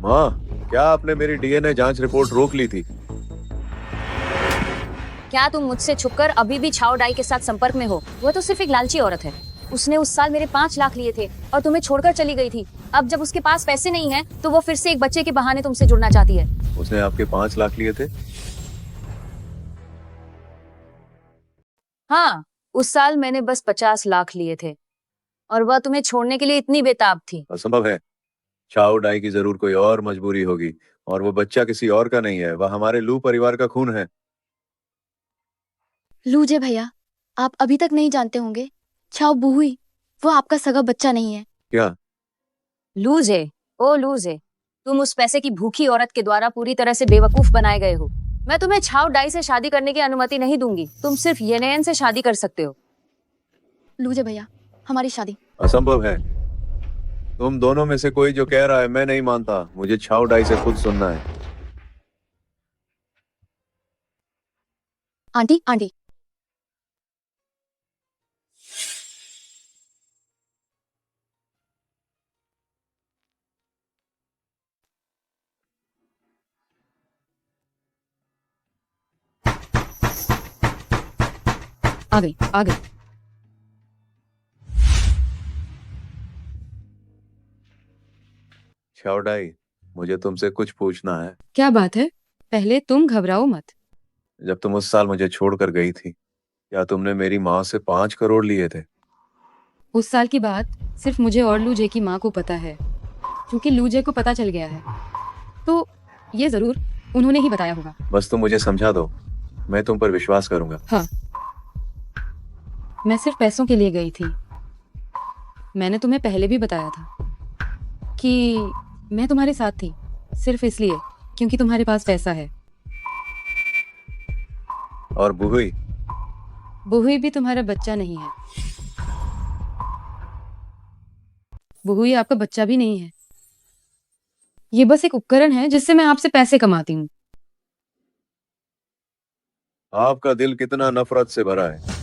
Speaker 3: माँ, क्या आपने मेरी डीएनए जांच रिपोर्ट रोक ली थी?
Speaker 7: क्या तुम मुझसे छुपकर अभी भी छाओ डाई के साथ संपर्क में हो? वो तो सिर्फ एक लालची औरत है। उसने उस साल मेरे 5 लाख लिए थे और तुम्हें छोड़कर चली गई थी। अब जब उसके पास पैसे नहीं हैं, तो वो फिर से एक बच्चे के बहाने तुमसे जुड़ना चाहती है।
Speaker 3: उसने आपके 5 लाख लिए थे?
Speaker 7: हाँ, उस साल मैंने बस 50 लाख लिए थे और वह तुम्हें छोड़ने के लिए इतनी बेताब थी।
Speaker 3: असंभव है। छाओ डाई की जरूर कोई और मजबूरी होगी और वो बच्चा किसी और का नहीं है। वह हमारे लू परिवार का खून है।
Speaker 15: लूजे भैया, आप अभी तक नहीं जानते होंगे, छाओ बुहुई वो आपका सगा बच्चा नहीं है।
Speaker 3: क्या?
Speaker 7: लूजे, ओ लूजे, तुम उस पैसे की भूखी औरत के द्वारा पूरी तरह से बेवकूफ बनाए गए हो। मैं तुम्हें छाओ डाई से शादी करने की अनुमति नहीं दूंगी। तुम सिर्फ येनेन से शादी कर सकते हो।
Speaker 15: लूजे भैया, हमारी शादी
Speaker 3: असंभव है। तुम दोनों में से कोई जो कह रहा है, मैं नहीं मानता। मुझे छाओ डाई से खुद सुनना है।
Speaker 15: आंटी, आंटी,
Speaker 2: आ गई, आ गई।
Speaker 3: छाओ डाई, मुझे तुमसे कुछ पूछना है।
Speaker 2: क्या बात है? पहले तुम घबराओ मत।
Speaker 3: जब तुम उस साल मुझे छोड़कर गई थी, क्या तुमने मेरी माँ से 5 करोड़ लिए थे?
Speaker 2: उस साल की बात सिर्फ मुझे और लूजे की माँ को पता है, क्योंकि लूजे को पता चल गया है। तो ये जरूर उन्होंने ही बताया होगा।
Speaker 3: बस तुम मुझे समझा दो, मैं तुम पर विश्वास करूंगा।
Speaker 2: हाँ, मैं सिर्फ पैसों के लिए गई थी। मैंने तुम्हें पहले भी बताया था कि मैं तुम्हारे साथ थी सिर्फ इसलिए क्योंकि तुम्हारे पास पैसा है।
Speaker 3: और बुहुई?
Speaker 2: बुहुई भी तुम्हारा बच्चा नहीं है। बुहुई आपका बच्चा भी नहीं है। ये बस एक उपकरण है जिससे मैं आपसे पैसे कमाती हूँ।
Speaker 3: आपका दिल कितना नफरत से भरा है।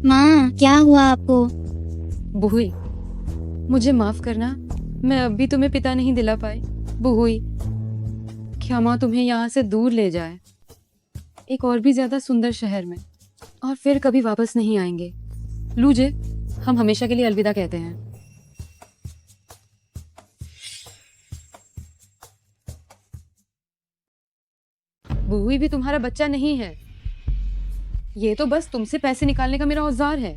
Speaker 8: माँ, क्या हुआ आपको?
Speaker 2: बुहुई, मुझे माफ करना, मैं अब भी तुम्हें पिता नहीं दिला पाई। बुहुई, क्षमा तुम्हें यहाँ से दूर ले जाए, एक और भी ज्यादा सुंदर शहर में, और फिर कभी वापस नहीं आएंगे। लूजे, हम हमेशा के लिए अलविदा कहते हैं। बुहुई भी तुम्हारा बच्चा नहीं है। ये तो बस तुमसे पैसे निकालने का मेरा औजार है।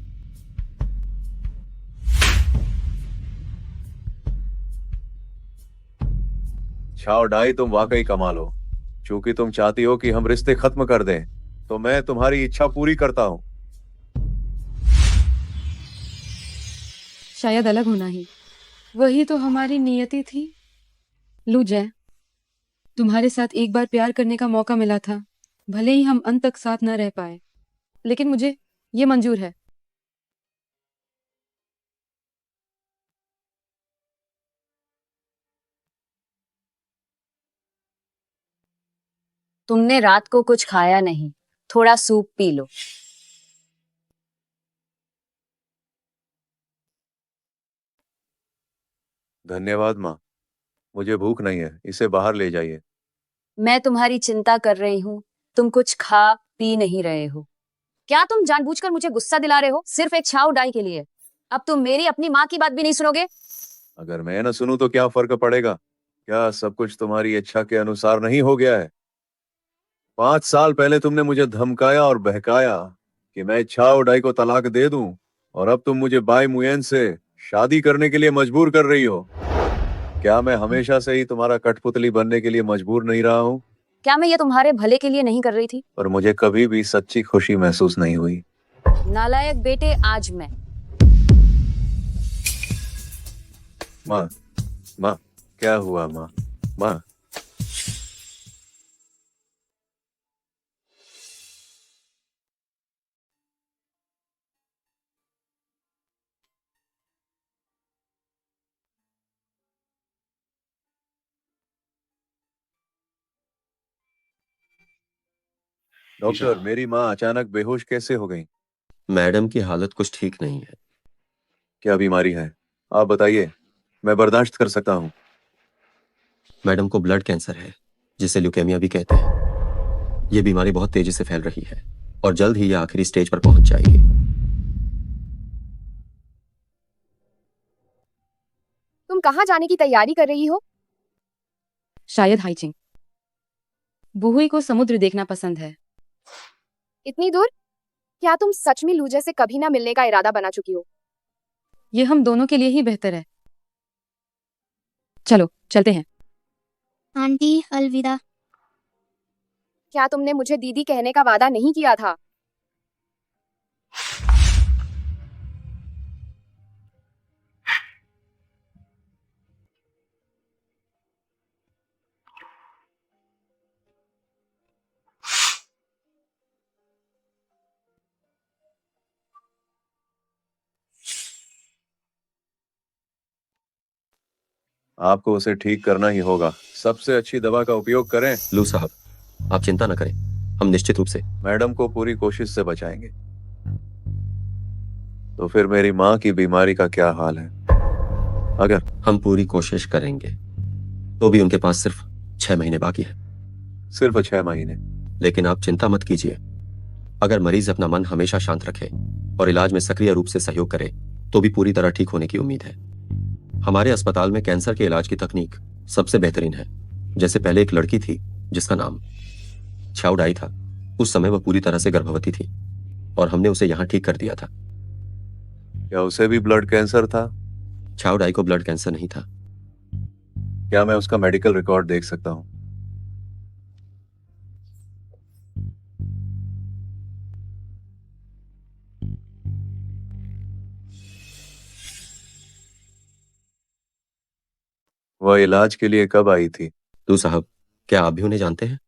Speaker 3: छाओ डाई, तुम वाकई कमाल हो। चूंकि तुम चाहती हो कि हम रिश्ते खत्म कर दें, तो मैं तुम्हारी इच्छा पूरी करता हूँ।
Speaker 2: शायद अलग होना ही वही तो हमारी नियति थी। लूजै, तुम्हारे साथ एक बार प्यार करने का मौका मिला था। भले ही हम अंत तक साथ न रह पाए, लेकिन मुझे ये मंजूर है।
Speaker 7: तुमने रात को कुछ खाया नहीं, थोड़ा सूप पी लो।
Speaker 3: धन्यवाद माँ। मुझे भूख नहीं है, इसे बाहर ले जाइए।
Speaker 7: मैं तुम्हारी चिंता कर रही हूँ, तुम कुछ खा पी नहीं रहे हो। क्या तुम जानबूझकर मुझे गुस्सा दिला रहे हो सिर्फ एक छाव डाई के लिए? अब तुम मेरी अपनी माँ की बात भी नहीं सुनोगे?
Speaker 3: अगर मैं न सुनूं तो क्या फर्क पड़ेगा? क्या सब कुछ तुम्हारी इच्छा के अनुसार नहीं हो गया है? 5 साल पहले तुमने मुझे धमकाया और बहकाया कि मैं छाओ डाई को तलाक दे दूं, और अब तुम मुझे बाई मुयेन से शादी करने के लिए मजबूर कर रही हो। क्या मैं हमेशा से ही तुम्हारा कठपुतली बनने के लिए मजबूर नहीं रहा हूँ?
Speaker 7: क्या मैं ये तुम्हारे भले के लिए नहीं कर रही थी?
Speaker 3: पर मुझे कभी भी सच्ची खुशी महसूस नहीं हुई।
Speaker 7: नालायक बेटे, आज मैं
Speaker 3: माँ, माँ, क्या हुआ माँ? माँ, डॉक्टर, मेरी माँ अचानक बेहोश कैसे हो गई?
Speaker 6: मैडम की हालत कुछ ठीक नहीं है।
Speaker 3: क्या बीमारी है? आप बताइए, मैं बर्दाश्त कर सकता हूँ।
Speaker 6: मैडम को ब्लड कैंसर है, जिसे ल्यूकेमिया भी कहते हैं। ये बीमारी बहुत तेजी से फैल रही है और जल्द ही ये आखिरी स्टेज पर पहुंच जाएगी।
Speaker 1: तुम कहाँ जाने की तैयारी कर रही हो?
Speaker 2: शायद हाइचिंग। बुहुई को समुद्र देखना पसंद है।
Speaker 1: इतनी दूर? क्या तुम सच में लूजे से कभी ना मिलने का इरादा बना चुकी हो?
Speaker 2: ये हम दोनों के लिए ही बेहतर है। चलो चलते हैं।
Speaker 8: आंटी अलविदा।
Speaker 1: क्या तुमने मुझे दीदी कहने का वादा नहीं किया था?
Speaker 3: आपको उसे ठीक करना ही होगा। सबसे अच्छी दवा का उपयोग करें।
Speaker 6: लू साहब, आप चिंता न करें, हम निश्चित रूप से
Speaker 3: मैडम को पूरी कोशिश से बचाएंगे। तो फिर मेरी माँ की बीमारी का क्या हाल है? अगर
Speaker 6: हम पूरी कोशिश करेंगे, तो भी उनके पास सिर्फ 6 महीने बाकी है।
Speaker 3: सिर्फ 6 महीने?
Speaker 6: लेकिन आप चिंता मत कीजिए। अगर मरीज अपना मन हमेशा शांत रखे और इलाज में सक्रिय रूप से सहयोग करे, तो भी पूरी तरह ठीक होने की उम्मीद है। हमारे अस्पताल में कैंसर के इलाज की तकनीक सबसे बेहतरीन है। जैसे पहले एक लड़की थी जिसका नाम छाओ डाई था। उस समय वह पूरी तरह से गर्भवती थी और हमने उसे यहां ठीक कर दिया था।
Speaker 3: क्या उसे भी ब्लड कैंसर था?
Speaker 6: छाओ डाई को ब्लड कैंसर नहीं था।
Speaker 3: क्या मैं उसका मेडिकल रिकॉर्ड देख सकता हूँ? वह इलाज के लिए कब आई थी?
Speaker 6: लू साहब, क्या आप भी उन्हें जानते हैं?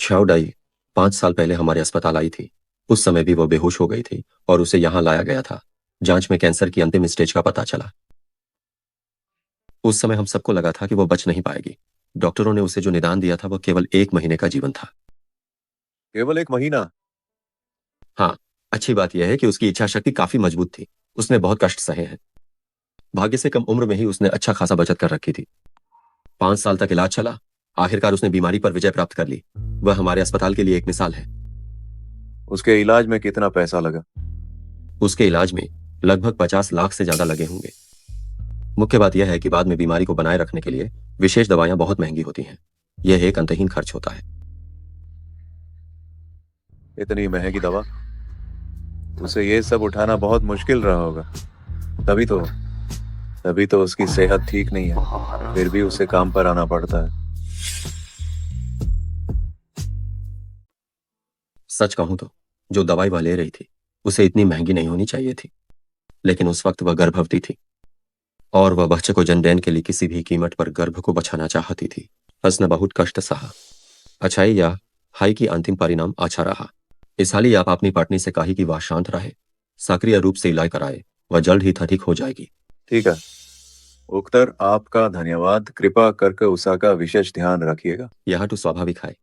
Speaker 6: छाओ डाई 5 साल पहले हमारे अस्पताल आई थी। उस समय भी वह बेहोश हो गई थी और उसे यहां लाया गया था। जांच में कैंसर की अंतिम स्टेज का पता चला। उस समय हम सबको लगा था कि वह बच नहीं पाएगी। डॉक्टरों ने उसे जो निदान दिया था वह केवल 1 महीने का जीवन था।
Speaker 3: केवल 1 महीना?
Speaker 6: हाँ, अच्छी बात यह है कि उसकी इच्छा शक्ति काफी मजबूत थी। उसने बहुत कष्ट सहे हैं। भाग्य से कम उम्र में ही उसने अच्छा खासा बचत कर रखी थी। 5 साल तक इलाज चला। आखिरकार उसने बीमारी पर विजय प्राप्त कर ली। वह हमारे अस्पताल के लिए एक मिसाल है।
Speaker 3: उसके इलाज में कितना पैसा लगा?
Speaker 6: उसके इलाज में लगभग 50 लाख से ज्यादा लगे होंगे। मुख्य बात यह है कि बाद में बीमारी को बनाए रखने के लिए विशेष दवाएं बहुत महंगी होती हैं। यह एक अंतहीन खर्च होता है।
Speaker 3: इतनी महंगी दवा? उसे ये सब उठाना बहुत मुश्किल रहा होगा। तभी तो उसकी सेहत ठीक नहीं है, फिर भी उसे काम पर आना पड़ता है।
Speaker 6: सच कहूं तो जो दवाई वह ले रही थी उसे इतनी महंगी नहीं होनी चाहिए थी, लेकिन उस वक्त वह गर्भवती थी और वह बच्चे को जन्म के लिए किसी भी कीमत पर गर्भ को बचाना चाहती थी। उसने बहुत कष्ट सहा। अच्छाई या हाई की अंतिम परिणाम अच्छा रहा। इसलिए आप अपनी पत्नी से कही कि वह शांत रहे, सक्रिय रूप से इलाज कराए। वह जल्द ही ठीक हो जाएगी।
Speaker 3: ठीक है उक्तर, आपका धन्यवाद। कृपा करके उषा का विशेष ध्यान रखिएगा।
Speaker 6: यह तो स्वाभाविक है।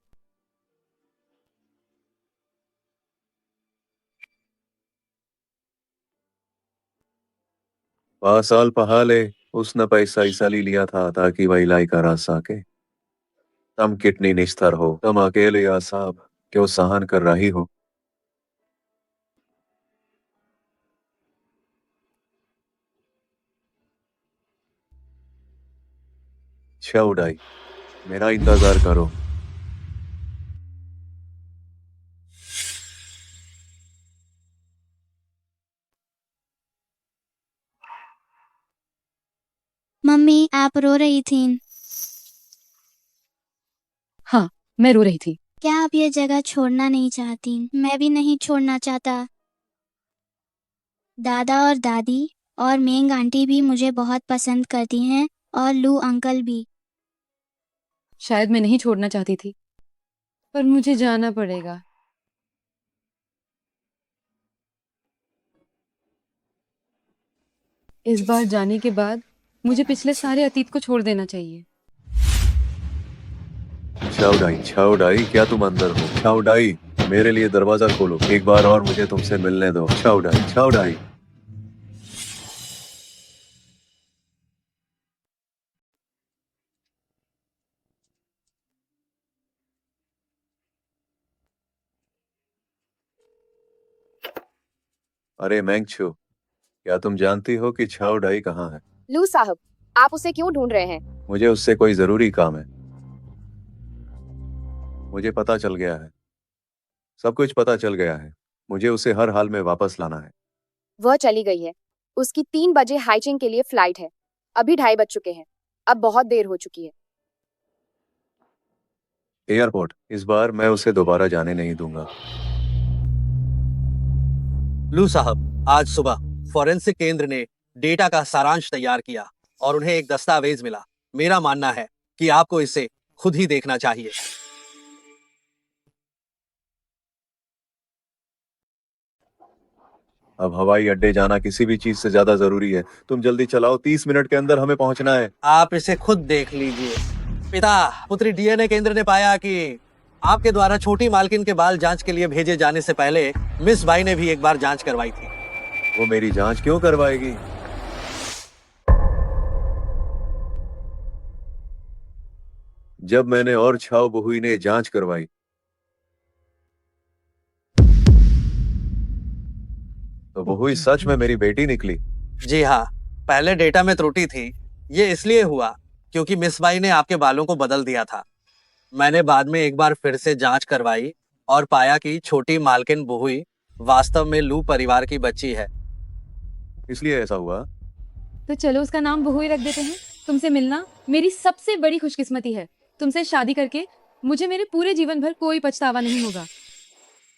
Speaker 3: 5 साल पहले उसने पैसा इसलिए लिया था ताकि वह इलाज करा सके। तुम कितनी निस्तर हो, तुम अकेले या साहब क्यों सहन कर रही हो। छाउडाई, मेरा इंतजार करो।
Speaker 8: मम्मी आप रो रही थी।
Speaker 2: हाँ, मैं रो रही थी।
Speaker 8: क्या आप ये जगह छोड़ना नहीं चाहती? मैं भी नहीं छोड़ना चाहता। दादा और दादी और मेंग आंटी भी मुझे बहुत पसंद करती हैं और लू अंकल भी।
Speaker 2: शायद मैं नहीं छोड़ना चाहती थी, पर मुझे जाना पड़ेगा। इस बार जाने के बाद मुझे पिछले सारे अतीत को छोड़ देना चाहिए।
Speaker 3: छाउडाई, छाउडाई, क्या तुम अंदर हो? छाउडाई, मेरे लिए दरवाजा खोलो, एक बार और मुझे तुमसे मिलने दो। छाउडाई, छाउडाई। अरे मैंगछू, क्या तुम जानती हो कि छाउडाई कहाँ है?
Speaker 1: लू साहब, आप उसे क्यों ढूंढ रहे हैं?
Speaker 3: मुझे उससे कोई जरूरी काम है। मुझे पता चल गया है, सब कुछ पता चल गया है। मुझे उसे हर हाल में वापस लाना है।
Speaker 1: वह चली गई है। उसकी 3 बजे हाइचिंग के लिए फ्लाइट है। अभी 2:30 बज चुके हैं। अब बहुत देर हो चुकी है।
Speaker 3: एयरपोर्ट, इस बार मैं उसे दोबारा जाने नहीं दूंगा।
Speaker 10: लू साहब, आज सुबह फॉरेंसिक केंद्र ने डेटा का सारांश तैयार किया और उन्हें एक दस्तावेज मिला। मेरा मानना है कि आपको इसे खुद ही देखना चाहिए।
Speaker 3: अब हवाई अड्डे जाना किसी भी चीज से ज्यादा जरूरी है। तुम जल्दी चलाओ, 30 मिनट के अंदर हमें पहुंचना है।
Speaker 10: आप इसे खुद देख लीजिए। पिता पुत्री डीएनए केंद्र ने पाया कि आपके द्वारा छोटी मालकिन के बाल जांच के लिए भेजे जाने से पहले मिस बाई ने भी एक बार जांच करवाई थी।
Speaker 3: वो मेरी जांच क्यों करवाएगी? जब मैंने और छाओ बहुई ने जांच करवाई तो बहुई सच में मेरी बेटी निकली।
Speaker 10: जी हाँ, पहले डेटा में त्रुटि थी। ये इसलिए हुआ क्योंकि मिस बाई ने आपके बालों को बदल दिया था। मैंने बाद में एक बार फिर से जांच करवाई और पाया कि छोटी मालकिन बहुई वास्तव में लू परिवार की बच्ची है।
Speaker 3: इसलिए ऐसा हुआ।
Speaker 2: तो चलो उसका नाम बहुई रख देते हैं। तुमसे मिलना मेरी सबसे बड़ी खुशकिस्मती है। तुमसे शादी करके मुझे मेरे पूरे जीवन भर कोई पछतावा नहीं होगा।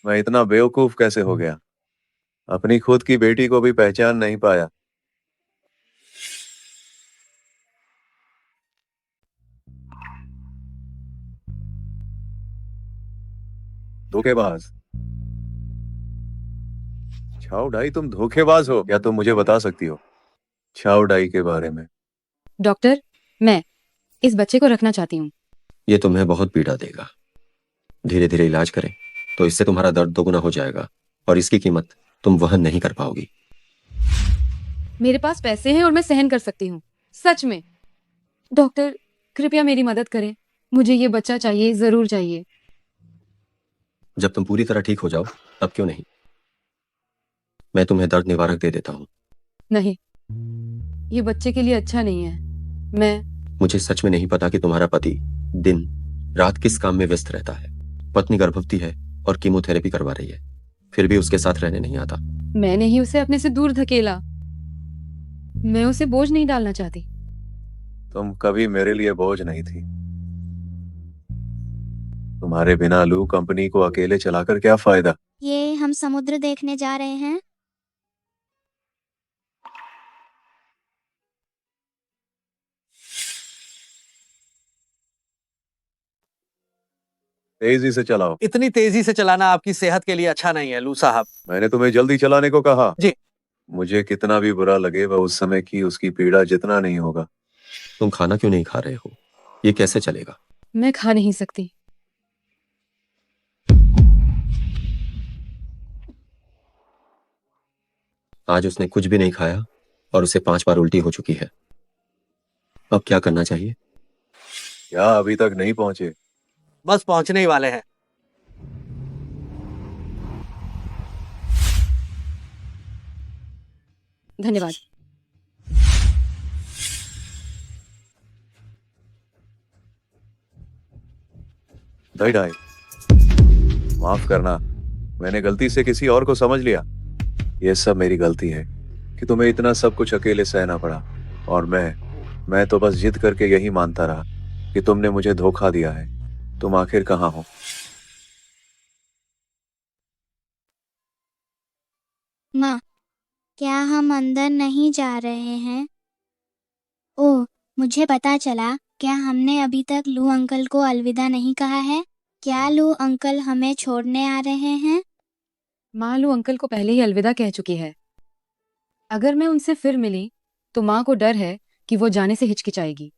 Speaker 3: मैं इतना बेवकूफ कैसे हो गया? अपनी खुद की बेटी को भी पहचान नहीं पाया। धोखेबाज। छाउडाई, तुम धोखेबाज हो। क्या तुम मुझे बता सकती हो छाउडाई के बारे में?
Speaker 2: डॉक्टर, मैं इस बच्चे को रखना चाहती हूँ।
Speaker 6: ये तुम्हें बहुत पीड़ा देगा। धीरे धीरे इलाज करें तो इससे तुम्हारा दर्द दोगुना हो जाएगा और इसकी कीमत तुम वहन नहीं कर पाओगी।
Speaker 2: मेरे पास पैसे हैं और मैं सहन कर सकती हूँ, सच में। डॉक्टर, कृपया मेरी मदद करें। मुझे ये बच्चा चाहिए, जरूर चाहिए।
Speaker 6: जब तुम पूरी तरह ठीक हो जाओ तब क्यों नहीं, मैं तुम्हें दर्द निवारक दे देता हूँ।
Speaker 2: नहीं, ये बच्चे के लिए अच्छा नहीं है।
Speaker 6: मुझे सच में नहीं पता कि तुम्हारा पति दिन रात किस काम में व्यस्त रहता है। पत्नी गर्भवती है और कीमोथेरेपी करवा रही है, फिर भी उसके साथ रहने नहीं आता।
Speaker 2: मैंने ही उसे अपने से दूर धकेला। मैं उसे बोझ नहीं डालना चाहती।
Speaker 3: तुम कभी मेरे लिए बोझ नहीं थी। तुम्हारे बिना लू कंपनी को अकेले चलाकर क्या फायदा?
Speaker 8: ये हम समुद्र देखने जा रहे हैं।
Speaker 3: तेजी से चलाओ।
Speaker 10: इतनी तेजी से चलाना आपकी सेहत के लिए अच्छा नहीं है लू साहब।
Speaker 3: मैंने तुम्हें जल्दी चलाने को कहा।
Speaker 10: जी।
Speaker 3: मुझे कितना भी बुरा लगे वह उस समय की उसकी पीड़ा जितना नहीं होगा।
Speaker 6: तुम खाना क्यों नहीं खा रहे हो? ये कैसे चलेगा?
Speaker 2: मैं खा नहीं सकती।
Speaker 6: आज उसने कुछ भी नहीं खाया और उसे 5 बार उल्टी हो चुकी है। अब क्या करना चाहिए?
Speaker 3: क्या अभी तक नहीं पहुंचे?
Speaker 10: बस पहुंचने ही वाले हैं।
Speaker 2: धन्यवाद।
Speaker 3: ढाई ढाई, माफ करना, मैंने गलती से किसी और को समझ लिया। ये सब मेरी गलती है कि तुम्हें इतना सब कुछ अकेले सहना पड़ा। और मैं तो बस जिद करके यही मानता रहा कि तुमने मुझे धोखा दिया है। तुम आखिर कहाँ हो?
Speaker 8: माँ, क्या हम अंदर नहीं जा रहे हैं? ओह, मुझे पता चला। क्या हमने अभी तक लू अंकल को अलविदा नहीं कहा है? क्या लू अंकल हमें छोड़ने आ रहे हैं?
Speaker 2: माँ लू अंकल को पहले ही अलविदा कह चुकी है। अगर मैं उनसे फिर मिली तो माँ को डर है कि वो जाने से हिचकिचाएगी।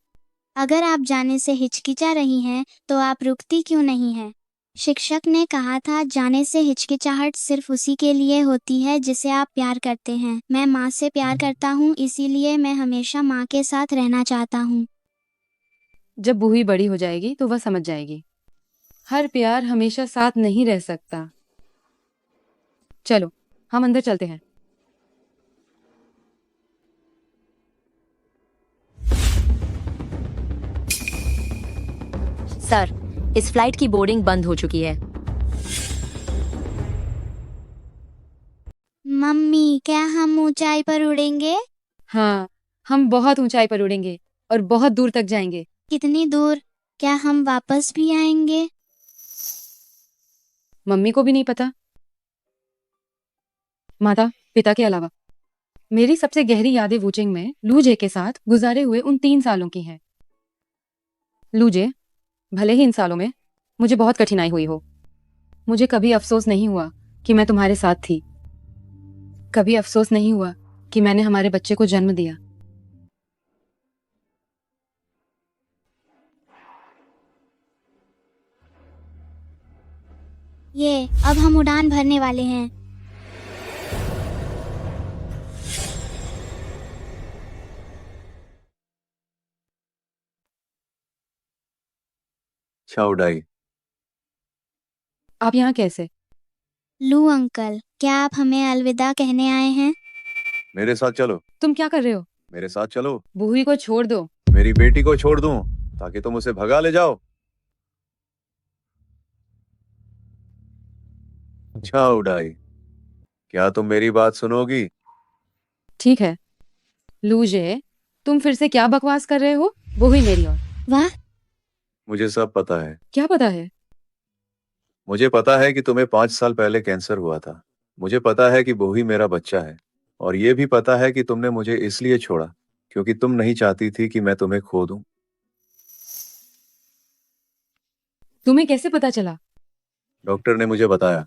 Speaker 8: अगर आप जाने से हिचकिचा रही हैं तो आप रुकती क्यों नहीं हैं? शिक्षक ने कहा था जाने से हिचकिचाहट सिर्फ उसी के लिए होती है जिसे आप प्यार करते हैं। मैं माँ से प्यार करता हूँ, इसीलिए मैं हमेशा माँ के साथ रहना चाहता हूँ।
Speaker 2: जब बूही बड़ी हो जाएगी तो वह समझ जाएगी, हर प्यार हमेशा साथ नहीं रह सकता। चलो हम अंदर चलते हैं।
Speaker 7: सर, इस फ्लाइट की बोर्डिंग बंद हो चुकी है।
Speaker 8: मम्मी, क्या हम ऊंचाई पर उड़ेंगे?
Speaker 2: हाँ, हम बहुत ऊंचाई पर उड़ेंगे और बहुत दूर तक जाएंगे।
Speaker 8: कितनी दूर? क्या हम वापस भी आएंगे?
Speaker 2: मम्मी को भी नहीं पता। माता पिता के अलावा मेरी सबसे गहरी यादें वूचिंग में लूजे के साथ गुजारे हुए उन 3 सालों की हैं। लूजे, भले ही इन सालों में मुझे बहुत कठिनाई हुई हो, मुझे कभी अफसोस नहीं हुआ कि मैं तुम्हारे साथ थी। कभी अफसोस नहीं हुआ कि मैंने हमारे बच्चे को जन्म दिया।
Speaker 8: ये अब हम उड़ान भरने वाले हैं।
Speaker 3: छाउडाई,
Speaker 2: आप यहाँ कैसे?
Speaker 8: लू अंकल, क्या आप हमें अलविदा कहने आए हैं?
Speaker 3: मेरे साथ चलो।
Speaker 2: तुम क्या कर रहे हो?
Speaker 3: मेरे साथ चलो।
Speaker 2: बूही को छोड़ दो।
Speaker 3: मेरी बेटी को छोड़ दूं ताकि तुम उसे भगा ले जाओ? छाउडाई, क्या तुम मेरी बात सुनोगी?
Speaker 2: ठीक है लूजे, तुम फिर से क्या बकवास कर रहे हो? बूही मेरी और।
Speaker 8: वाह,
Speaker 3: मुझे सब पता है।
Speaker 2: क्या पता है?
Speaker 3: मुझे पता है कि तुम्हें 5 साल पहले कैंसर हुआ था। मुझे पता है कि बोही मेरा बच्चा है। और ये भी पता है कि तुमने मुझे इसलिए छोड़ा क्योंकि तुम नहीं चाहती थी कि मैं तुम्हें खो दूं।
Speaker 2: तुम्हें कैसे पता चला?
Speaker 3: डॉक्टर ने मुझे बताया।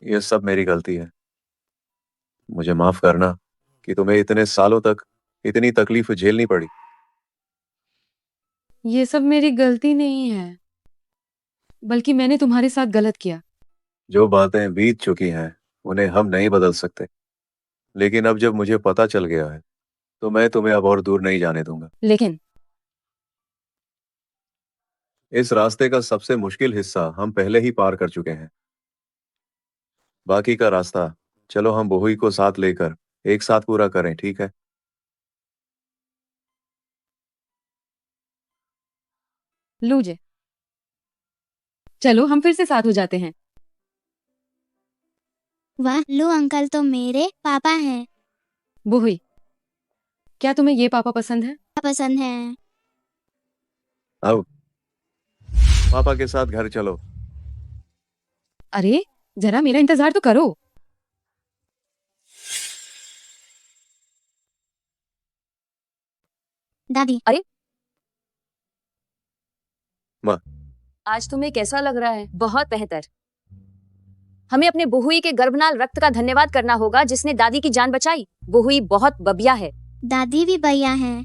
Speaker 3: यह सब मेरी गलती है। मुझे माफ करना कि तुम्हें इतने सालों तक इतनी तकलीफ झेलनी पड़ी।
Speaker 2: ये सब मेरी गलती नहीं है, बल्कि मैंने तुम्हारे साथ गलत किया।
Speaker 3: जो बातें बीत चुकी हैं उन्हें हम नहीं बदल सकते, लेकिन अब जब मुझे पता चल गया है तो मैं तुम्हें अब और दूर नहीं जाने दूंगा।
Speaker 2: लेकिन
Speaker 3: इस रास्ते का सबसे मुश्किल हिस्सा हम पहले ही पार कर चुके हैं। बाकी का रास्ता चलो हम बोही को साथ लेकर एक साथ पूरा करें, ठीक है?
Speaker 2: लूजे, चलो हम फिर से साथ हो जाते हैं।
Speaker 8: वाह, लू अंकल तो मेरे पापा हैं।
Speaker 2: बोही, क्या तुम्हें ये पापा पसंद है?
Speaker 8: पसंद है।
Speaker 3: अब पापा के साथ घर चलो।
Speaker 2: अरे जरा मेरा इंतजार तो करो।
Speaker 8: दादी,
Speaker 7: अरे
Speaker 3: माँ,
Speaker 7: आज तुम्हें कैसा लग रहा है? बहुत बेहतर। हमें अपने बहुई के गर्भनाल रक्त का धन्यवाद करना होगा जिसने दादी की जान बचाई। बहुई बहुत बबिया है।
Speaker 8: दादी भी भैया हैं।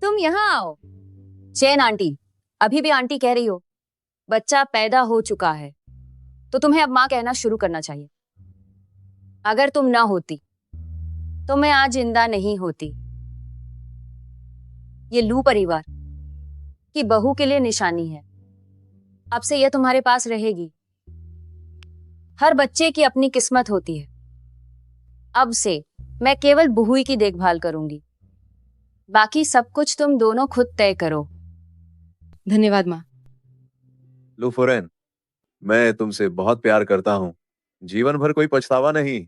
Speaker 7: तुम यहाँ आओ। चैन आंटी, अभी भी आंटी कह रही हो। बच्चा पैदा हो चुका है। तो तुम्हें अब माँ कहना शुरू करना चाहिए। अगर तुम ना होती तो मैं आज जिंदा नहीं होती। ये लू परिवार की बहू के लिए निशानी है। अब से यह तुम्हारे पास रहेगी। हर बच्चे की अपनी किस्मत होती है। अब से मैं केवल बुहुई की देखभाल करूंगी, बाकी सब कुछ तुम दोनों खुद तय करो।
Speaker 2: धन्यवाद माँ।
Speaker 3: लूफोरेन, मैं तुमसे बहुत प्यार करता हूँ, जीवन भर कोई पछतावा नहीं।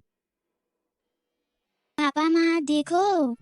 Speaker 8: पापा माँ देखो।